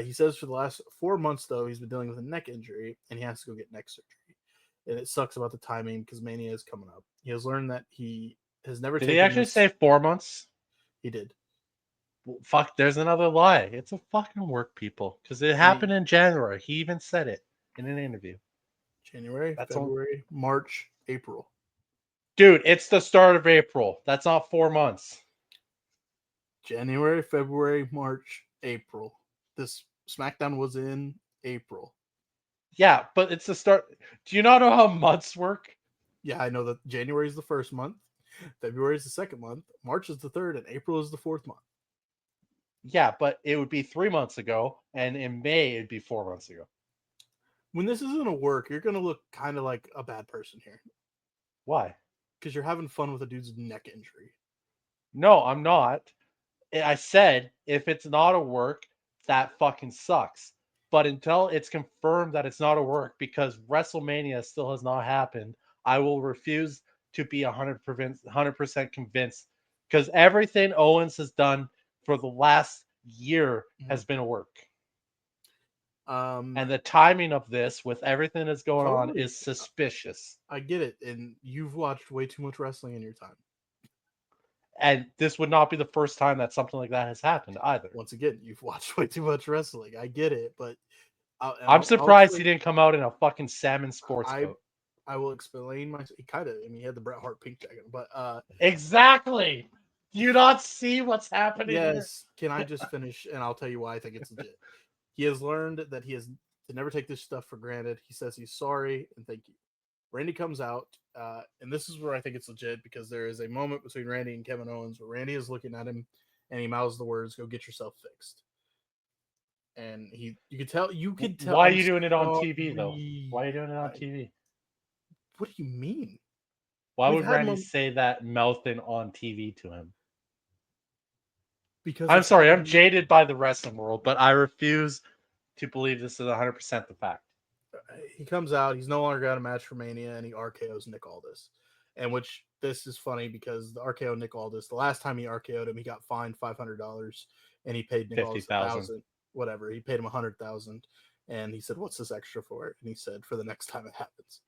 He says for the last 4 months, though, he's been dealing with a neck injury, and he has to go get neck surgery. And it sucks about the timing because Mania is coming up. He has learned that he has never Did he actually say 4 months? He did. Well, fuck, there's another lie. It's a fucking work, people. Because it happened in January. He even said it in an interview. January, February, March, April. Dude, it's the start of April. That's not 4 months. January, February, March, April. This SmackDown was in April. Yeah, but it's the start. Do you not know how months work? Yeah, I know that January is the first month, February is the second month, March is the third, and April is the fourth month. Yeah, but it would be 3 months ago, and in May it'd be 4 months ago. When this isn't going to work, you're going to look kind of like a bad person here. Why? Because you're having fun with a dude's neck injury. No, I'm not. I said if it's not a work, that fucking sucks. But until it's confirmed that it's not a work because WrestleMania still has not happened, I will refuse to be 100% convinced because everything Owens has done for the last year has been a work. And the timing of this, with everything that's going on, Totally. is suspicious. I get it, and you've watched way too much wrestling in your time. And this would not be the first time that something like that has happened either. Once again, you've watched way too much wrestling. I get it, but I'm surprised he didn't come out in a fucking salmon sports coat. I will explain my. He kind of. I mean, he had the Bret Hart pink jacket, but Exactly. Do you not see what's happening here? yes. Can I just finish, and I'll tell you why I think it's legit. He has learned that he has to never take this stuff for granted. He says he's sorry and thank you. Randy comes out, and this is where I think it's legit because there is a moment between Randy and Kevin Owens where Randy is looking at him and he mouths the words, "Go get yourself fixed." And you could tell. Why are you doing it on TV though? Why are you doing it on TV? What do you mean? Why would Randy say that mouthing on TV to him? Because I'm sorry, I'm jaded by the wrestling world, but I refuse to believe this is 100% the fact. He comes out, he's no longer got a match for Mania, and he RKO's Nick Aldis. And which this is funny because the RKO Nick Aldis, the last time he RKO'd him, he got fined $500 and he paid Nick Aldis $1,000. Whatever. He paid him $100,000. And he said, "What's this extra for it?" And he said, "For the next time it happens."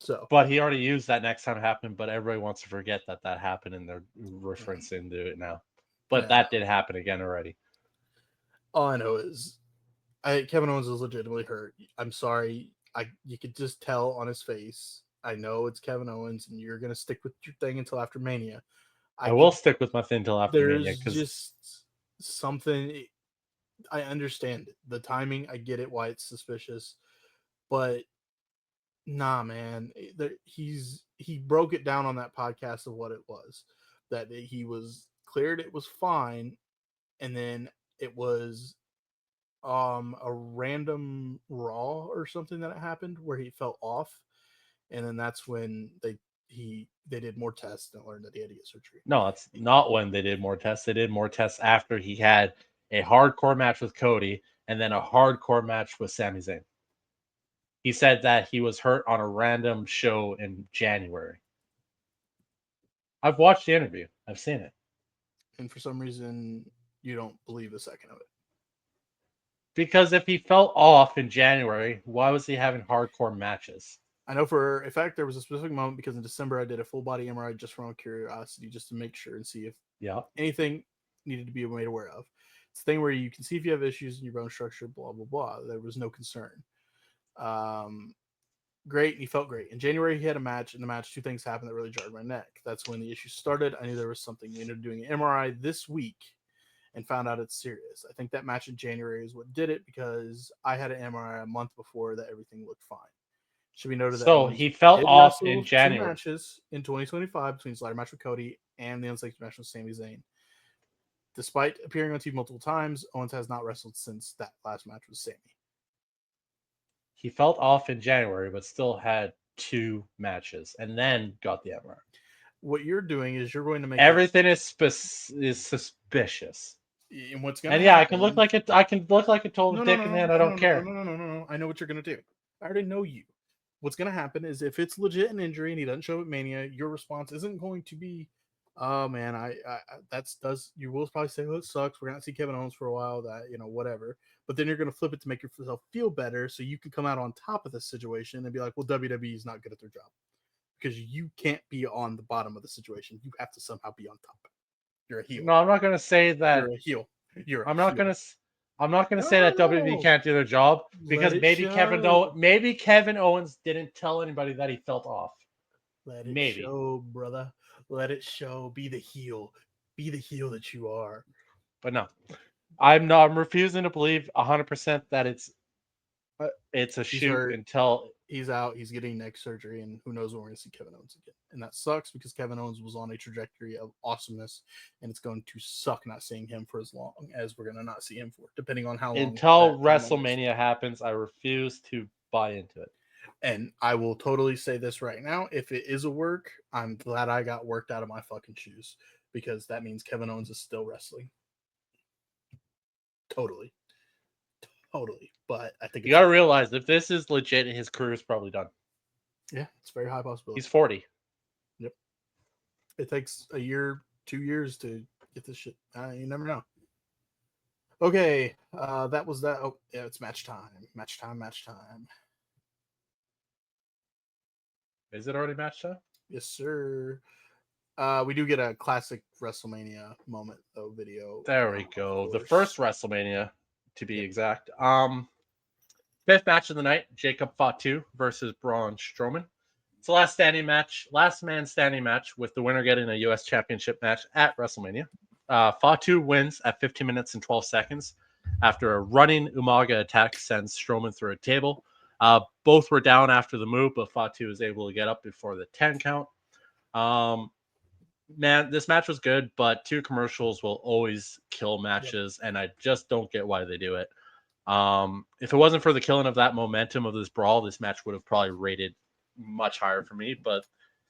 So, but he already used that next time it happened, but everybody wants to forget that happened and they're referencing to it now. But that did happen again already. All I know is Kevin Owens is legitimately hurt. I'm sorry. You could just tell on his face. I know it's Kevin Owens, and you're gonna stick with your thing until after Mania. I will stick with my thing until after Mania. There's just something. I understand it. The timing. I get it. Why it's suspicious, but nah, man. He broke it down on that podcast of what it was. That he was cleared. It was fine, and then it was a random Raw or something that happened where he felt off, and then that's when they did more tests and learned that he had to get surgery. No, it's not when they did more tests. They did more tests after he had a hardcore match with Cody and then a hardcore match with Sami Zayn. He said that he was hurt on a random show in January. I've watched the interview. I've seen it. And for some reason, you don't believe a second of it. Because if he felt off in January, why was he having hardcore matches? I know for a fact there was a specific moment because in December I did a full body MRI just from curiosity, just to make sure and see if anything needed to be made aware of. It's a thing where you can see if you have issues in your bone structure, blah, blah, blah. There was no concern. Great. And he felt great. In January, he had a match. In the match, two things happened that really jarred my neck. That's when the issue started. I knew there was something. We ended up doing an MRI this week and found out it's serious. I think that match in January is what did it because I had an MRI a month before that everything looked fine. Should be noted that. So he felt off in January. 2 matches in 2025 between his ladder match with Cody and the unsanctioned match with Sami Zayn. Despite appearing on TV multiple times, Owens has not wrestled since that last match with Sami. He felt off in January, but still had 2 matches and then got the MRI. What you're doing is you're going to make everything is suspicious. And what's going to happen, I can look like it. I can look like a total dick in the end. I don't care. No. I know what you're going to do. I already know you. What's going to happen is if it's legit an injury and he doesn't show up at Mania, your response isn't going to be, "Oh man, you will probably say, "Oh, it sucks. We're going to see Kevin Owens for a while." That whatever. But then you're going to flip it to make yourself feel better, so you can come out on top of this situation and be like, "Well, WWE is not good at their job because you can't be on the bottom of the situation. You have to somehow be on top." You're a heel. No, I'm not going to say that. You're a heel. I'm not going to say that WWE can't do their job because maybe Kevin Owens didn't tell anybody that he felt off. Let it show, brother. Let it show. Be the heel. Be the heel that you are. But no, I'm refusing to believe 100% that it's a shoot until he's out. He's getting neck surgery, and who knows when we're going to see Kevin Owens again. And that sucks because Kevin Owens was on a trajectory of awesomeness, and it's going to suck not seeing him for as long as we're going to not see him for, depending on how long. Until WrestleMania happens, I refuse to buy into it. And I will totally say this right now. If it is a work, I'm glad I got worked out of my fucking shoes because that means Kevin Owens is still wrestling. Totally. But I think you got to realize if this is legit, his career is probably done. Yeah, it's a very high possibility. He's 40. Yep. It takes a year, 2 years to get this shit. You never know. Okay, that was that. Oh, yeah, it's match time. Match time. Match time. Is it already match time? Yes, sir. We do get a classic WrestleMania moment though video. There we of go. The course. first WrestleMania, to be Yep. exact. Fifth match of the night, Jacob Fatu versus Braun Strowman. It's the last man standing match, with the winner getting a U.S. Championship match at WrestleMania. Fatu wins at 15 minutes and 12 seconds after a running Umaga attack sends Strowman through a table. Both were down after the move, but Fatu was able to get up before the 10 count. Man, this match was good, but 2 commercials will always kill matches, and I just don't get why they do it. If it wasn't for the killing of that momentum of this brawl, this match would have probably rated much higher for me. But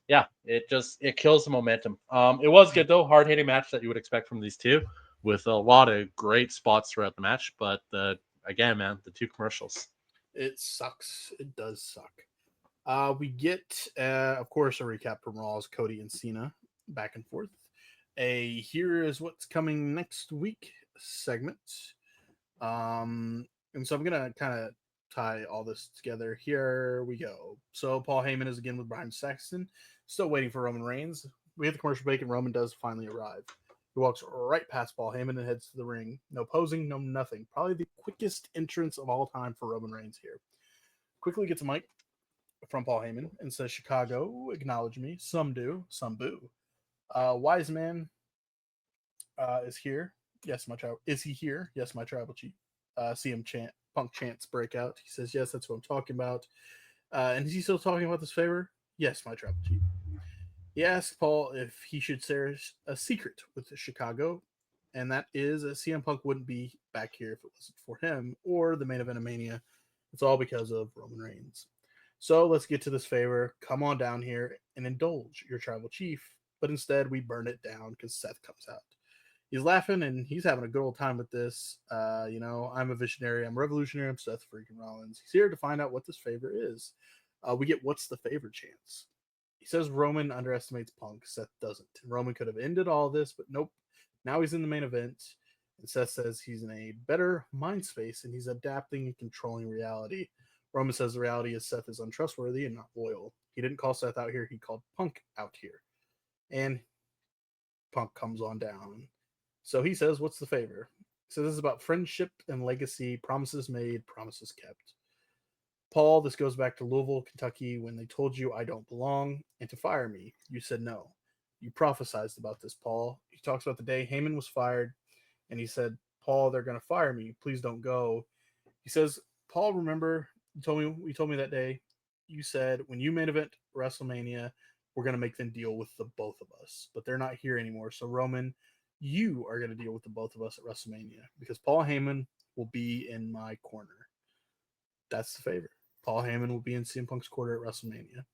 yeah, it kills the momentum. It was good though, hard hitting match that you would expect from these two, with a lot of great spots throughout the match. But again, man, the 2 commercials. It sucks. It does suck. We get, of course, a recap from Raw's Cody and Cena back and forth. Here is what's coming next week segment. And so I'm gonna kind of tie all this together. Here we go. So Paul Heyman is again with Brian Saxton, still waiting for Roman Reigns. We hit the commercial break, and Roman does finally arrive. He walks right past Paul Heyman and heads to the ring. No posing, no nothing. Probably the quickest entrance of all time for Roman Reigns here. Quickly gets a mic from Paul Heyman and says, "Chicago, acknowledge me. Some do, some boo. Wise man is here. Yes, my tribal. Is he here? Yes, my tribal chief. See him chant. Punk chants break out. He says, yes, that's what I'm talking about. And is he still talking about this favor? Yes, my tribal chief. He asks Paul if he should share a secret with Chicago, and that is that CM Punk wouldn't be back here if it wasn't for him or the main event of Mania. It's all because of Roman Reigns. So let's get to this favor. Come on down here and indulge your tribal chief. But instead, we burn it down because Seth comes out. He's laughing and he's having a good old time with this. I'm a visionary. I'm a revolutionary. I'm Seth freaking Rollins. He's here to find out what this favor is. We get what's the favor chance. He says Roman underestimates Punk. Seth doesn't. Roman could have ended all this, but nope. Now he's in the main event. And Seth says he's in a better mind space and he's adapting and controlling reality. Roman says the reality is Seth is untrustworthy and not loyal. He didn't call Seth out here. He called Punk out here. And Punk comes on down. So he says, what's the favor? So this is about friendship and legacy, promises made, promises kept. Paul, this goes back to Louisville, Kentucky, when they told you I don't belong and to fire me. You said no. You prophesized about this, Paul. He talks about the day Heyman was fired, and he said, Paul, they're going to fire me. Please don't go. He says, Paul, remember, you told me that day, you said, when you main event WrestleMania, we're going to make them deal with the both of us. But they're not here anymore. So, Roman, you are going to deal with the both of us at WrestleMania because Paul Heyman will be in my corner. That's the favor. Paul Heyman will be in CM Punk's corner at WrestleMania.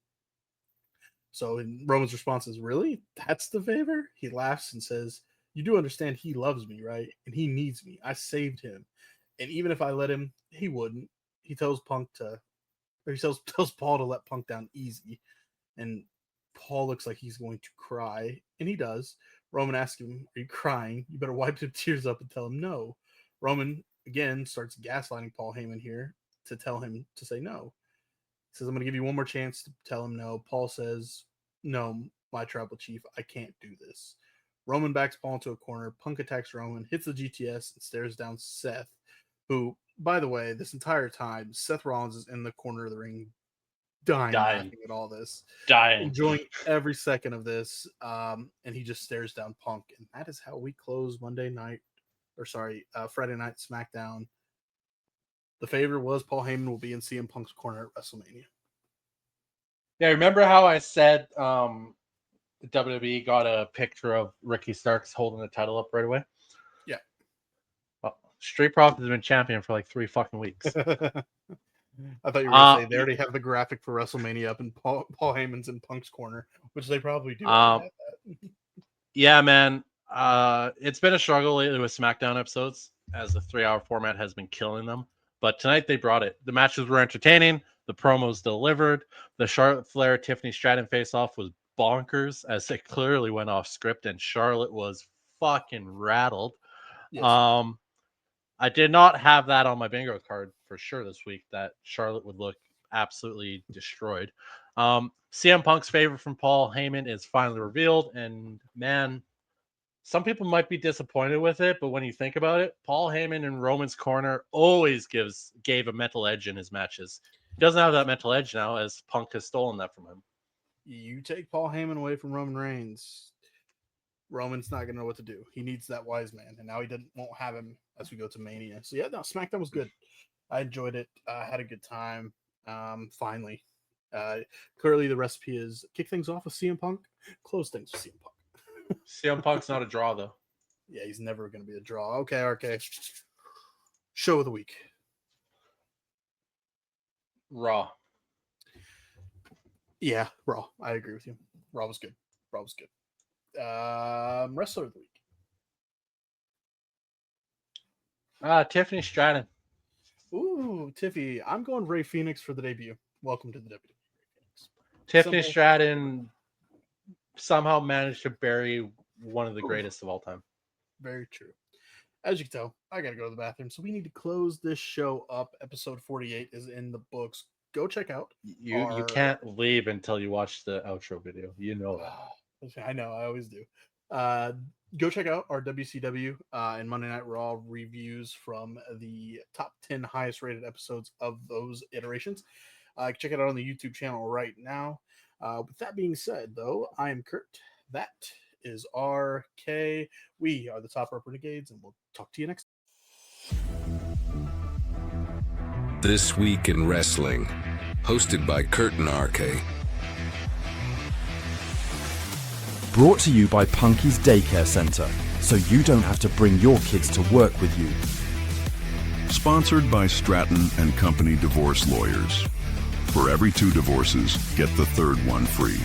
So Roman's response is, really? That's the favor? He laughs and says, you do understand he loves me, right? And he needs me. I saved him. And even if I let him, he wouldn't. He tells Paul to let Punk down easy. And Paul looks like he's going to cry. And he does. Roman asks him, are you crying? You better wipe the tears up and tell him no. Roman, again, starts gaslighting Paul Heyman here to tell him to say no. He says, I'm going to give you one more chance to tell him no. Paul says, no, my tribal chief, I can't do this. Roman backs Paul into a corner. Punk attacks Roman, hits the GTS, and stares down Seth, who, by the way, this entire time, Seth Rollins is in the corner of the ring dying. Laughing at all this. Enjoying every second of this. And he just stares down Punk. And that is how we close Friday Night SmackDown. The favor was Paul Heyman will be in CM Punk's corner at WrestleMania. Yeah, remember how I said the WWE got a picture of Ricky Starks holding the title up right away? Yeah. Well, Street Profits has been champion for like 3 fucking weeks. I thought you were going to say they already have the graphic for WrestleMania up in Paul Heyman's in Punk's corner, which they probably do. Yeah, man. It's been a struggle lately with SmackDown episodes as the 3-hour format has been killing them. But tonight they brought it. The matches were entertaining. The promos delivered. The Charlotte Flair Tiffany Stratton face-off was bonkers as it clearly went off script and Charlotte was fucking rattled. Yes. I did not have that on my bingo card for sure this week, that Charlotte would look absolutely destroyed. CM Punk's favor from Paul Heyman is finally revealed, and man, some people might be disappointed with it, but when you think about it, Paul Heyman in Roman's corner always gave a mental edge in his matches. He doesn't have that mental edge now, as Punk has stolen that from him. You take Paul Heyman away from Roman Reigns, Roman's not gonna know what to do. He needs that wise man, and now he won't have him as we go to Mania. So yeah, no, SmackDown was good. I enjoyed it. Had a good time. Finally, clearly the recipe is kick things off with CM Punk, close things with CM Punk. CM Punk's not a draw though. Yeah, he's never going to be a draw. Okay, RK. Show of the week. Raw. Yeah, Raw. I agree with you. Raw was good. Raw was good. Wrestler of the week. Tiffany Stratton. Ooh, Tiffy. I'm going Ray Phoenix for the debut. Welcome to the WWE. Tiffany Stratton somehow managed to bury one of the greatest of all time. Very true. As you can tell, I got to go to the bathroom. So we need to close this show up. Episode 48 is in the books. Go check out. You can't leave until you watch the outro video. You know that. I know. I always do. Go check out our WCW and Monday Night Raw reviews from the top 10 highest rated episodes of those iterations. Check it out on the YouTube channel right now. With that being said, though, I am Kurt. That is RK. We are the Top Rope Renegades, and we'll talk to you next time. This Week in Wrestling, hosted by Kurt and RK. Brought to you by Punky's Daycare Center, so you don't have to bring your kids to work with you. Sponsored by Stratton and Company Divorce Lawyers. For every 2 divorces, get the third one free.